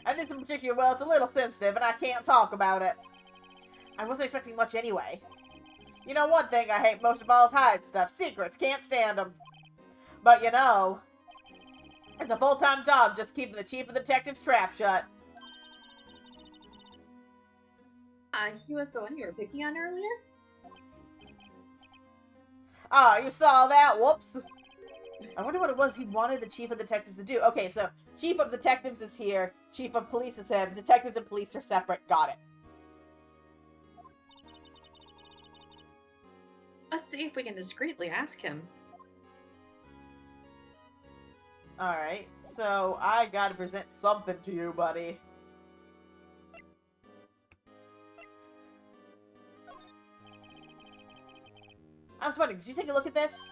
And this in particular, well, it's a little sensitive, and I can't talk about it. I wasn't expecting much anyway. You know, one thing I hate most of all is hide stuff. Secrets, can't stand them. But you know, It's a full-time job just keeping the chief of detectives' trap shut. He was the one you were picking on earlier? Ah, you saw that? Whoops. I wonder what it was he wanted the chief of detectives to do. Okay, so chief of detectives is here. Chief of police is him. Detectives and police are separate. Got it. Let's see if we can discreetly ask him. Alright, so I gotta present something to you, buddy. I was wondering, could you take a look at this?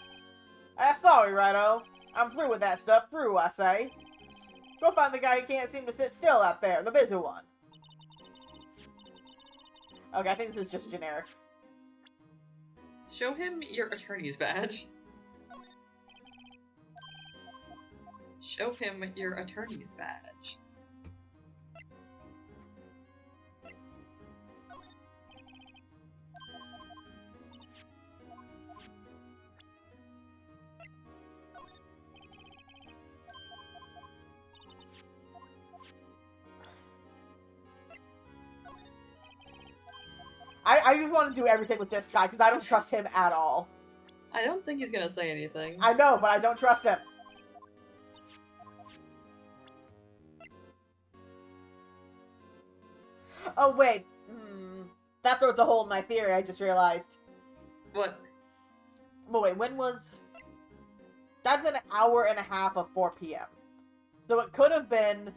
Sorry, Righto. I'm through with that stuff. Through, I say. Go find the guy who can't seem to sit still out there, the busy one. Okay, I think this is just generic. Show him your attorney's badge. Show him your attorney's badge. I just want to do everything with this guy, because I don't trust him at all. I don't think he's gonna say anything. I know, but I don't trust him. Oh, wait. That throws a hole in my theory, I just realized. What? Well, wait, when was... That's an hour and a half of 4 p.m. So it could have been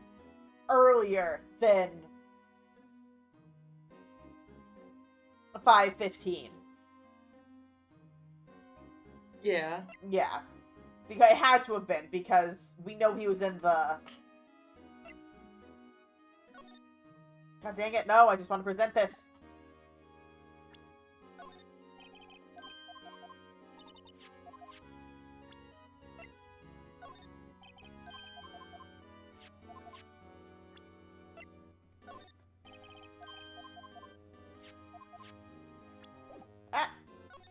earlier than 5:15. Yeah. Yeah. Because it had to have been, because we know he was in the... God dang it, no, I just want to present this.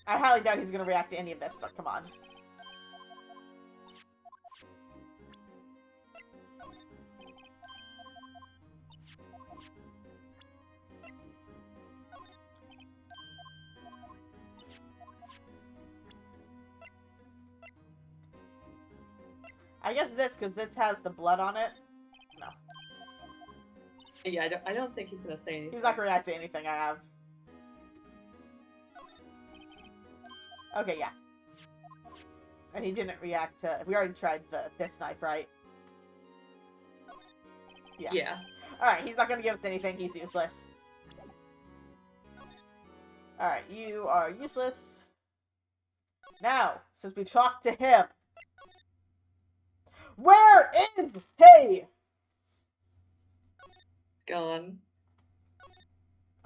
I highly doubt he's going to react to any of this, but come on. I guess this, because this has the blood on it. No. Yeah, I don't think he's gonna say anything. He's not going to react to anything I have. Okay, yeah. And he didn't react to... We already tried this knife, right? Yeah. Yeah. Alright, he's not gonna give us anything. He's useless. Alright, you are useless. Now, since we've talked to him... Where is he? Gone.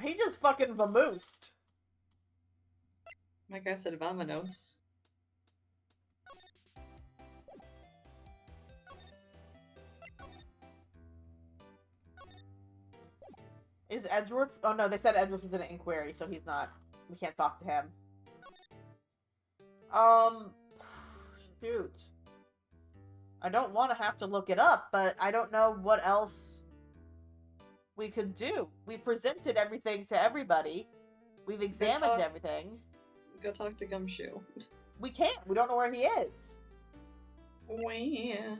He just fucking vamoosed. My guy said vamonos. Is Edgeworth? Oh no, they said Edgeworth was in an inquiry, so he's not. We can't talk to him. Shoot. I don't want to have to look it up, but I don't know what else we could do. We presented everything to everybody. We've examined everything. Go talk to Gumshoe. We can't. We don't know where he is. Wah.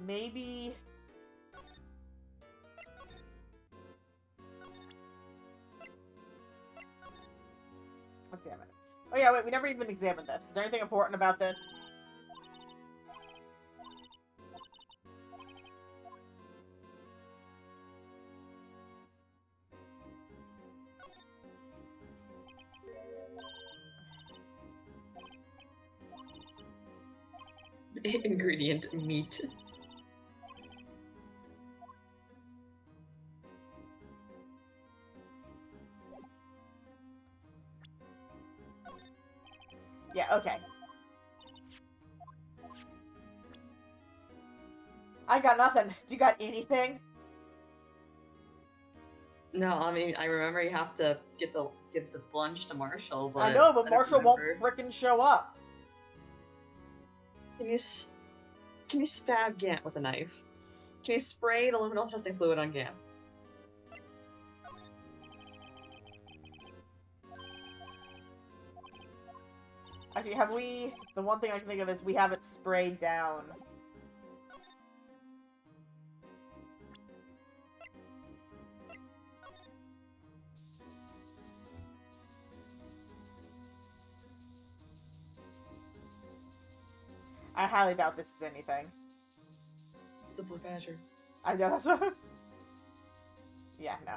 Maybe... Oh, damn it. Oh yeah, wait, we never even examined this. Is there anything important about this? Ingredient meat. Yeah, okay. I got nothing. Do you got anything? No, I mean, I remember you have to give the lunch to Marshall, but I know, but I don't Marshall won't remember. frickin' show up. Can you stab Gant with a knife? Can you spray the luminal testing fluid on Gant? Actually, have we... The one thing I can think of is we have it sprayed down. I highly doubt this is anything. The Blue Badger. I know, that's what... Yeah, no.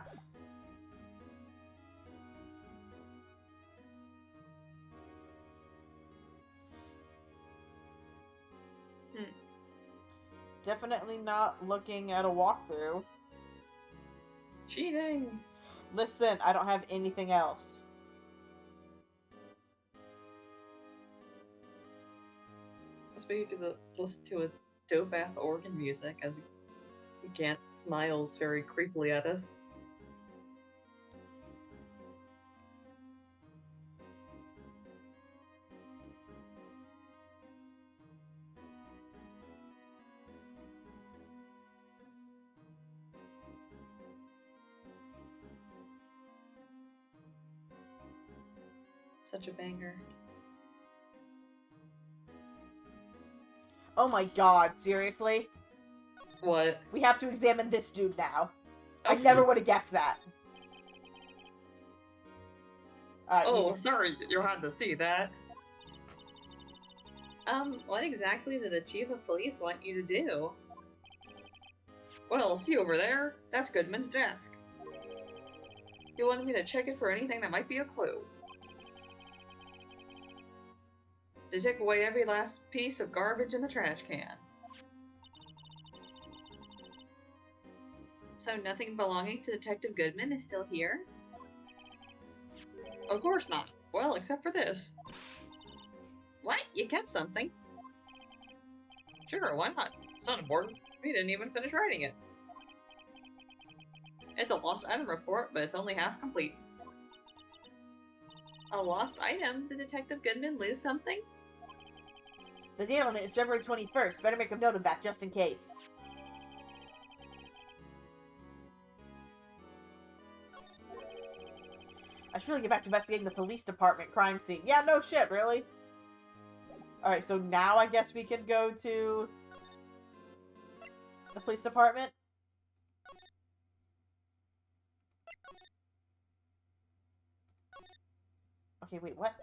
Definitely not looking at a walkthrough. Cheating! Listen, I don't have anything else. Let's maybe listen to a dope-ass organ music as Gant smiles very creepily at us. Such a banger. Oh my god, seriously? What? We have to examine this dude now. I Oh. never would have guessed that. Oh, sorry, you had to see that. What exactly did the chief of police want you to do? Well, see over there? That's Goodman's desk. He wanted me to check it for anything that might be a clue. To take away every last piece of garbage in the trash can. So nothing belonging to Detective Goodman is still here? Of course not. Well, except for this. What? You kept something? Sure, why not? It's not important. We didn't even finish writing it. It's a lost item report, but it's only half complete. A lost item? Did Detective Goodman lose something? The date on it is February 21st. Better make a note of that just in case. I should really get back to investigating the police department crime scene. Yeah, no shit, really? Alright, so now I guess we can go to the police department. Okay, wait, what?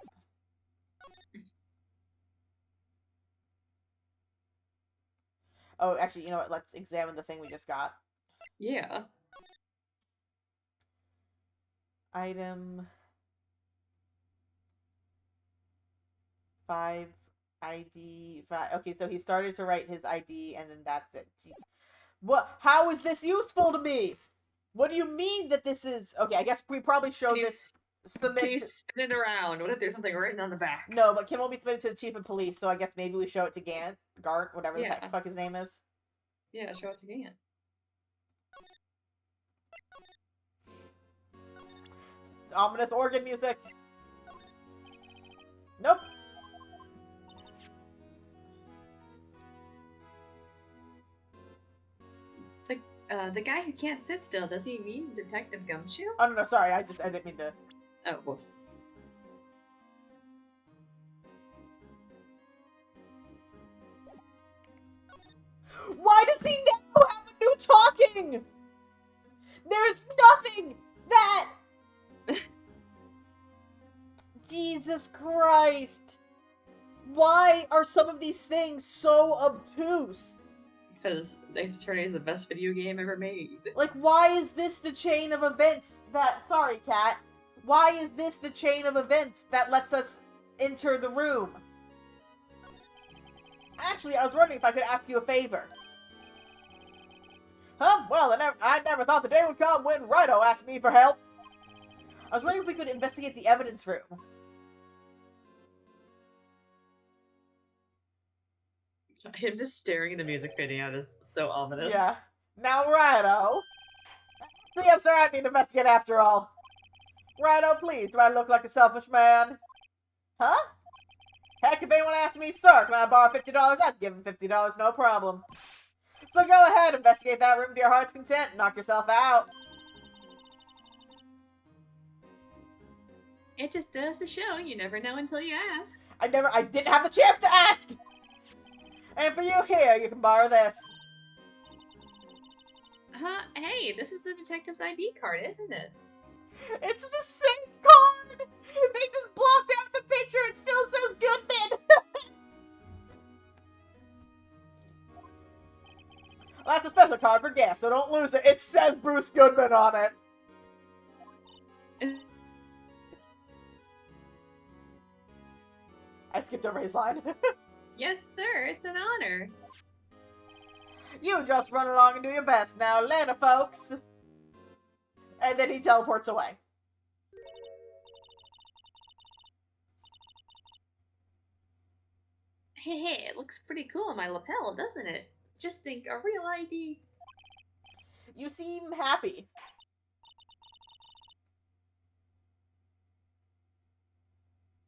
Oh, actually, you know what? Let's examine the thing we just got. Yeah. Item 5 ID 5. Okay, so he started to write his ID and then that's it. Jeez. What? How is this useful to me? What do you mean that this is? Okay, I guess we probably show Can you this. Can you Submit. spin it around? What if there's something written on the back? No, but can only submit it to the chief of police. So I guess maybe we show it to Gart, whatever the Yeah. fuck his name is. Yeah, show it to Gant. Ominous organ music. Nope. The guy who can't sit still, does he mean Detective Gumshoe? Oh no, sorry. I didn't mean to. Oh, whoops. Why does he now have a new talking? There's nothing that. Jesus Christ. Why are some of these things so obtuse? Because Ace Attorney is the best video game ever made. Like, why is this the chain of events that... Sorry, Cat. Why is this the chain of events that lets us enter the room? Actually, I was wondering if I could ask you a favor. Huh? Well, I never thought the day would come when Rido asked me for help. I was wondering if we could investigate the evidence room. Him just staring at the music fading out is so ominous. Yeah. Now, Rido. See, I'm sorry I need to investigate after all. Righto, please. Do I look like a selfish man? Huh? Heck, if anyone asks me, sir, can I borrow $50? I'd give him $50, no problem. So go ahead, investigate that room to your heart's content, and knock yourself out. It just does to show you never know until you ask. I didn't have the chance to ask! And for you here, you can borrow this. Hey, this is the detective's ID card, isn't it? It's the same card! They just blocked out the picture, it still says Goodman! Well, that's a special card for guests, so don't lose it. It says Bruce Goodman on it. I skipped over his line. Yes, sir, it's an honor. You just run along and do your best now. Later, folks. And then he teleports away. Hey, it looks pretty cool on my lapel, doesn't it? Just think, a real ID. You seem happy.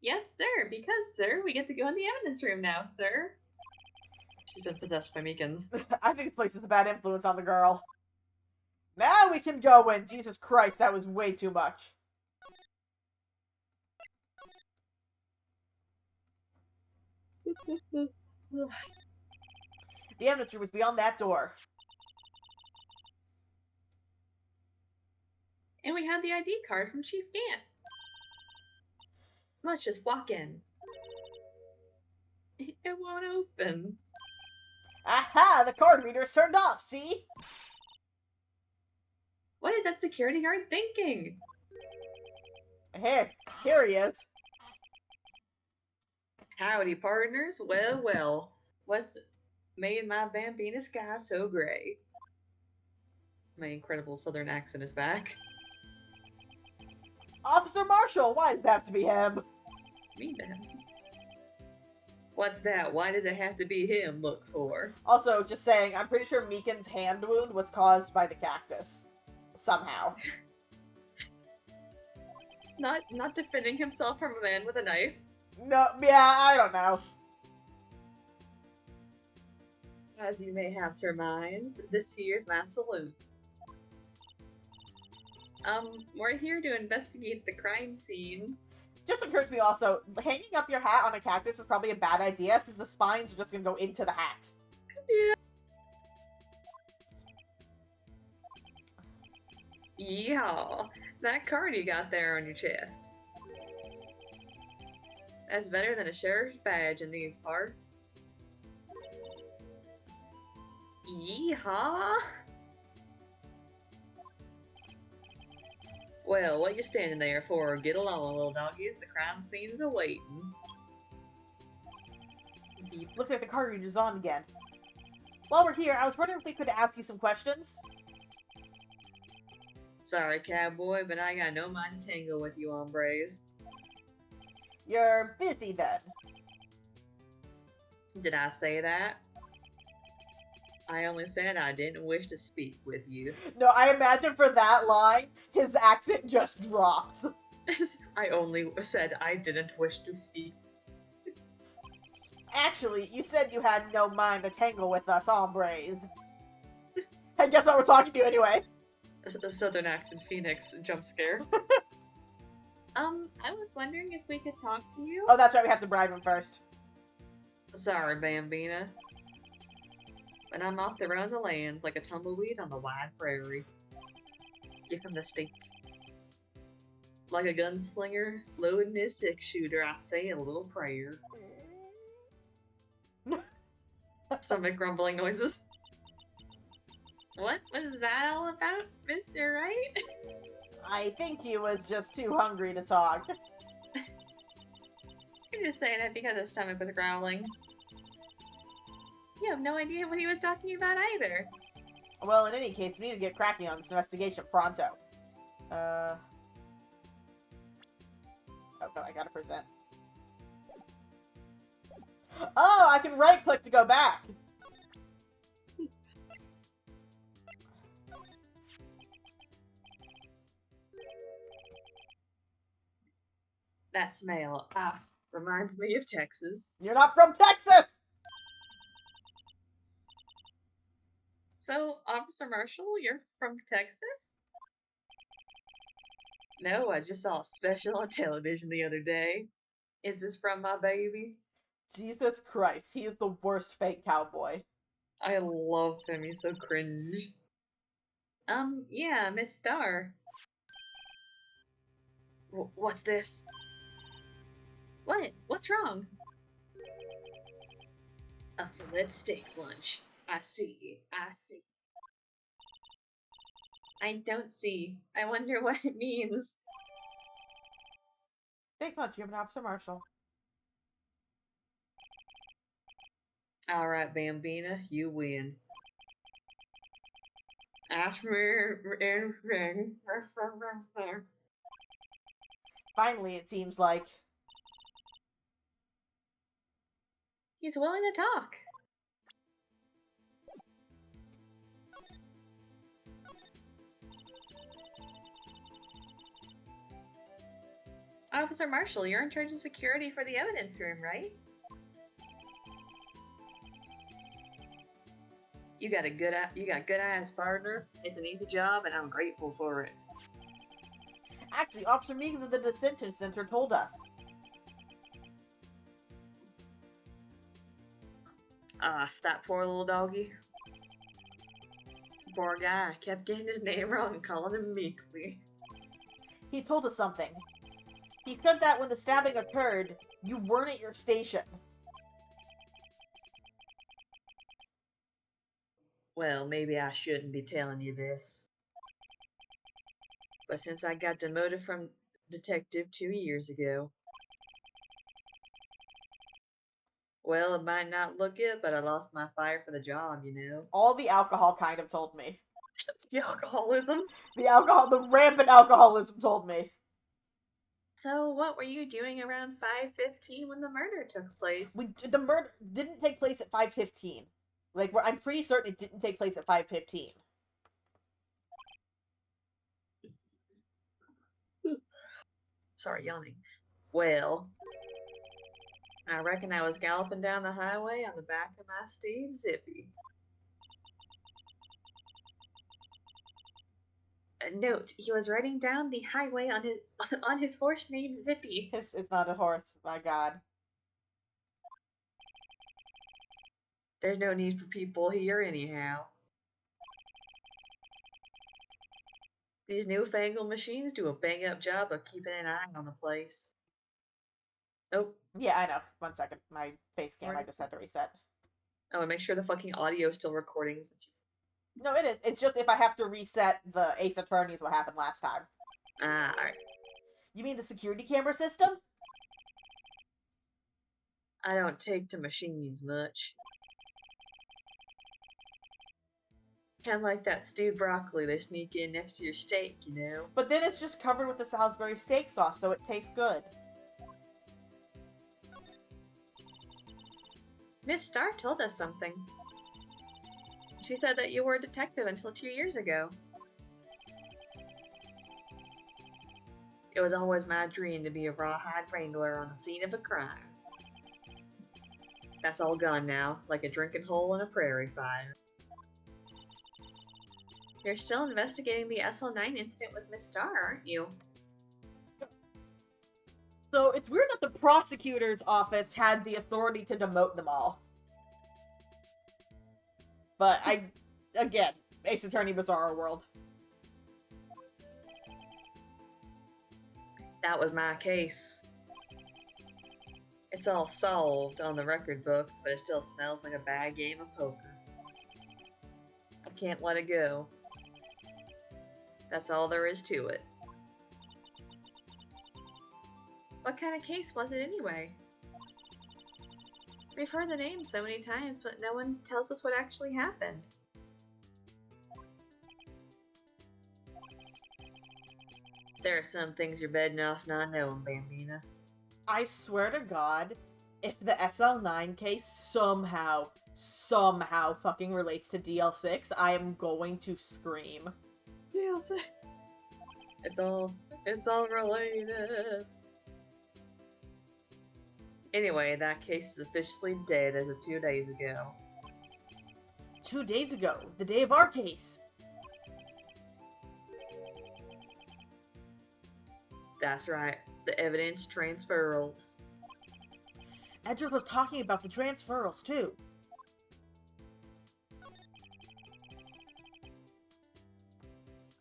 Yes, sir, because, sir, we get to go in the evidence room now, sir. She's been possessed by Meekins. I think this place is a bad influence on the girl. Now we can go in. Jesus Christ, that was way too much. The evidence room is beyond that door. And we have the ID card from Chief Gant. Let's just walk in. It won't open. Aha! The card reader is turned off, see? What is that security guard thinking? Here he is. Howdy, partners. Well. What's made my Bambina sky so gray? My incredible southern accent is back. Officer Marshall, why does it have to be him? Me then. What's that? Why does it have to be him look for? Also, just saying, I'm pretty sure Meekin's hand wound was caused by the cactus. Somehow. Not defending himself from a man with a knife. No, yeah, I don't know. As you may have surmised, this here's my salute. We're here to investigate the crime scene. Just occurred to me also, hanging up your hat on a cactus is probably a bad idea, because the spines are just gonna go into the hat. Yeah. Yeehaw! That card you got there on your chest. That's better than a sheriff's badge in these parts. Yeehaw! Well, what you standing there for? Get along, little doggies. The crime scene's awaiting. Looks like the card reader's on again. While we're here, I was wondering if we could ask you some questions. Sorry, cowboy, but I got no mind to tangle with you hombres. You're busy then. Did I say that? I only said I didn't wish to speak with you. No, I imagine for that line, his accent just drops. I only said I didn't wish to speak. Actually, you said you had no mind to tangle with us hombres. And guess what, we're talking to you anyway. A southern accent phoenix jump scare. I was wondering if we could talk to you. Oh, that's right, we have to bribe him first. Sorry, Bambina. But I'm off to run the lands like a tumbleweed on the wide prairie. Give him the stink. Like a gunslinger, loading his six-shooter, I say a little prayer. Stomach grumbling noises. What was that all about, Mr. Right? I think he was just too hungry to talk. You're just saying that because his stomach was growling. You have no idea what he was talking about either. Well, in any case, we need to get cracking on this investigation pronto. Oh no, I gotta present. Oh, I can right-click to go back! That smell, reminds me of Texas. You're not from Texas! So, Officer Marshall, you're from Texas? No, I just saw a special on television the other day. Is this from my baby? Jesus Christ, he is the worst fake cowboy. I love him, he's so cringe. Yeah, Miss Star. What's this? What? What's wrong? A fillet steak lunch. I see. I don't see. I wonder what it means. Steak lunch, you have an Officer Marshall. Alright, Bambina, you win. Ask me anything. Finally, it seems like. He's willing to talk. Officer Marshall, you're in charge of security for the evidence room, right? You got good eyes, partner. It's an easy job, and I'm grateful for it. Actually, Officer Meegan of the Detention Center told us. That poor little doggy. Poor guy. I kept getting his name wrong and calling him Meekly. He told us something. He said that when the stabbing occurred, you weren't at your station. Well, maybe I shouldn't be telling you this. But since I got demoted from detective 2 years ago, well, it might not look it, but I lost my fire for the job, you know? All the alcohol kind of told me. The alcoholism? The rampant alcoholism told me. So, what were you doing around 5:15 when the murder took place? The murder didn't take place at 5:15. Like, I'm pretty certain it didn't take place at 5:15. Sorry, yawning. Well, I reckon I was galloping down the highway on the back of my steed, Zippy. Note, he was riding down the highway on his horse named Zippy. It's not a horse, my god. There's no need for people here anyhow. These newfangled machines do a bang-up job of keeping an eye on the place. Oh. Yeah, I know. 1 second. My face cam, I just had to reset. Oh, and make sure the fucking audio is still recording. No, it is. It's just if I have to reset the Ace Attorney is what happened last time. Alright. You mean the security camera system? I don't take to machines much. Kinda like that stewed broccoli they sneak in next to your steak, you know? But then it's just covered with the Salisbury steak sauce, so it tastes good. Miss Star told us something. She said that you were a detective until 2 years ago. It was always my dream to be a rawhide wrangler on the scene of a crime. That's all gone now, like a drinking hole in a prairie fire. You're still investigating the SL9 incident with Miss Star, aren't you? So it's weird that the prosecutor's office had the authority to demote them all. But again, Ace Attorney Bizarro World. That was my case. It's all solved on the record books, but it still smells like a bad game of poker. I can't let it go. That's all there is to it. What kind of case was it anyway? We've heard the name so many times, but no one tells us what actually happened. There are some things you're better off not knowing, Bambina. I swear to God, if the SL9 case somehow fucking relates to DL6, I am going to scream. DLC. It's all related. Anyway, that case is officially dead as of 2 days ago. 2 days ago, the day of our case. That's right, the evidence transferals. Edric was talking about the transferals, too.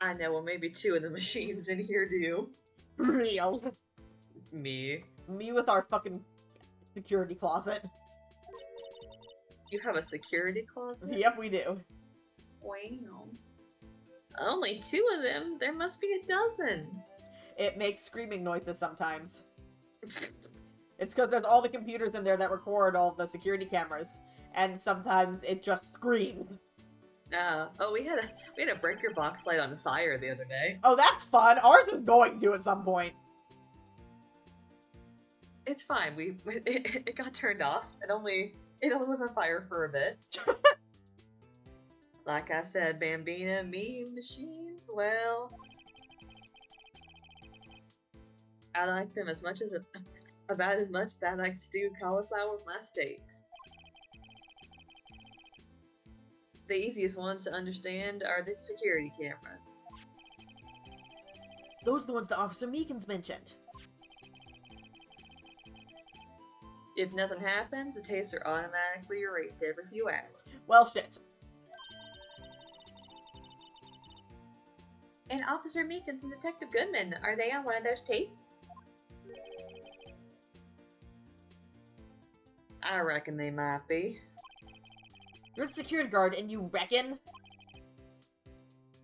I know, well, maybe 2 of the machines in here do. Real. Me. Me with our fucking security closet. You have a security closet? Yep, we do. Wow. Only 2 of them? There must be a dozen. It makes screaming noises sometimes. It's because there's all the computers in there that record all the security cameras, and sometimes it just screams. Oh, we had a breaker box light on fire the other day. Oh, that's fun. Ours is going to at some point. It's fine. It got turned off. It only was on fire for a bit. Like I said, Bambina, me, machines, well, I like them about as much as I like stewed cauliflower with my steaks. The easiest ones to understand are the security cameras. Those are the ones that Officer Meekins mentioned. If nothing happens, the tapes are automatically erased every few hours. Well, shit. And Officer Meekins and Detective Goodman, are they on one of those tapes? I reckon they might be. You're the security guard, and you reckon?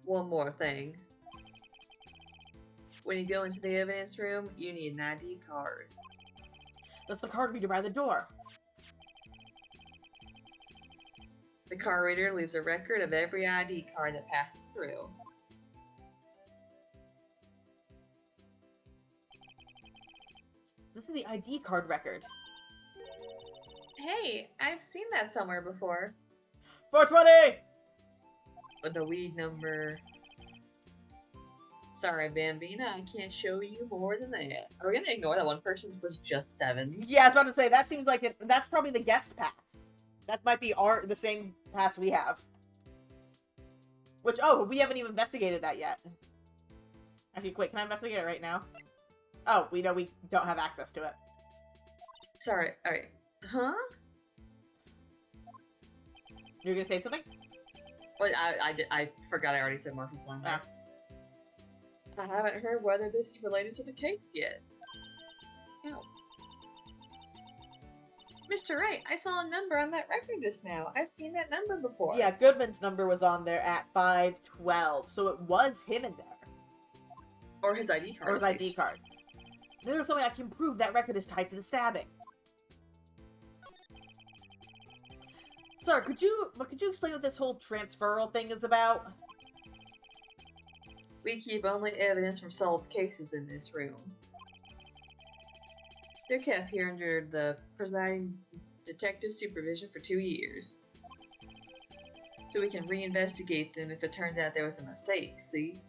One more thing. When you go into the evidence room, you need an ID card. That's the card reader by the door. The card reader leaves a record of every ID card that passes through. This is the ID card record. Hey, I've seen that somewhere before. 420! With the weed number... Sorry, Bambina, I can't show you more than that. Are we gonna ignore that one person's was just 7s? Yeah, I was about to say, that seems like it. That's probably the guest pass. That might be the same pass we have. Which, oh, we haven't even investigated that yet. Actually, wait, can I investigate it right now? Oh, we know we don't have access to it. Sorry, alright. Huh? You're gonna say something? Well, I forgot I already said Murphy's one there. Ah. I haven't heard whether this is related to the case yet. No. Mr. Wright, I saw a number on that record just now. I've seen that number before. Yeah, Goodman's number was on there at 512, so it was him in there. Or his ID card. Or his ID card. Maybe there's something I can prove that record is tied to the stabbing. Sir, could you explain what this whole transferal thing is about? We keep only evidence from solved cases in this room. They're kept here under the presiding detective's supervision for 2 years. So we can reinvestigate them if it turns out there was a mistake, see?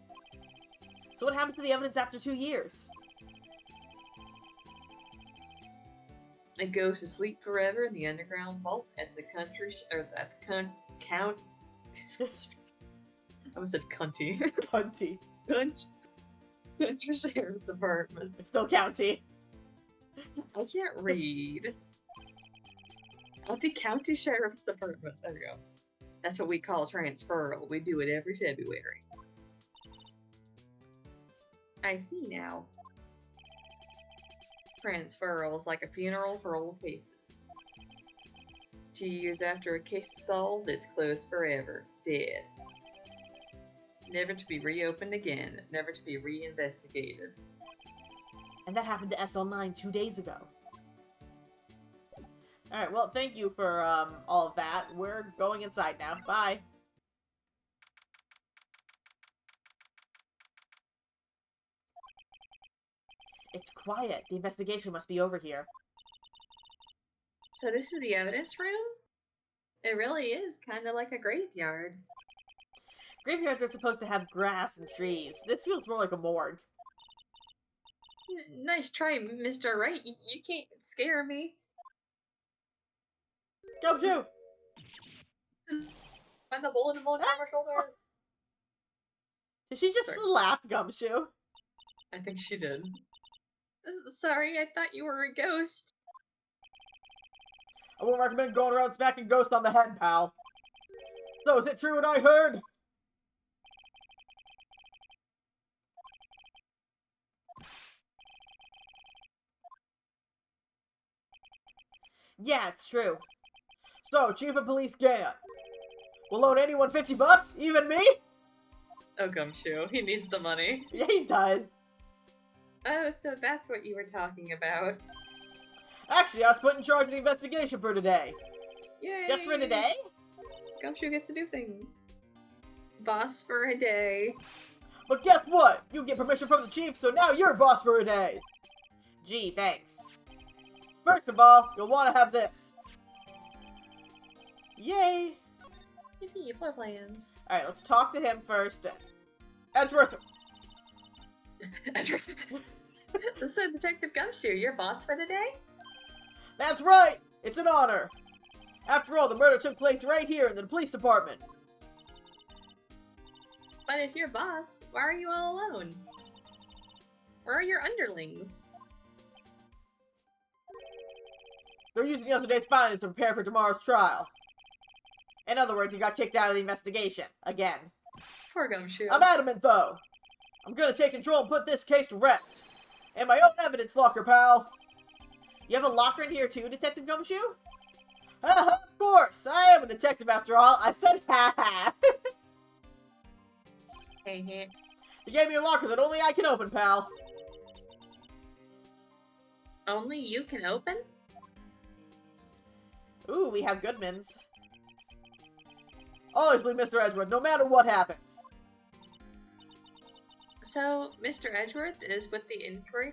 So what happens to the evidence after 2 years? It goes to sleep forever in the underground vault at the count. I almost said cunty. Cunty. Country Sheriff's Department. It's still county. I can't read. At the County Sheriff's Department. There we go. That's what we call transferal. We do it every February. I see now. Transferals like a funeral for old cases. 2 years after a case is solved, it's closed forever. Dead. Never to be reopened again. Never to be reinvestigated. And that happened to SL9 2 days ago. Alright, well, thank you for all of that. We're going inside now. Bye. It's quiet. The investigation must be over here. So this is the evidence room? It really is kind of like a graveyard. Graveyards are supposed to have grass and trees. This feels more like a morgue. Nice try, Mr. Wright. You can't scare me. Gumshoe! Find the bullet and on her shoulder. Did she just Sorry. slap Gumshoe? I think she did. Sorry, I thought you were a ghost. I won't recommend going around smacking ghosts on the head, pal. So, is it true what I heard? Yeah, it's true. So, Chief of Police Gant. Will loan anyone $50? Even me? Oh, Gumshoe, he needs the money. Yeah, he does. Oh, so that's what you were talking about. Actually, I was put in charge of the investigation for today. Yay! Just for today? Gumshoe gets to do things. Boss for a day. But guess what? You get permission from the chief, so now you're boss for a day. Gee, thanks. First of all, you'll want to have this. Yay! Yippee, floor plans. Alright, let's talk to him first. Edgeworth! So, Detective Gumshoe, you're boss for the day? That's right! It's an honor! After all, the murder took place right here in the police department. But if you're boss, why are you all alone? Where are your underlings? They're using yesterday's findings to prepare for tomorrow's trial. In other words, he got kicked out of the investigation. Again. Poor Gumshoe. I'm adamant, though. I'm gonna take control and put this case to rest. In my own evidence locker, pal. You have a locker in here too, Detective Gumshoe? Of course! I am a detective after all. I said ha-ha. Hey. You gave me a locker that only I can open, pal. Only you can open? Ooh, we have Goodmans. Always believe Mr. Edgeworth, no matter what happens. So, Mr. Edgeworth is with the inquiry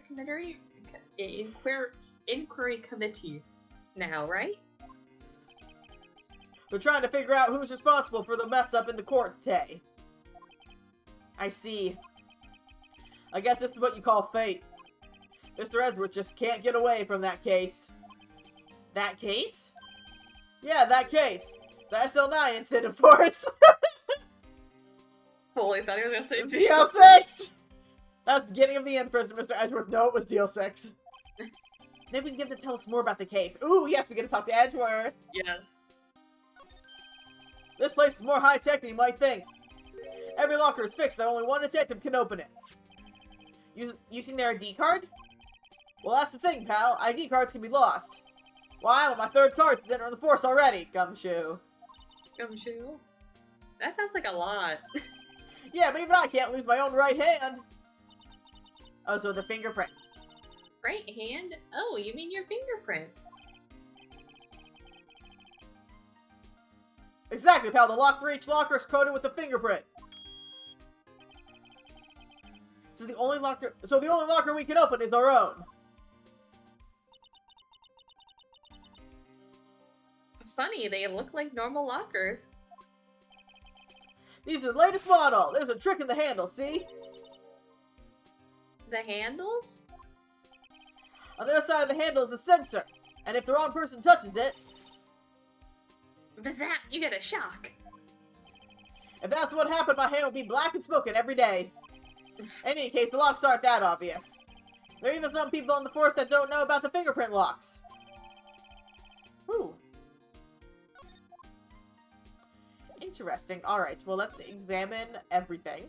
committee now, right? They're trying to figure out who's responsible for the mess up in the court today. I see. I guess this is what you call fate. Mr. Edgeworth just can't get away from that case. That case? Yeah, that case. The SL9 incident, of course. Holy, I thought he was gonna say DL6! That's the beginning of the end for Mr. Edgeworth. No, it was DL6. Maybe we can get him to tell us more about the case. Ooh, yes, we get to talk to Edgeworth. Yes. This place is more high-tech than you might think. Every locker is fixed that only one detective can open it. Using their ID card? Well, that's the thing, pal. ID cards can be lost. Well, I'm on my third card to enter the force already, Gumshoe. Gumshoe? That sounds like a lot. Yeah, but even I can't lose my own right hand. Oh, so the fingerprint. Right hand? Oh, you mean your fingerprint. Exactly, pal. The lock for each locker is coded with a fingerprint. So the only locker we can open is our own. Funny, they look like normal lockers. These are the latest model. There's a trick in the handle, see? The handles? On the other side of the handle is a sensor. And if the wrong person touches it, Bazap, you get a shock. if that's what happened, my hand will be black and smoking every day. In any case, the locks aren't that obvious. There are even some people on the force that don't know about the fingerprint locks. Ooh. Interesting. Alright, well, let's examine everything.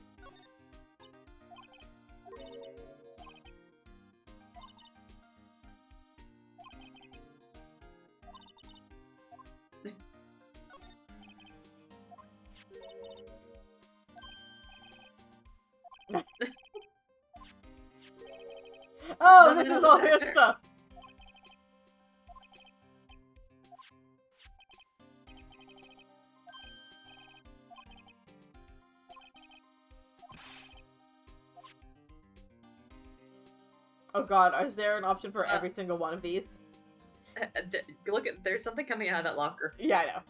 Oh, this is all his stuff! Oh god, is there an option for every single one of these? Look at, there's something coming out of that locker. Yeah, I know.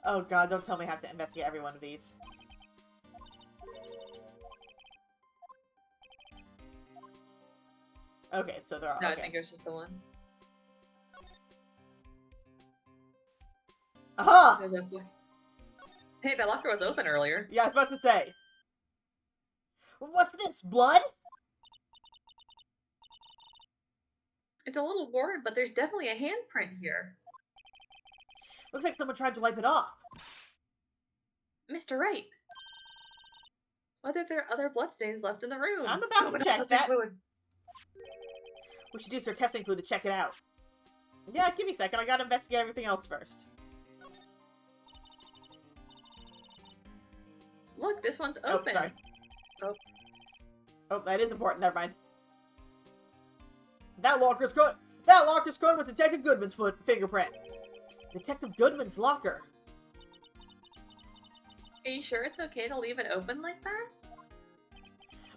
Oh god, don't tell me I have to investigate every one of these. Okay, so there are. No, Okay. I think it was just the one. Aha! It was open. Hey, that locker was open earlier. Yeah, I was about to say. What's this, blood? It's a little worn, but there's definitely a handprint here. Looks like someone tried to wipe it off. Mr. Wright. Whether there are other bloodstains left in the room. I'm about to check that. Fluid. We should use our testing fluid to check it out. Yeah, give me a second. I gotta investigate everything else first. Look, this one's Oh, open. sorry. Oh, that is important. Never mind. That locker's covered with Detective Goodman's fingerprint. Detective Goodman's locker. Are you sure it's okay to leave it open like that?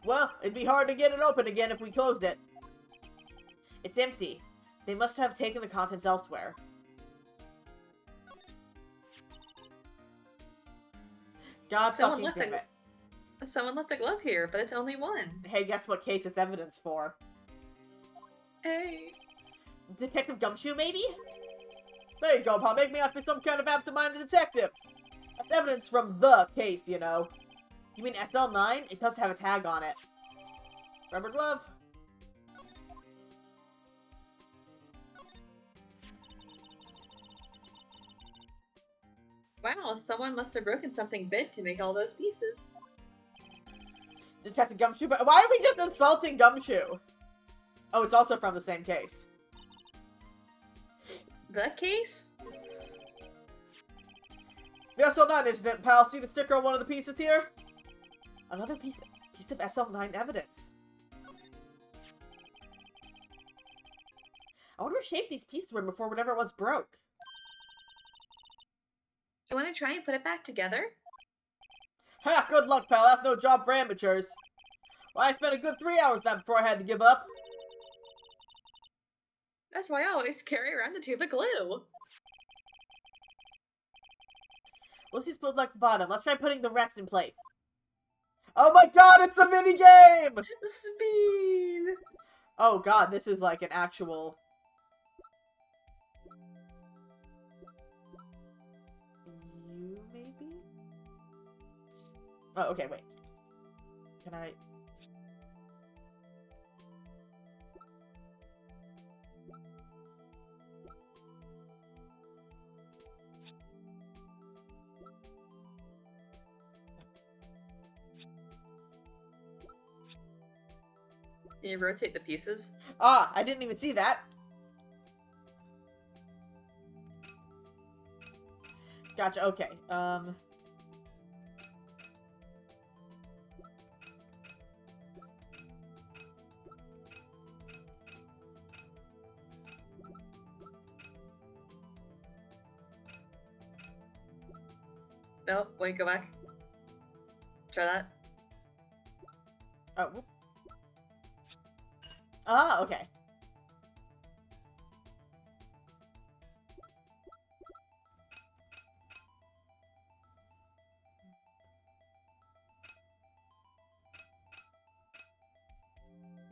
Well, it'd be hard to get it open again if we closed it. It's empty. They must have taken the contents elsewhere. God Someone fucking left damn it. it. Someone left the glove here, but it's only one. Hey, guess what case it's evidence for? Hey. Detective Gumshoe, maybe? There you go, pal. Make me out to be some kind of absent-minded detective. That's evidence from the case, you know. You mean SL9? It does have a tag on it. Rubber glove. Wow, someone must have broken something big to make all those pieces. Detective Gumshoe, but why are we just insulting Gumshoe? Oh, it's also from the same case. The case? The SL9 incident, pal. See the sticker on one of the pieces here? Another piece of SL9 evidence. I wonder what shape these pieces were before whatever it was broke. You want to try and put it back together? Ha! Good luck, pal. That's no job for amateurs. Well, I spent a good 3 hours that before I had to give up. That's why I always carry around the tube of glue. Let's just put like the bottom. Let's try putting the rest in place. Oh my god, it's a mini game! Speed! Oh god, this is like an actual... You, maybe? Oh, okay, wait. Can I... Can you rotate the pieces? Ah, I didn't even see that. Gotcha, okay. No, wait, go back. Try that. Oh, whoop. Ah, okay.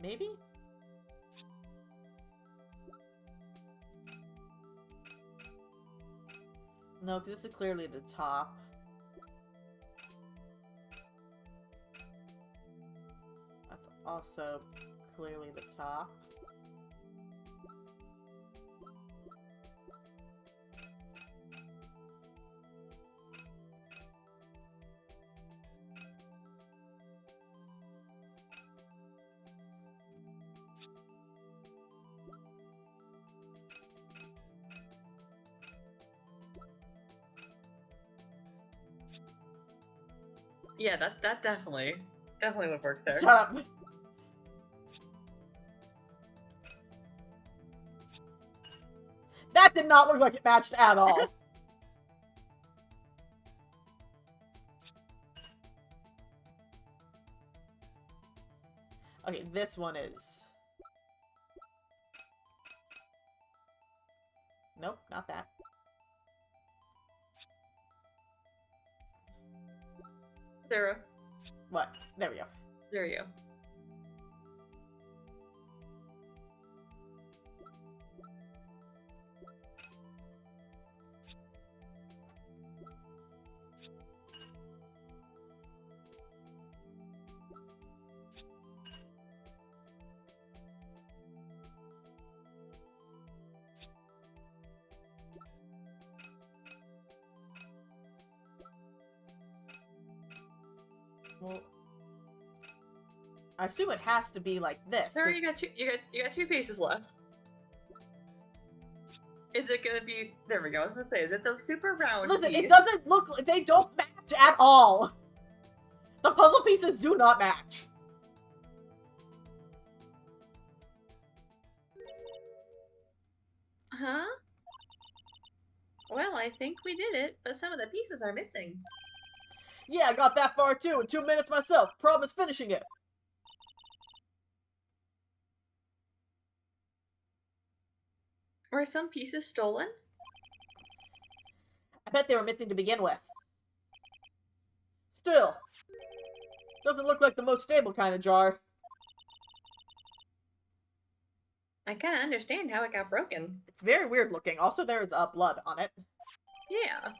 Maybe? No, because this is clearly the top. That's also clearly the top. Yeah, that definitely would work there. Shut up! That did not look like it matched at all. Okay, this one is... Nope, not that. Sarah. What? There we go. There you go. Well, I assume it has to be like this. Sarah, 'cause- you got 2 pieces left. Is it gonna be? There we go. I was gonna say, is it the super round Listen, piece? it doesn't look like they don't match at all. The puzzle pieces do not match. Huh? Well, I think we did it, but some of the pieces are missing. Yeah, I got that far too in 2 minutes myself. Problem is finishing it. Were some pieces stolen? I bet they were missing to begin with. Still, doesn't look like the most stable kind of jar. I kinda understand how it got broken. It's very weird looking. Also, there's blood on it. Yeah.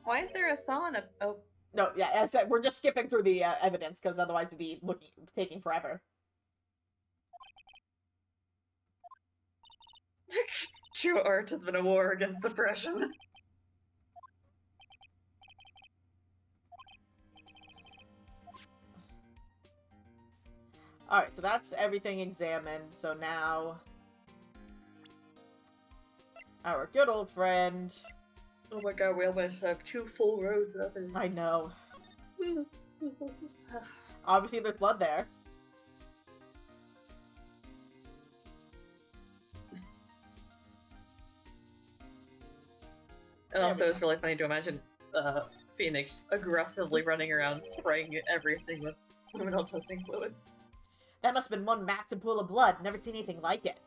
Why is there a saw and a... Oh. No, yeah, as I said, we're just skipping through the evidence because otherwise it'd be taking forever. True art has been a war against depression. Alright, so that's everything examined. So now, our good old friend. Oh my god, we almost have 2 full rows of evidence. I know. Obviously, there's blood there. And also, it's really funny to imagine Phoenix aggressively running around spraying everything with criminal testing fluid. That must have been one massive pool of blood. Never seen anything like it.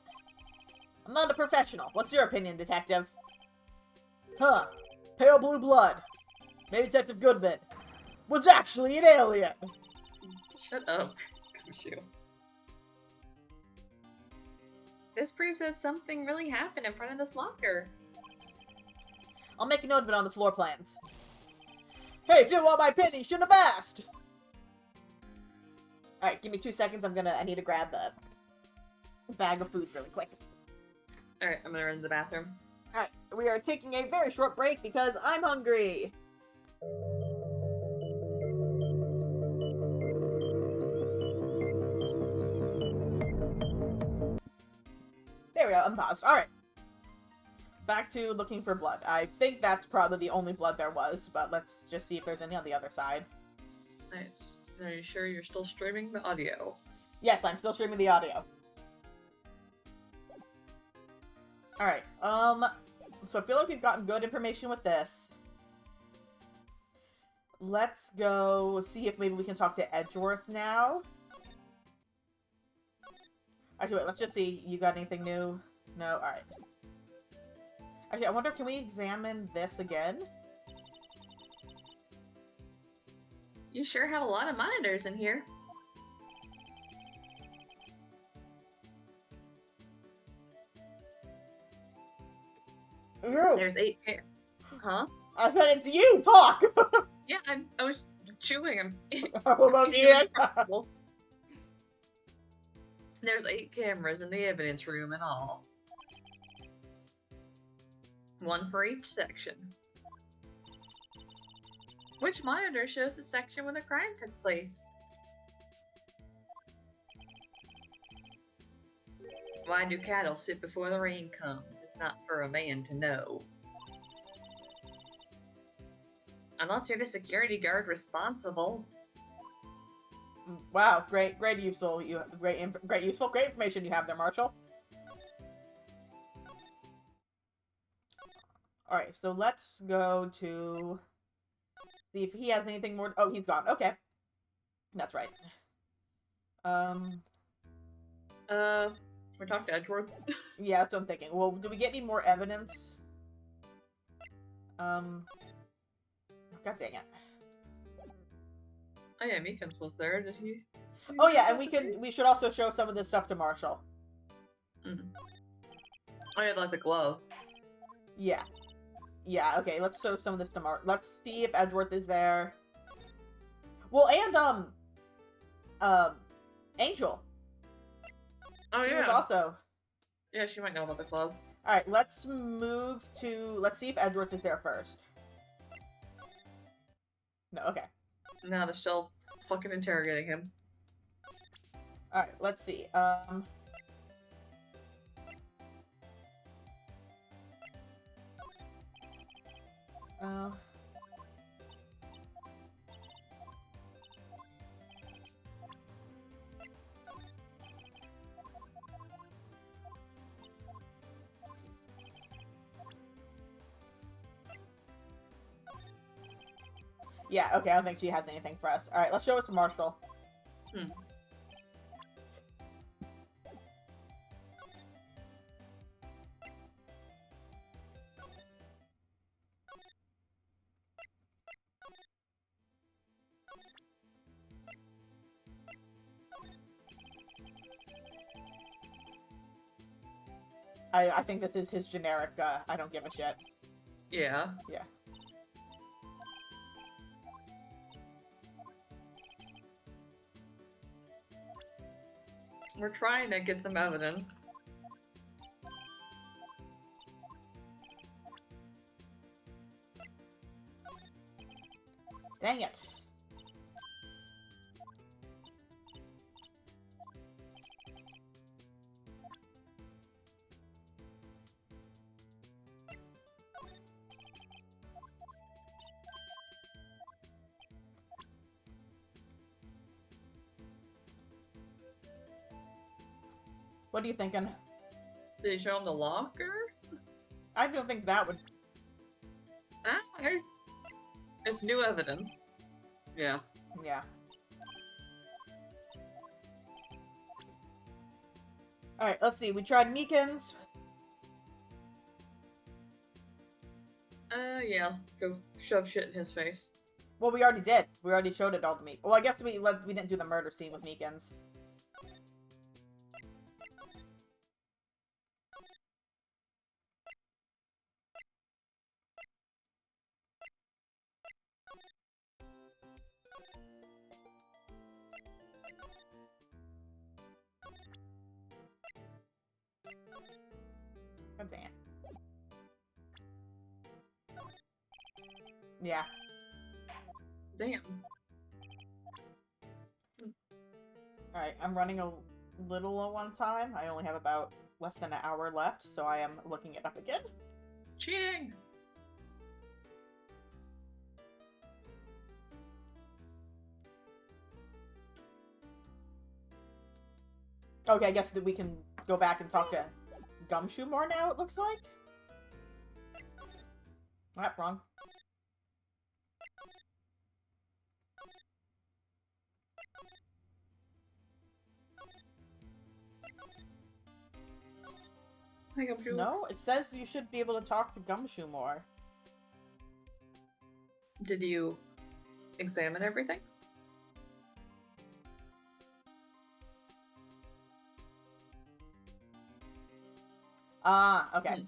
I'm not a professional. What's your opinion, detective? Huh. Pale blue blood. Maybe Detective Goodman was actually an alien. Shut up, Kushu. This proves that something really happened in front of this locker. I'll make a note of it on the floor plans. Hey, if you didn't want my opinion, you shouldn't have asked. Alright, give me 2 seconds. I need to grab a bag of food really quick. Alright, I'm gonna run to the bathroom. Alright, we are taking a very short break because I'm hungry. There we go, unpaused. Alright. Back to looking for blood. I think that's probably the only blood there was, but let's just see if there's any on the other side. Nice. Are you sure you're still streaming the audio? Yes, I'm still streaming the audio. Alright, so I feel like we've gotten good information with this. Let's go see if maybe we can talk to Edgeworth now. Actually, wait, let's just see. You got anything new? No? Alright. Actually, I wonder, can we examine this again? You sure have a lot of monitors in here. Ew. There's 8 Huh? I said it's you! Talk! Yeah, I was chewing them. What about you? There's 8 cameras in the evidence room in all. 1 for each section. Which monitor shows the section where the crime took place? Why do cattle sit before the rain comes? It's not for a man to know. Unless you're the security guard responsible. Wow, great useful. Great information you have there, Marshall. Alright, so let's go to... see if he has anything more... oh, he's gone. Okay. That's right. We talked to Edgeworth. Yeah, that's what I'm thinking. Well, do we get any more evidence? God dang it. Oh yeah, Meekins was there. Did he? Oh yeah, and we should also show some of this stuff to Marshall. Mm-hmm. Oh yeah, like the glove. Yeah. Yeah, okay, let's show some of this to Marshall. Let's see if Edgeworth is there. Well, and, Angel. Oh She yeah. was also... yeah, she might know about the glove. Alright, let's move to... let's see if Edgeworth is there first. No, okay. Now they're still fucking interrogating him. Alright, let's see. Yeah, okay, I don't think she has anything for us. Alright, let's show it to Marshall. I think this is his generic, I don't give a shit. Yeah. Yeah. We're trying to get some evidence. Dang it. What are you thinking? Did he show him the locker? I don't think that would... It's new evidence. Yeah. yeah. Alright, let's see. We tried Meekins. Yeah. Go shove shit in his face. Well, we already did. We already showed it all to Meek. Well, I guess we didn't do the murder scene with Meekins. God dang it. Yeah. Damn. Alright, I'm running a little low on time. I only have about less than an hour left, so I am looking it up again. Cheating! Okay, I guess that we can go back and talk to Gumshoe more now, it looks like. Wrong. Hi, Gumshoe. No, it says you should be able to talk to Gumshoe more. Did you examine everything? Ah, okay.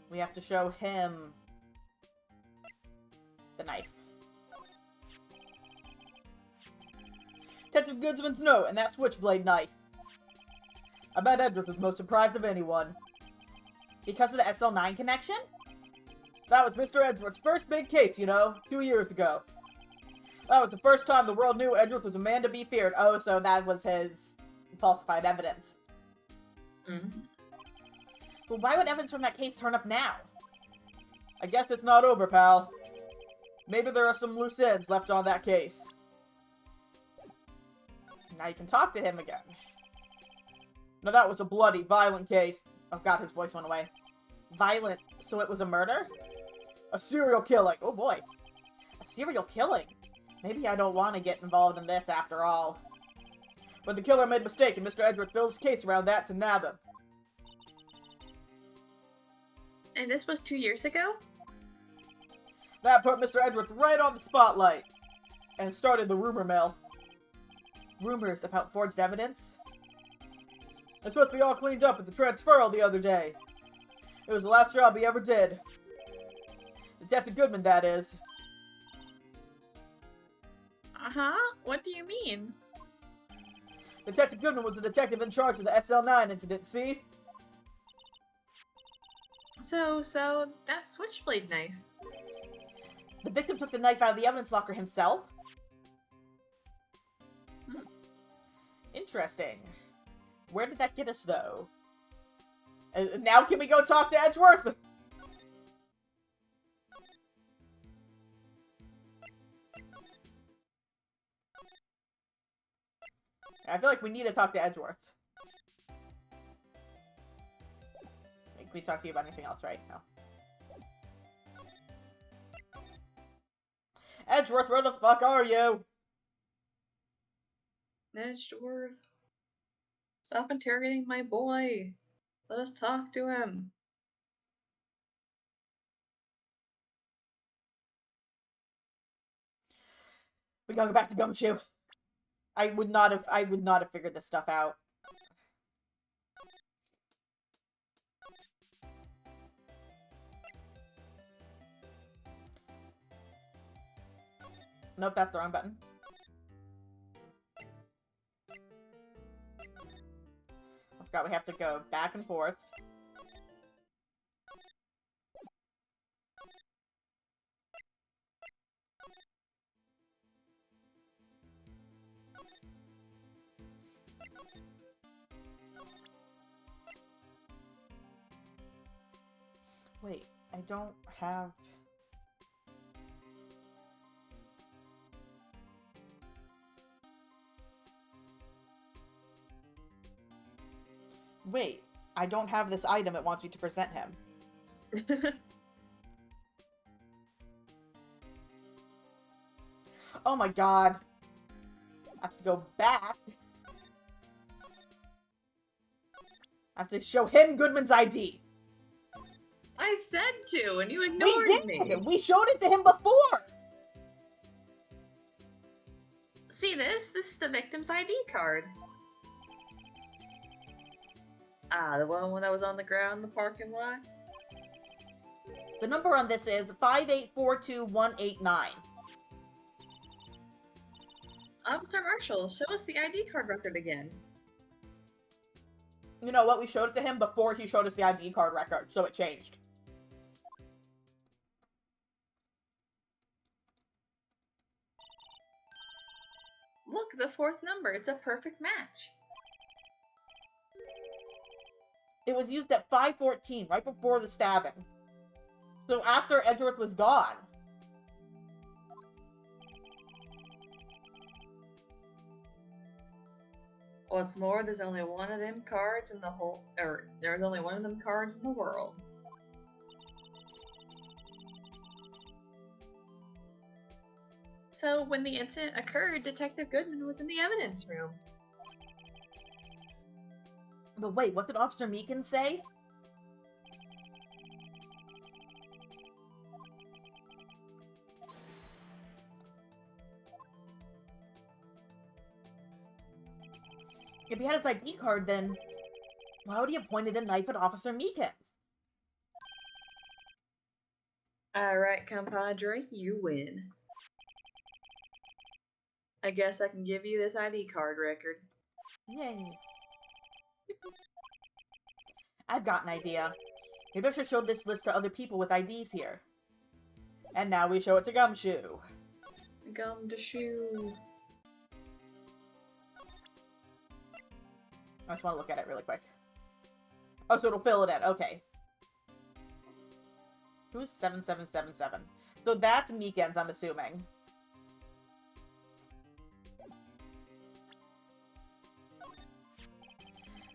We have to show him the knife. Detective Goodsman's note, and that switchblade knife. I bet Edric was most surprised of anyone. Because of the XL9 connection? That was Mr. Edgeworth's first big case, you know, 2 years ago. That was the first time the world knew Edgeworth was a man to be feared. Oh, so that was his falsified evidence. Mm-hmm. But why would evidence from that case turn up now? I guess it's not over, pal. Maybe there are some loose ends left on that case. Now you can talk to him again. Now that was a bloody, violent case. Oh god, his voice went away. Violent, so it was a murder? A serial killing. Oh boy. A serial killing? Maybe I don't want to get involved in this after all. But the killer made a mistake, and Mr. Edgeworth built his case around that to nab him. And this was 2 years ago? That put Mr. Edgeworth right on the spotlight, and started the rumor mill. Rumors about forged evidence? It's supposed to be all cleaned up at the transferal the other day. It was the last job he ever did. Detective Goodman, that is. Uh-huh. What do you mean? Detective Goodman was the detective in charge of the SL9 incident, see? So that switchblade knife. The victim took the knife out of the evidence locker himself? Interesting. Where did that get us, though? Now can we go talk to Edgeworth? I feel like we need to talk to Edgeworth. Can we talk to you about anything else, right? No. Edgeworth, where the fuck are you? Edgeworth. Stop interrogating my boy. Let us talk to him. We gotta go back to Gumshoe. I would not have figured this stuff out. Nope, that's the wrong button. I forgot we have to go back and forth. Wait, I don't have... Wait, I don't have this item it wants me to present him. Oh my god. I have to go back. I have to show him Goodman's ID. I said to, and you ignored me. We showed it to him before. See this? This is the victim's ID card. Ah, the one that was on the ground in the parking lot? The number on this is 5842189. Officer Marshall, show us the ID card record again. You know what? We showed it to him before he showed us the ID card record, so it changed. Look, the fourth number. It's a perfect match. It was used at 5:14, right before the stabbing. So after Edgeworth was gone. What's more, there's only one of them cards in the whole... there's only one of them cards in the world. So, when the incident occurred, Detective Goodman was in the evidence room. But wait, what did Officer Meekin say? If he had his ID card, then why would he have pointed a knife at Officer Meekin? Alright, compadre, you win. I guess I can give you this ID card record. Yay. I've got an idea. Maybe I should show this list to other people with IDs here. And now we show it to Gumshoe. Gumshoe. I just want to look at it really quick. Oh, so it'll fill it in. Okay. Who's 7777? So that's Meekin's, I'm assuming.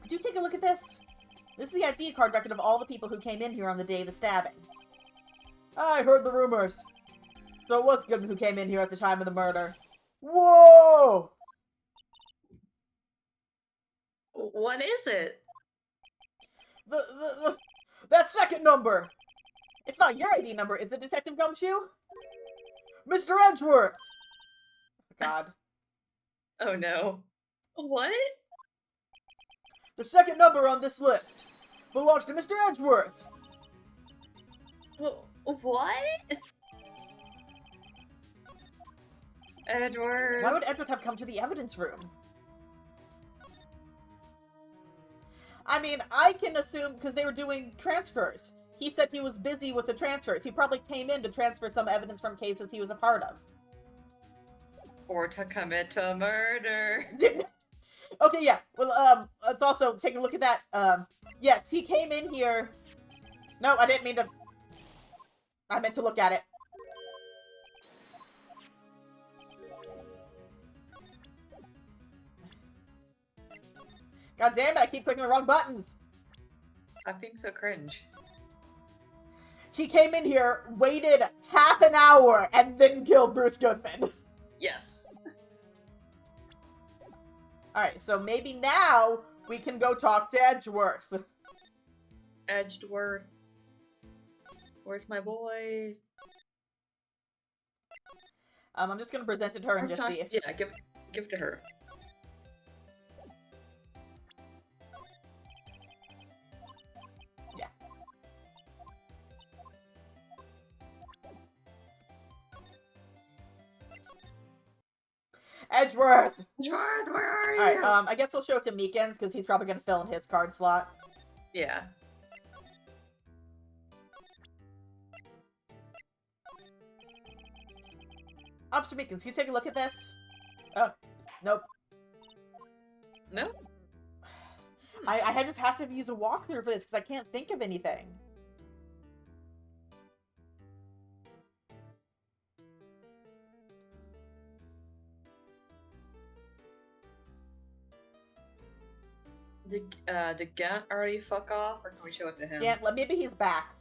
Could you take a look at this? This is the ID card record of all the people who came in here on the day of the stabbing. I heard the rumors. So it was Goodman who came in here at the time of the murder. Whoa! What is it? That second number! It's not your ID number, is it, Detective Gumshoe? Mr. Edgeworth! God. Oh no. What? The second number on this list belongs to Mr. Edgeworth! What? Edward. Why would Edgeworth have come to the evidence room? I mean, I can assume because they were doing transfers. He said he was busy with the transfers. He probably came in to transfer some evidence from cases he was a part of. Or to commit a murder. Okay, yeah. Well, let's also take a look at that. Yes, he came in here. No, I didn't mean to. I meant to look at it. God damn it, I keep clicking the wrong buttons. I'm being so cringe. He came in here, waited half an hour, and then killed Bruce Goodman. Yes. Alright, so maybe now we can go talk to Edgeworth. Edgeworth. Where's my boy? I'm just gonna present it to her and just see if... Yeah, give it to her. Yeah. Edgeworth! Edgeworth, where are you? Alright, I guess we'll show it to Meekins, because he's probably gonna fill in his card slot. Yeah. Officer Meekins, can you take a look at this? Oh, nope. No? I just have to use a walkthrough for this, because I can't think of anything. Did Gant already fuck off, or can we show it to him? Yeah, maybe he's back.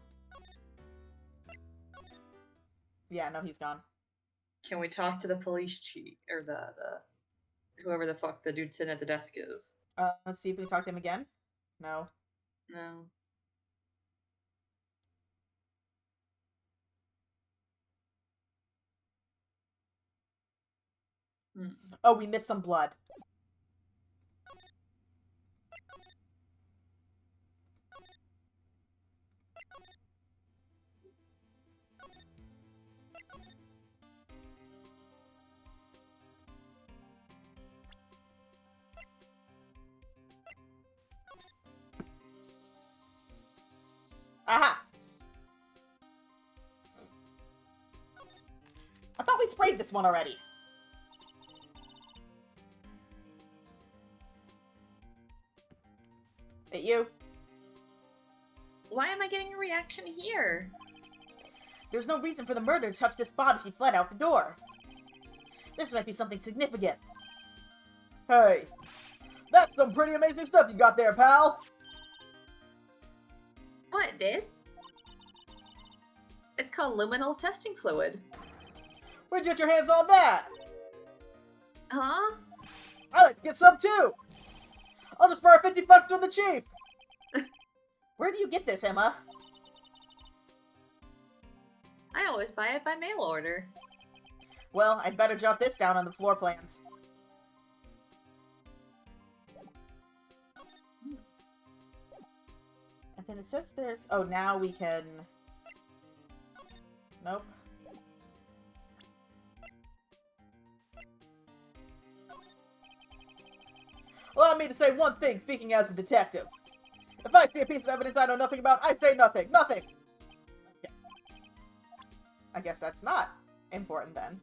Yeah, no, he's gone. Can we talk to the police chief, or the whoever the fuck the dude sitting at the desk is? Let's see if we can talk to him again. No. No. Oh, we missed some blood. Aha! I thought we sprayed this one already. At you? Why am I getting a reaction here? There's no reason for the murderer to touch this spot if he fled out the door. This might be something significant. Hey, that's some pretty amazing stuff you got there, pal. What, this? It's called luminal testing fluid. Where'd you get your hands on that? Huh? I'd like to get some too. I'll just borrow 50 bucks from the chief. Where do you get this, Emma? I always buy it by mail order. Well, I'd better jot this down on the floor plans. And then it says there's... Oh, now we can... Nope. Allow me to say one thing, speaking as a detective. If I see a piece of evidence I know nothing about, I say nothing. Nothing! Okay. I guess that's not important then.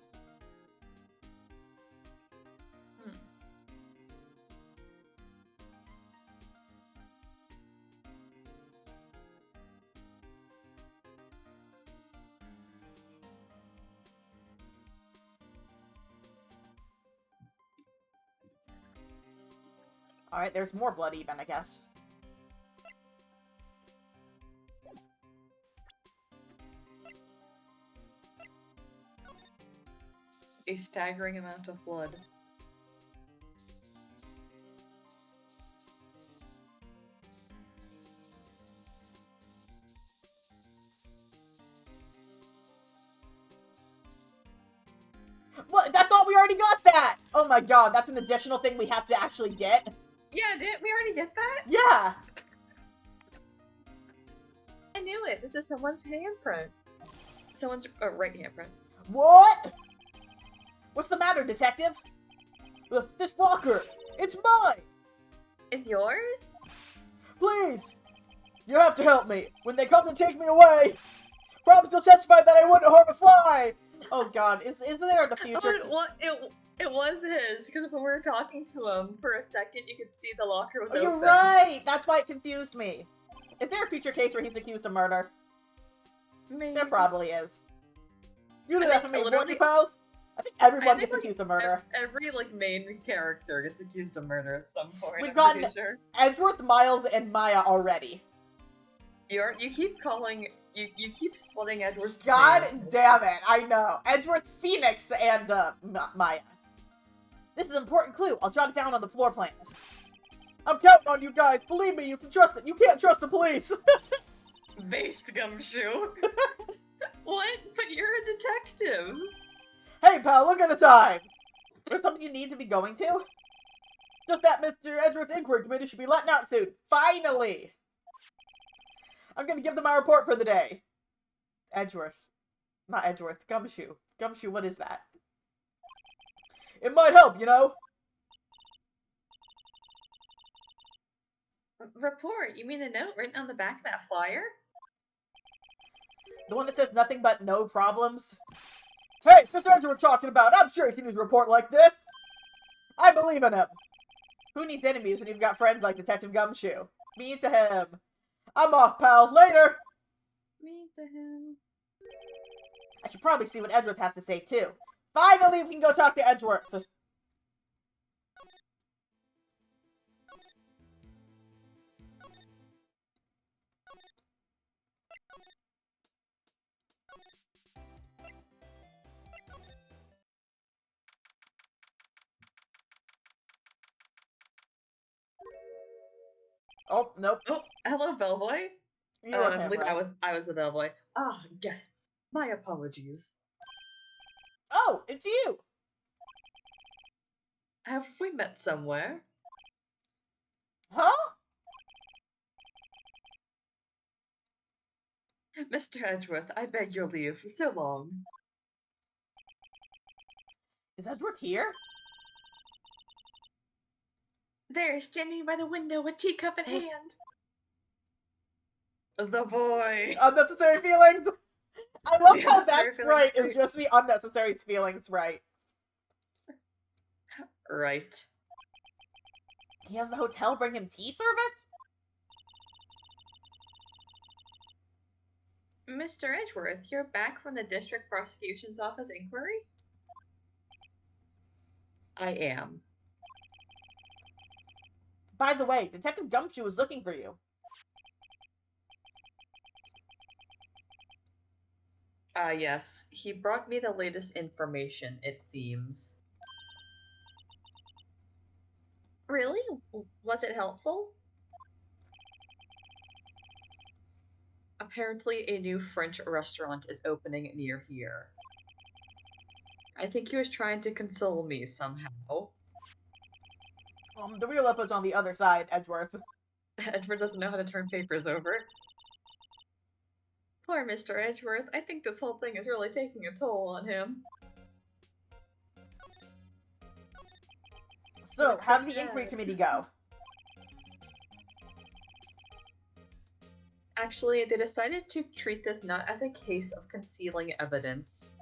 Alright, there's more blood even, I guess. a staggering amount of blood. What? I thought we already got that! Oh my god, that's an additional thing we have to actually get? Yeah, didn't we already get that? Yeah! I knew it. This is someone's handprint. Someone's right handprint. What? What's the matter, detective? This locker! It's mine! It's yours? Please! You have to help me! When they come to take me away! Promise to testify that I wouldn't harm a fly! Oh god, is there in the future? It was his, because when we were talking to him, for a second you could see the locker was Oh, open. you're right! That's why it confused me. Is there a future case where he's accused of murder? Maybe. There probably is. You do I that think for me, literally- won't you, pals? I think everyone I think, gets accused of murder. Every main character gets accused of murder at some point. We've I'm gotten- pretty sure. Edgeworth, Miles, and Maya already. You keep calling you keep splitting Edward's God name. damn it, I know. Edgeworth, Phoenix, and Maya. This is an important clue. I'll jot it down on the floor plans. I'm counting on you guys. Believe me, you can trust it. You can't trust the police. Based Gumshoe. What? But you're a detective. Hey, pal, look at the time. There's something you need to be going to? Just that Mr. Edgeworth's inquiry committee should be letting out soon. Finally! I'm gonna give them my report for the day. Edgeworth. Not Edgeworth. Gumshoe. Gumshoe, what is that? It might help, you know? Report? You mean the note written on the back of that flyer? The one that says nothing but no problems? Hey, Mr. Edgeworth talking about. I'm sure he can use a report like this. I believe in him. Who needs enemies when you've got friends like Detective Gumshoe? Me to him. I'm off, pal. Later! Me to him. I should probably see what Edgeworth has to say, too. Finally, we can go talk to Edgeworth. Oh, nope. Oh, hello, bellboy. You were I him, believe right? I was the bellboy. Ah, guests. My apologies. Oh, it's you! Have we met somewhere? Huh? Mr. Edgeworth, I beg your leave. So long. Is Edgeworth here? There, standing by the window, a teacup in hand. The boy. Unnecessary feelings! I love The how unnecessary that feelings sprite right. is just the unnecessary feelings right. Right. He has the hotel bring him tea service? Mr. Edgeworth, you're back from the District Prosecution's Office inquiry? I am. By the way, Detective Gumshoe is looking for you. Yes. He brought me the latest information, it seems. Really? Was it helpful? Apparently, a new French restaurant is opening near here. I think he was trying to console me somehow. The real up is on the other side, Edgeworth. Edward doesn't know how to turn papers over. Poor Mr. Edgeworth. I think this whole thing is really taking a toll on him. So, Looks how so did the inquiry sad. committee go? Actually, they decided to treat this not as a case of concealing evidence,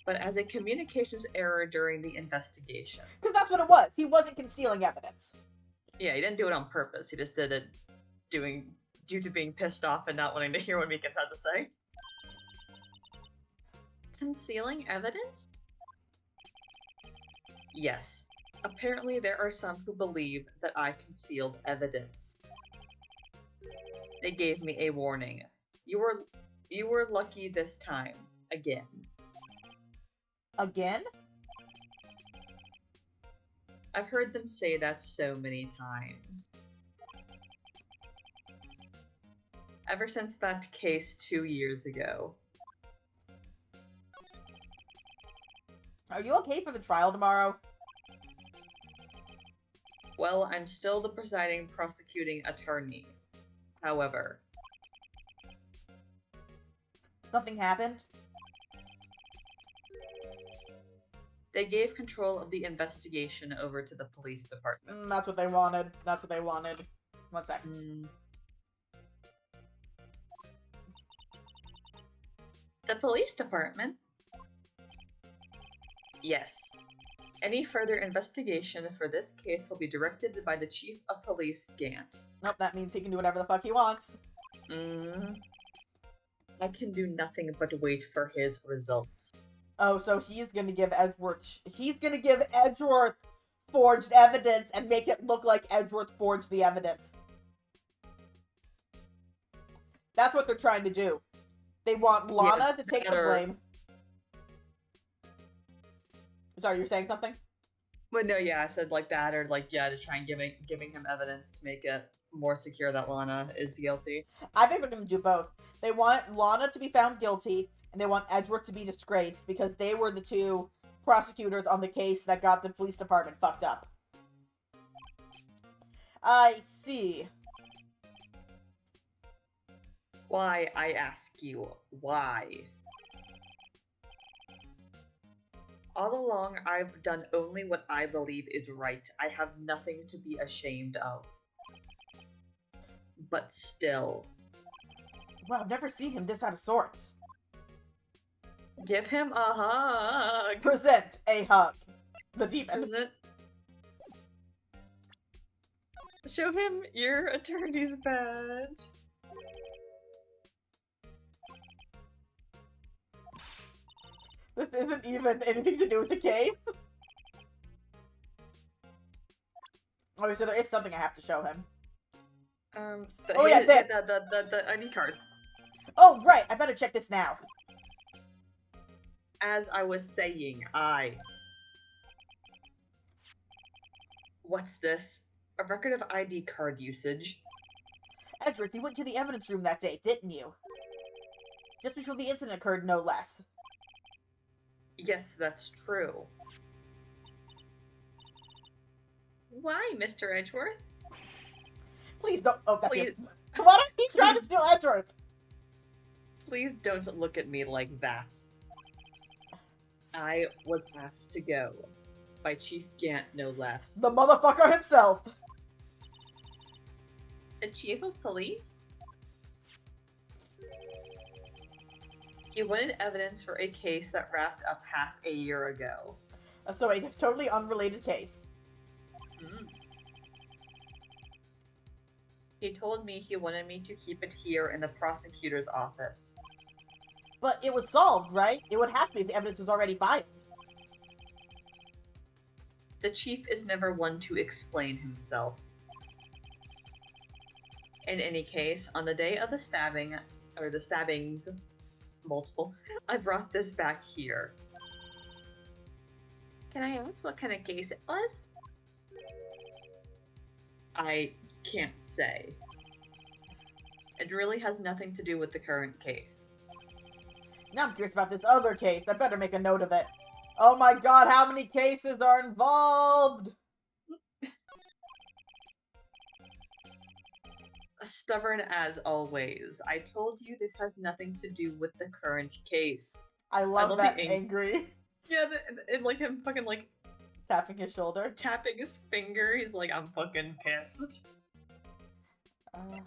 but as a communications error during the investigation. Because that's what it was. He wasn't concealing evidence. Yeah, he didn't do it on purpose. He just did it due to being pissed off and not wanting to hear what Meekins had to say. Concealing evidence? Yes. Apparently there are some who believe that I concealed evidence. They gave me a warning. You were lucky this time. Again. Again? I've heard them say that so many times. Ever since that case 2 years ago. Are you okay for the trial tomorrow? Well, I'm still the presiding prosecuting attorney. However, Something happened? they gave control of the investigation over to the police department. That's what they wanted. That's what they wanted. One sec. The police department? Yes. Any further investigation for this case will be directed by the Chief of Police Gant. Nope, that means he can do whatever the fuck he wants. I can do nothing but wait for his results. Oh, so he's gonna give Edgeworth forged evidence and make it look like Edgeworth forged the evidence. That's what they're trying to do. They want Lana to take the blame. Sorry, you're saying something? Well, no, yeah, I said like that, or like, yeah, to try and giving him evidence to make it more secure that Lana is guilty. I think they're gonna do both. They want Lana to be found guilty, and they want Edgeworth to be disgraced, because they were the two prosecutors on the case that got the police department fucked up. I see. Why, I ask you, why? All along, I've done only what I believe is right. I have nothing to be ashamed of. But still. Wow, I've never seen him this out of sorts. Give him a hug! Present a hug. The demon. Present. Show him your attorney's badge. This isn't even anything to do with the case. Okay, so there is something I have to show him. The ID card. Oh, right! I better check this now. As I was saying, What's this? A record of ID card usage. Edgeworth, you went to the evidence room that day, didn't you? Just before the incident occurred, no less. Yes, that's true. Why, Mr. Edgeworth? Please don't. Oh, that's Please. it. Why don't he try to steal Edgeworth? Please don't look at me like that. I was asked to go. By Chief Gant, no less. The motherfucker himself. The Chief of Police? He wanted evidence for a case that wrapped up half a year ago. So a totally unrelated case. He told me he wanted me to keep it here in the prosecutor's office. But it was solved, right? It would have to be if the evidence was already filed. The chief is never one to explain himself. In any case, on the day of the stabbing, or the stabbings, multiple, I brought this back here. Can I ask what kind of case it was? I can't say. It really has nothing to do with the current case. Now I'm curious about this other case. I better make a note of it. Oh my god, how many cases are involved? Stubborn as always. I told you this has nothing to do with the current case. I love that angry. Yeah, and like him fucking like tapping his shoulder. Tapping his finger. He's like, I'm fucking pissed. Nah.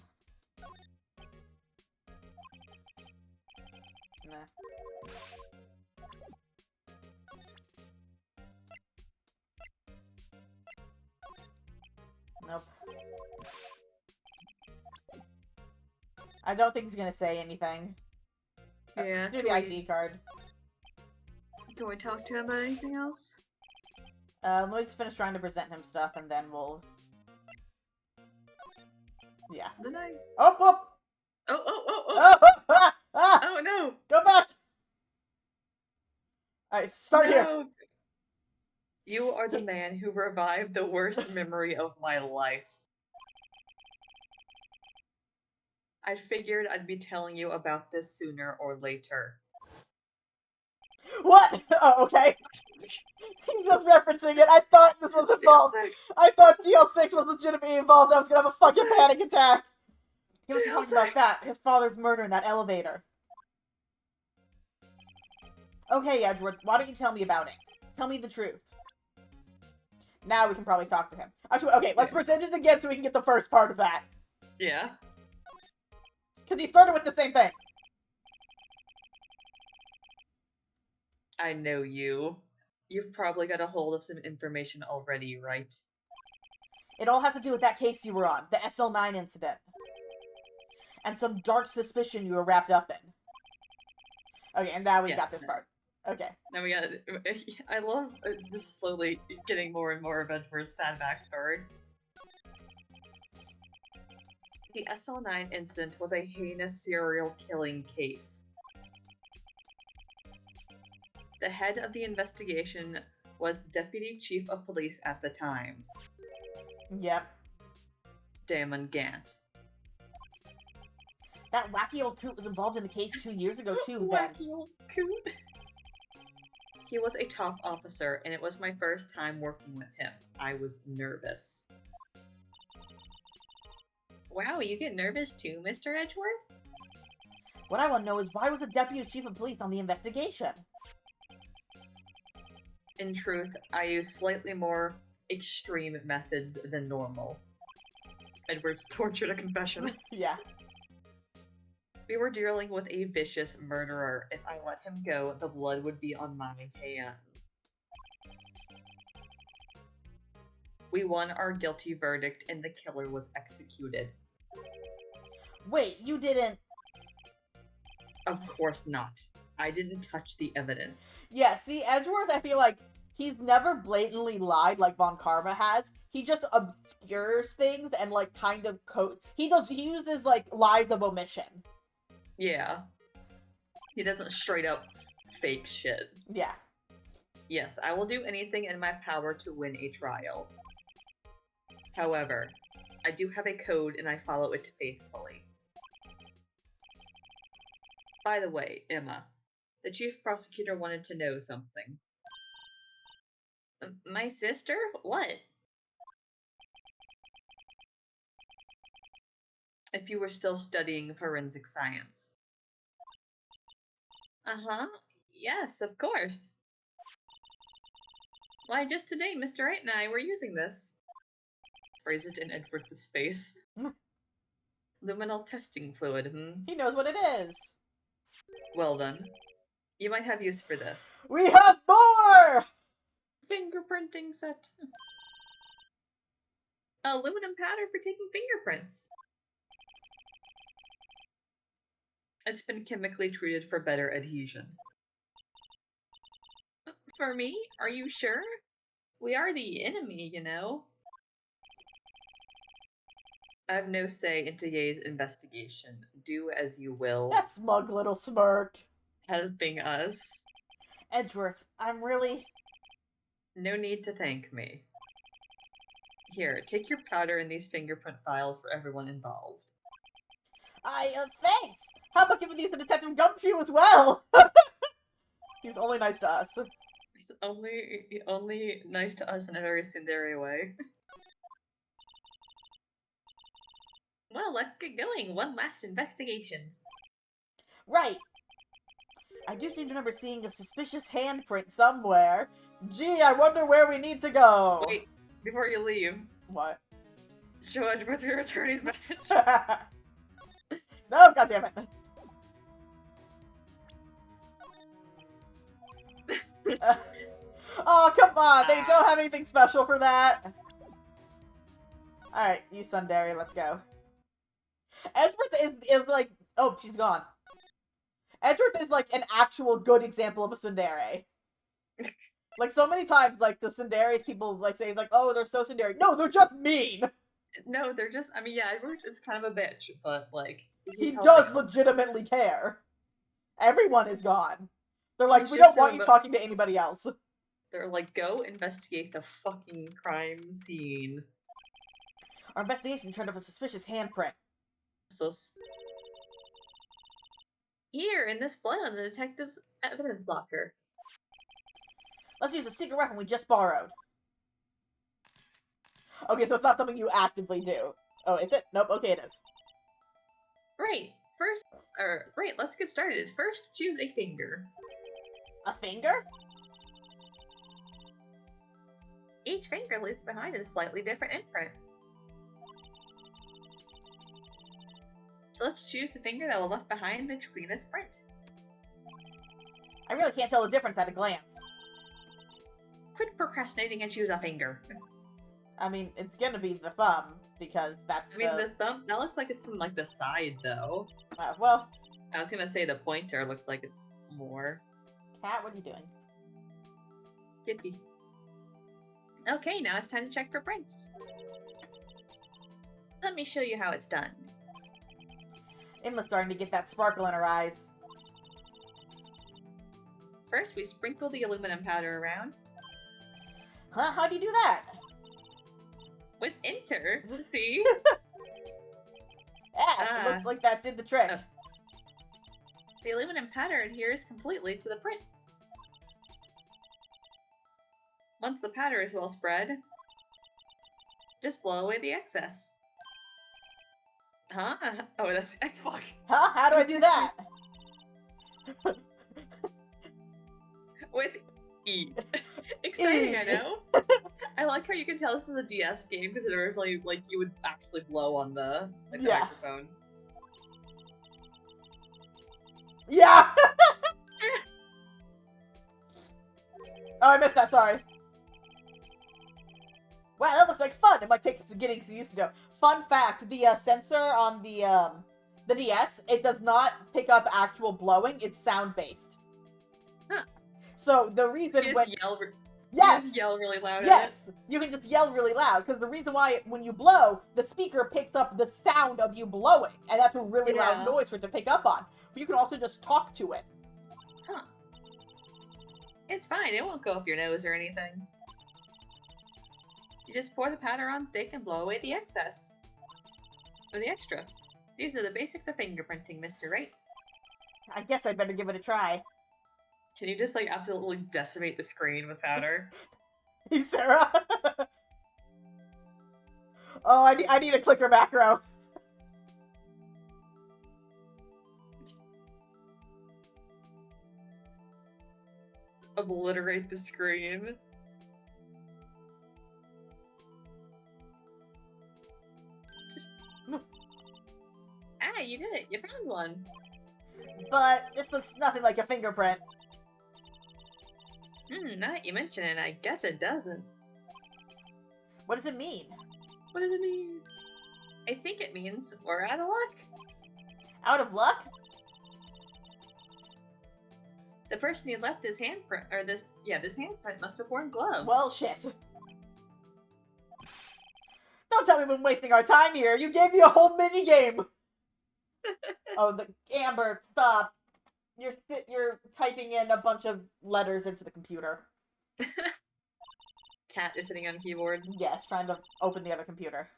Nope. I don't think he's gonna say anything. Yeah. Let's do the ID card. Can we talk to him about anything else? Let me just finish trying to present him stuff, and then we'll... Yeah. Then I... Oh, oh! Oh, oh, oh, oh! Oh, ah, ah! Oh, no! Go back! Alright, start here. No. You are the man who revived the worst memory of my life. I figured I'd be telling you about this sooner or later. What? Oh, okay. He's just referencing it. I thought this was involved. DL6. I thought DL6 was legitimately involved. I was gonna have a fucking DL6. panic attack. He was talking about DL6. that. His father's murder in that elevator. Okay, Edgeworth, why don't you tell me about it? Tell me the truth. Now we can probably talk to him. Actually, okay, let's pretend it again so we can get the first part of that. Yeah? Because he started with the same thing. I know you. You've probably got a hold of some information already, right? It all has to do with that case you were on, the SL9 incident. And some dark suspicion you were wrapped up in. Okay, and now we got this part. Okay. Now we got. I love this slowly getting more and more of Edward's sad backstory. The SL9 incident was a heinous serial killing case. The head of the investigation was the deputy chief of police at the time, Yep. Damon Gant. That wacky old coot was involved in the case 2 years ago too, then. Wacky old coot. He was a top officer, and it was my first time working with him. I was nervous. Wow, you get nervous too, Mr. Edgeworth? What I want to know is why was the deputy chief of police on the investigation? In truth, I use slightly more extreme methods than normal. Edward's tortured a confession. Yeah. We were dealing with a vicious murderer. If I let him go, the blood would be on my hands. We won our guilty verdict and the killer was executed. Wait, you didn't... Of course not. I didn't touch the evidence. Yeah, see, Edgeworth, I feel like he's never blatantly lied like Von Karma has. He just obscures things and, like, kind of he uses, like, lies of omission. Yeah. He doesn't straight up fake shit. Yeah. Yes, I will do anything in my power to win a trial. However, I do have a code and I follow it faithfully. By the way, Emma, the chief prosecutor wanted to know something. My sister? What? If you were still studying forensic science. Uh-huh. Yes, of course. Why, just today, Mr. Wright and I were using this. Phrase it in Edward's face. Luminal testing fluid, He knows what it is. Well then, you might have use for this. We have more! Fingerprinting set. Aluminum powder for taking fingerprints. It's been chemically treated for better adhesion. For me? Are you sure? We are the enemy, you know. I have no say in today's investigation. Do as you will. That smug little smirk. Helping us. Edgeworth, I'm really... No need to thank me. Here, take your powder and these fingerprint files for everyone involved. Thanks! How about giving these to Detective Gumshoe as well? He's only nice to us. He's only nice to us in a very tsundere way. Well, let's get going. One last investigation. Right. I do seem to remember seeing a suspicious handprint somewhere. Gee, I wonder where we need to go. Wait, before you leave, What? show Edgeworth your attorney's badge. No, goddammit. Oh, come on. They don't have anything special for that. Alright, you tsundere, let's go. Edgeworth is like... Oh, she's gone. Edgeworth is like an actual good example of a tsundere. Like, so many times, like, the tsunderes people, like, say, like, oh, they're so tsundere. No, they're just mean! No, they're just, I mean, yeah, Edward is kind of a bitch, but, like, He he's does helping us. legitimately care. Everyone is gone. They're like, He's we just don't want so you talking to anybody else. They're like, go investigate the fucking crime scene. Our investigation turned up a suspicious handprint. Here, in this blood on the detective's evidence locker. Let's use a secret weapon we just borrowed. Okay, so it's not something you actively do. Oh, is it? Nope, okay, it is. Right, let's get started. First, choose a finger. A finger? Each finger leaves behind a slightly different imprint. So let's choose the finger that will left behind the cleanest print. I really can't tell the difference at a glance. Quit procrastinating and choose a finger. I mean, it's gonna be the thumb, because that's the thumb, that looks like it's from, like, the side, though. well... I was gonna say the pointer looks like it's more. Cat, what are you doing? Kitty. Okay, now it's time to check for prints. Let me show you how it's done. Emma's starting to get that sparkle in her eyes. First, we sprinkle the aluminum powder around. Huh? How do you do that? With enter, see? It looks like that did the trick. Oh. The aluminum powder adheres completely to the print. Once the powder is well spread, just blow away the excess. Huh? Oh, that's... fuck. Huh? How do I do that? With E. Exciting, I know. I like how you can tell this is a DS game, because it originally, like, you would actually blow on the microphone. Yeah! Oh, I missed that, sorry. Wow, that looks like fun! It might take some getting used to. Fun fact, the sensor on the DS, it does not pick up actual blowing, it's sound-based. Huh. So, the reason You when... just yell, yes! you just yell really loud yes! You can just yell really loud, because the reason why, when you blow, the speaker picks up the sound of you blowing, and that's a really loud noise for it to pick up on. But you can also just talk to it. Huh. It's fine, it won't go up your nose or anything. You just pour the powder on thick and blow away the excess. Or the extra. These are the basics of fingerprinting, Mr. Right? I guess I'd better give it a try. Can you just, like, absolutely decimate the screen with powder? Hey, Sarah! Oh, I need a clicker macro. Obliterate the screen. Ah, you did it! You found one! But this looks nothing like a fingerprint. Now that you mention it, I guess it doesn't. What does it mean? What does it mean? I think it means we're out of luck. Out of luck? The person who left this handprint, or this handprint must have worn gloves. Well, shit. Don't tell me we've been wasting our time here. You gave me a whole minigame. Oh, the Amber, stop. You're typing in a bunch of letters into the computer. Cat is sitting on keyboard. Yes, trying to open the other computer.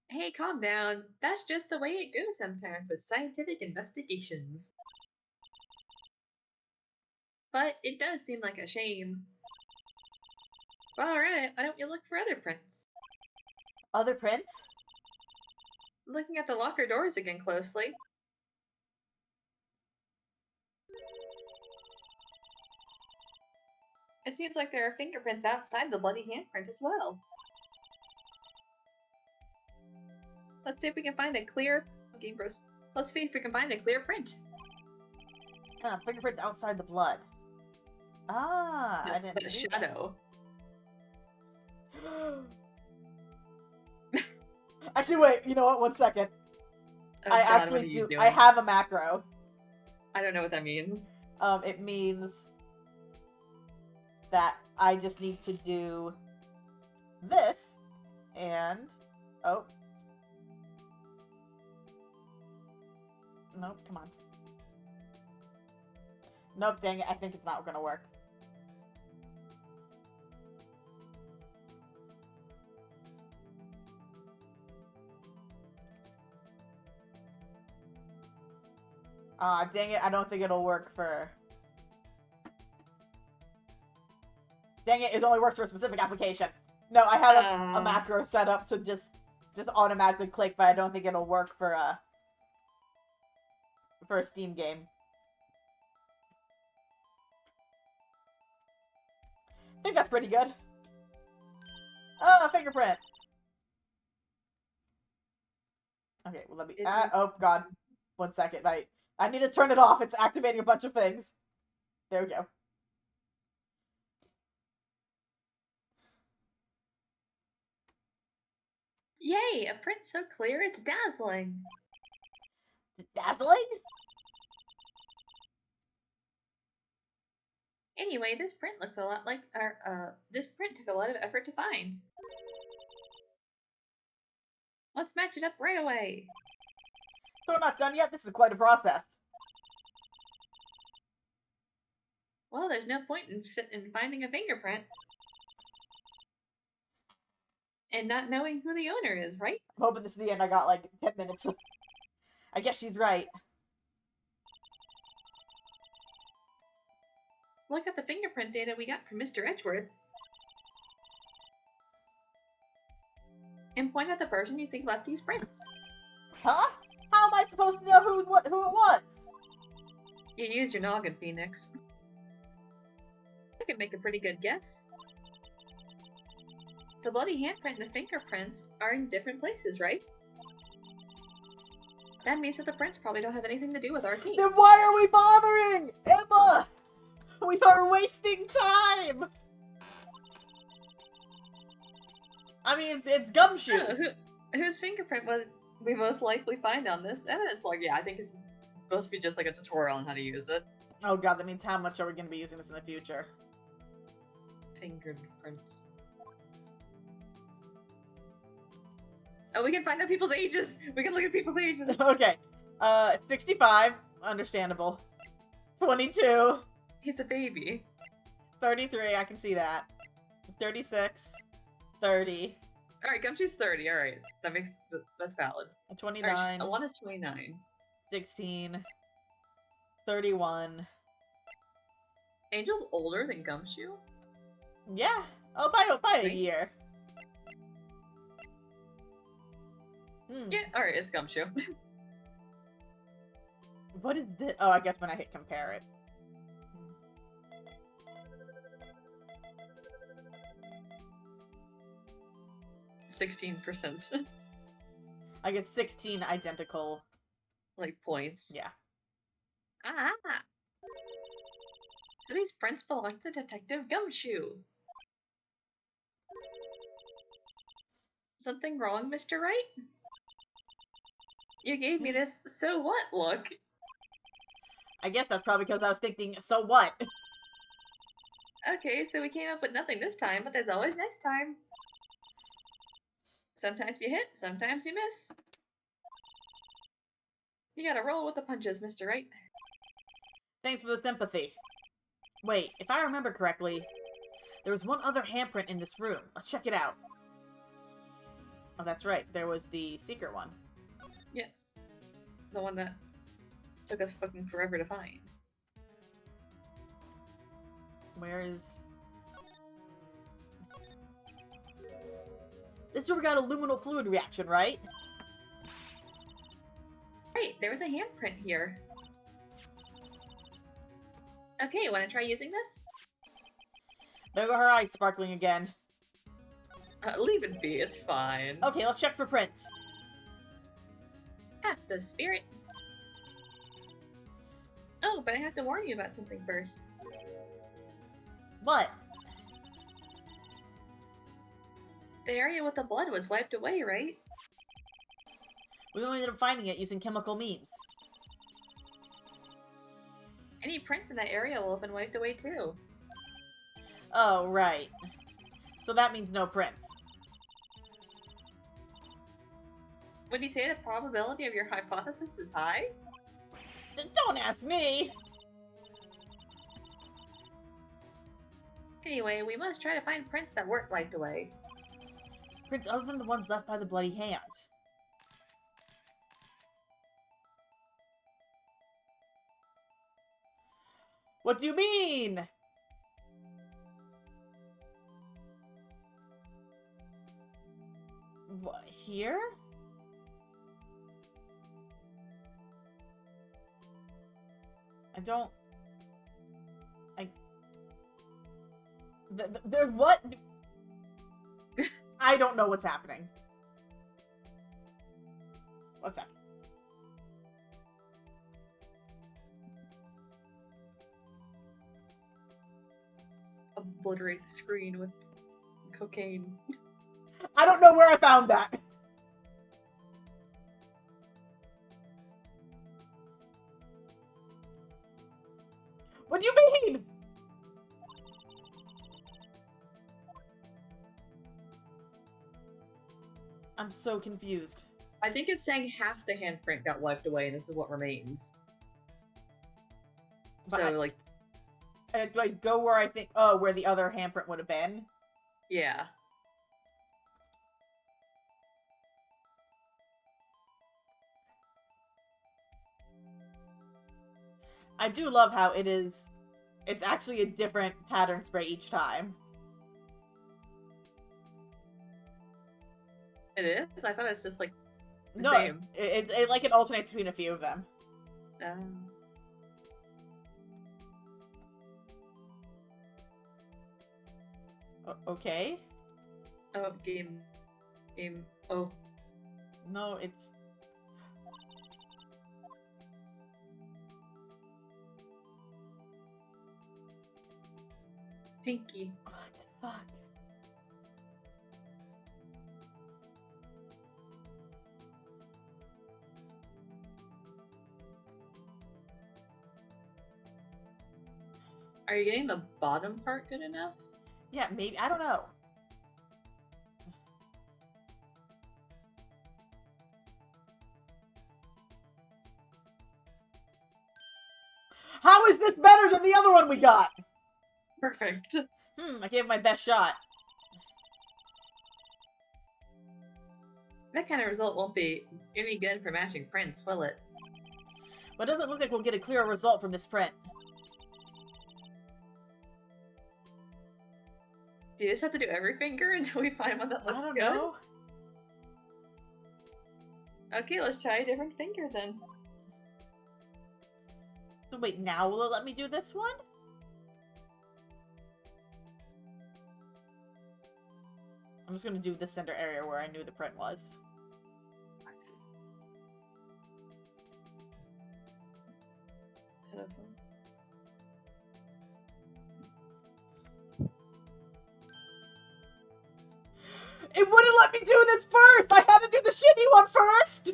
Hey, calm down. That's just the way it goes sometimes with scientific investigations. But it does seem like a shame. While we're at it, why don't you look for other prints? Other prints? Looking at the locker doors again closely. It seems like there are fingerprints outside the bloody handprint as well. Let's see if we can find a clear... Game Bros. Let's see if we can find a clear print. Fingerprints outside the blood. Ah, I didn't The see shadow. that. Actually, wait, you know what? 1 second. Oh, I God, actually what are you do. doing? I have a macro. I don't know what that means. It means that I just need to do this, and... Oh. Nope, come on. Nope, dang it. I think it's not gonna work. Dang it. I don't think it'll work for... Dang it, it only works for a specific application. No, I had a macro set up to just automatically click, but I don't think it'll work for a Steam game. I think that's pretty good. Oh, a fingerprint! Okay, well, let me... oh, God. 1 second. I need to turn it off. It's activating a bunch of things. There we go. Yay! A print so clear it's dazzling. Dazzling? Anyway, this print looks a lot like this print took a lot of effort to find. Let's match it up right away. So we're not done yet? This is quite a process. Well, there's no point in finding a fingerprint. And not knowing who the owner is, right? I'm hoping this is the end. I got like 10 minutes. I guess she's right. Look at the fingerprint data we got from Mr. Edgeworth. And point at the person you think left these prints. Huh? How am I supposed to know who it was? You used your noggin, Phoenix. I could make a pretty good guess. The bloody handprint and the fingerprints are in different places, right? That means that the prints probably don't have anything to do with our case. Then why are we bothering? Emma! We are wasting time! I mean, it's Gumshoes. Oh, whose fingerprint would we most likely find on this evidence log? Yeah, I think it's supposed to be just like a tutorial on how to use it. Oh god, that means how much are we going to be using this in the future? Fingerprints. Oh, we can find out people's ages! We can look at people's ages! Okay. 65. Understandable. 22. He's a baby. 33, I can see that. 36. 30. Alright, Gumshoe's 30, alright. That's valid. 29. Right, Alana's 29. 16. 31. Angel's older than Gumshoe? Yeah. Oh, by a year. Yeah, alright, it's Gumshoe. What is this? Oh, I guess when I hit compare it. 16%. I get 16 identical. Like, points. Yeah. Ah! So these prints belong to Detective Gumshoe. Something wrong, Mr. Wright? You gave me this so what look. I guess that's probably because I was thinking, so what? Okay, so we came up with nothing this time, but there's always next time. Sometimes you hit, sometimes you miss. You gotta roll with the punches, Mr. Wright. Thanks for the sympathy. Wait, if I remember correctly, there was one other handprint in this room. Let's check it out. Oh, that's right. There was the secret one. Yes. The one that took us fucking forever to find. Where is... This is where we got a luminal fluid reaction, right? Right, there was a handprint here. Okay, wanna try using this? There go her eyes sparkling again. Leave it be, it's fine. Okay, let's check for prints. That's the spirit. Oh, but I have to warn you about something first. What? The area with the blood was wiped away, right? We only ended up finding it using chemical means. Any prints in that area will have been wiped away too. Oh, right. So that means no prints. Would you say the probability of your hypothesis is high? Don't ask me! Anyway, we must try to find prints that weren't wiped away. Prints other than the ones left by the bloody hand. What do you mean? What, here? I don't... There, what? I don't know what's happening. What's that? Obliterate the screen with cocaine. I don't know where I found that. What do you mean? I'm so confused. I think it's saying half the handprint got wiped away and this is what remains. But So, like... do I go where I think... Oh, where the other handprint would have been? Yeah. I do love how it is... It's actually a different pattern spray each time. It is? I thought it was just, like, the No, same. it like it alternates between a few of them. Okay. Oh, game. Oh. No, it's... Pinky. What the fuck? Are you getting the bottom part good enough? Yeah, maybe. I don't know. How is this better than the other one we got? Perfect. I gave it my best shot. That kind of result won't be any good for matching prints, will it? But it doesn't look like we'll get a clear result from this print. Do you just have to do every finger until we find one that looks I don't good? know. Okay, let's try a different finger then. So wait, now will it let me do this one? I'm just gonna do the center area where I knew the print was. It wouldn't let me do this first! I had to do the shitty one first!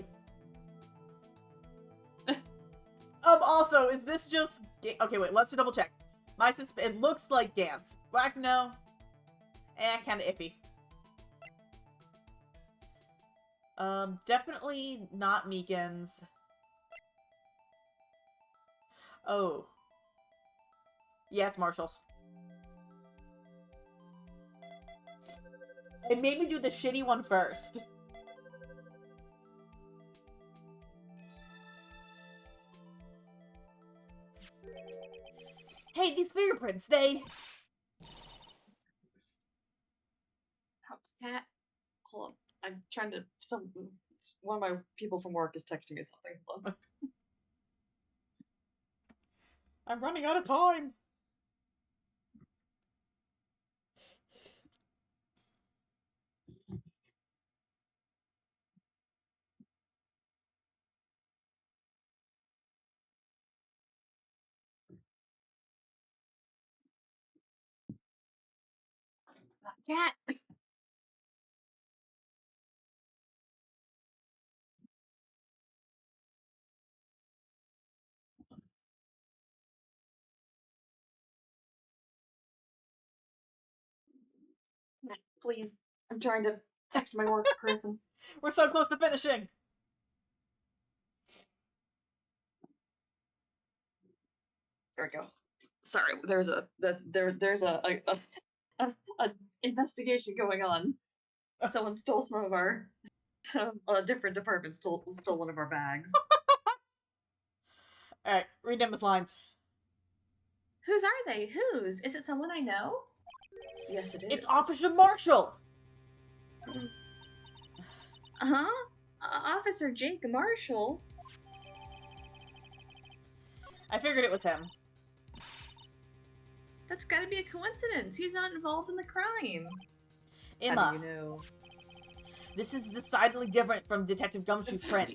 Also, is this just... Okay, wait, let's double check. It looks like Gantz. Black, no. Kinda iffy. Definitely not Meekin's. Oh. Yeah, it's Marshall's. It made me do the shitty one first. Hey, these fingerprints, they... Cat. Hold on. I'm trying to... One of my people from work is texting me something. Hold on. I'm running out of time. Cat! Please. I'm trying to text my work person. We're so close to finishing. There we go. Sorry, there's a an investigation going on. Someone stole a different department stole one of our bags. Alright, read Emma's lines. Whose are they? Whose? Is it someone I know? Yes, it is. It's Officer Marshall! Uh-huh. Officer Jake Marshall. I figured it was him. That's gotta be a coincidence. He's not involved in the crime. Emma, How do you know? this is decidedly different from Detective Gumshoe's prints.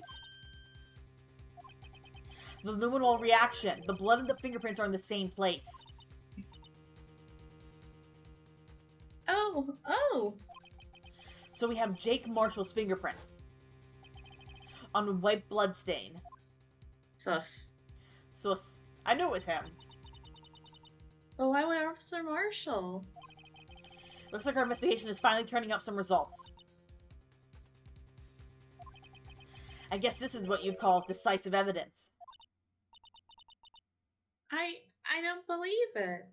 The luminol reaction. The blood and the fingerprints are in the same place. Oh. So we have Jake Marshall's fingerprints on a white bloodstain. Sus. So I knew it was him. Well, why would Officer Marshall? Looks like our investigation is finally turning up some results. I guess this is what you'd call decisive evidence. I don't believe it.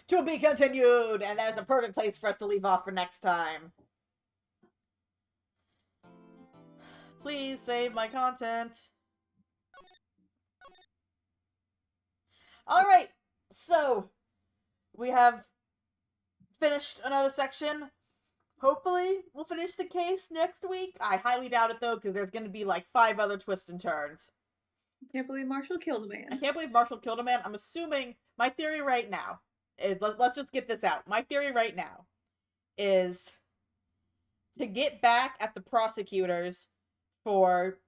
To be continued, and that is a perfect place for us to leave off for next time. Please save my content. Alright, so we have finished another section. Hopefully, we'll finish the case next week. I highly doubt it, though, because there's going to be like 5 other twists and turns. I can't believe Marshall killed a man. I can't believe Marshall killed a man. I'm assuming, my theory right now is, let's just get this out. My theory right now is to get back at the prosecutors for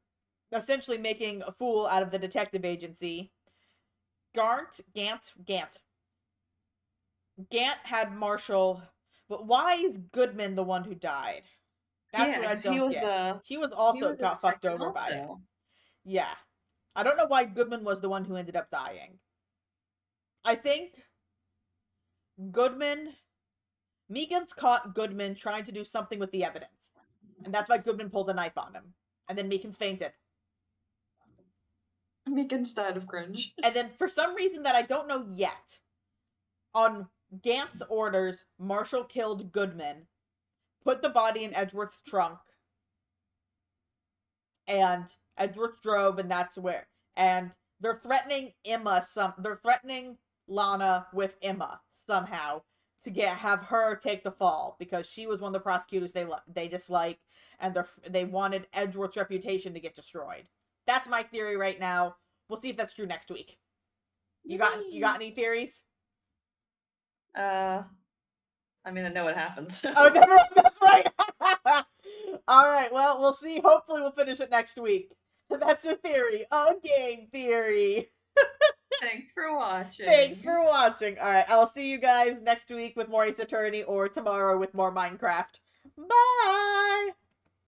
essentially making a fool out of the detective agency. Gant had Marshall, but why is Goodman the one who died? That's what I don't get. He was also got fucked over by it. Yeah. I don't know why Goodman was the one who ended up dying. I think Meekins caught Goodman trying to do something with the evidence. And that's why Goodman pulled a knife on him. And then Meekins fainted. Meekins died of cringe. And then, for some reason that I don't know yet, on Gant's orders, Marshall killed Goodman, put the body in Edgeworth's trunk, and Edgeworth drove, and that's where. And they're threatening they're threatening Lana with Emma somehow to have her take the fall because she was one of the prosecutors they dislike, and they wanted Edgeworth's reputation to get destroyed. That's my theory right now. We'll see if that's true next week. You got any theories? I mean, I know what happens. Oh, never mind. That's right. All right. Well, we'll see. Hopefully, we'll finish it next week. That's your theory. A game theory. Thanks for watching. Thanks for watching. All right. I'll see you guys next week with more Ace Attorney or tomorrow with more Minecraft. Bye.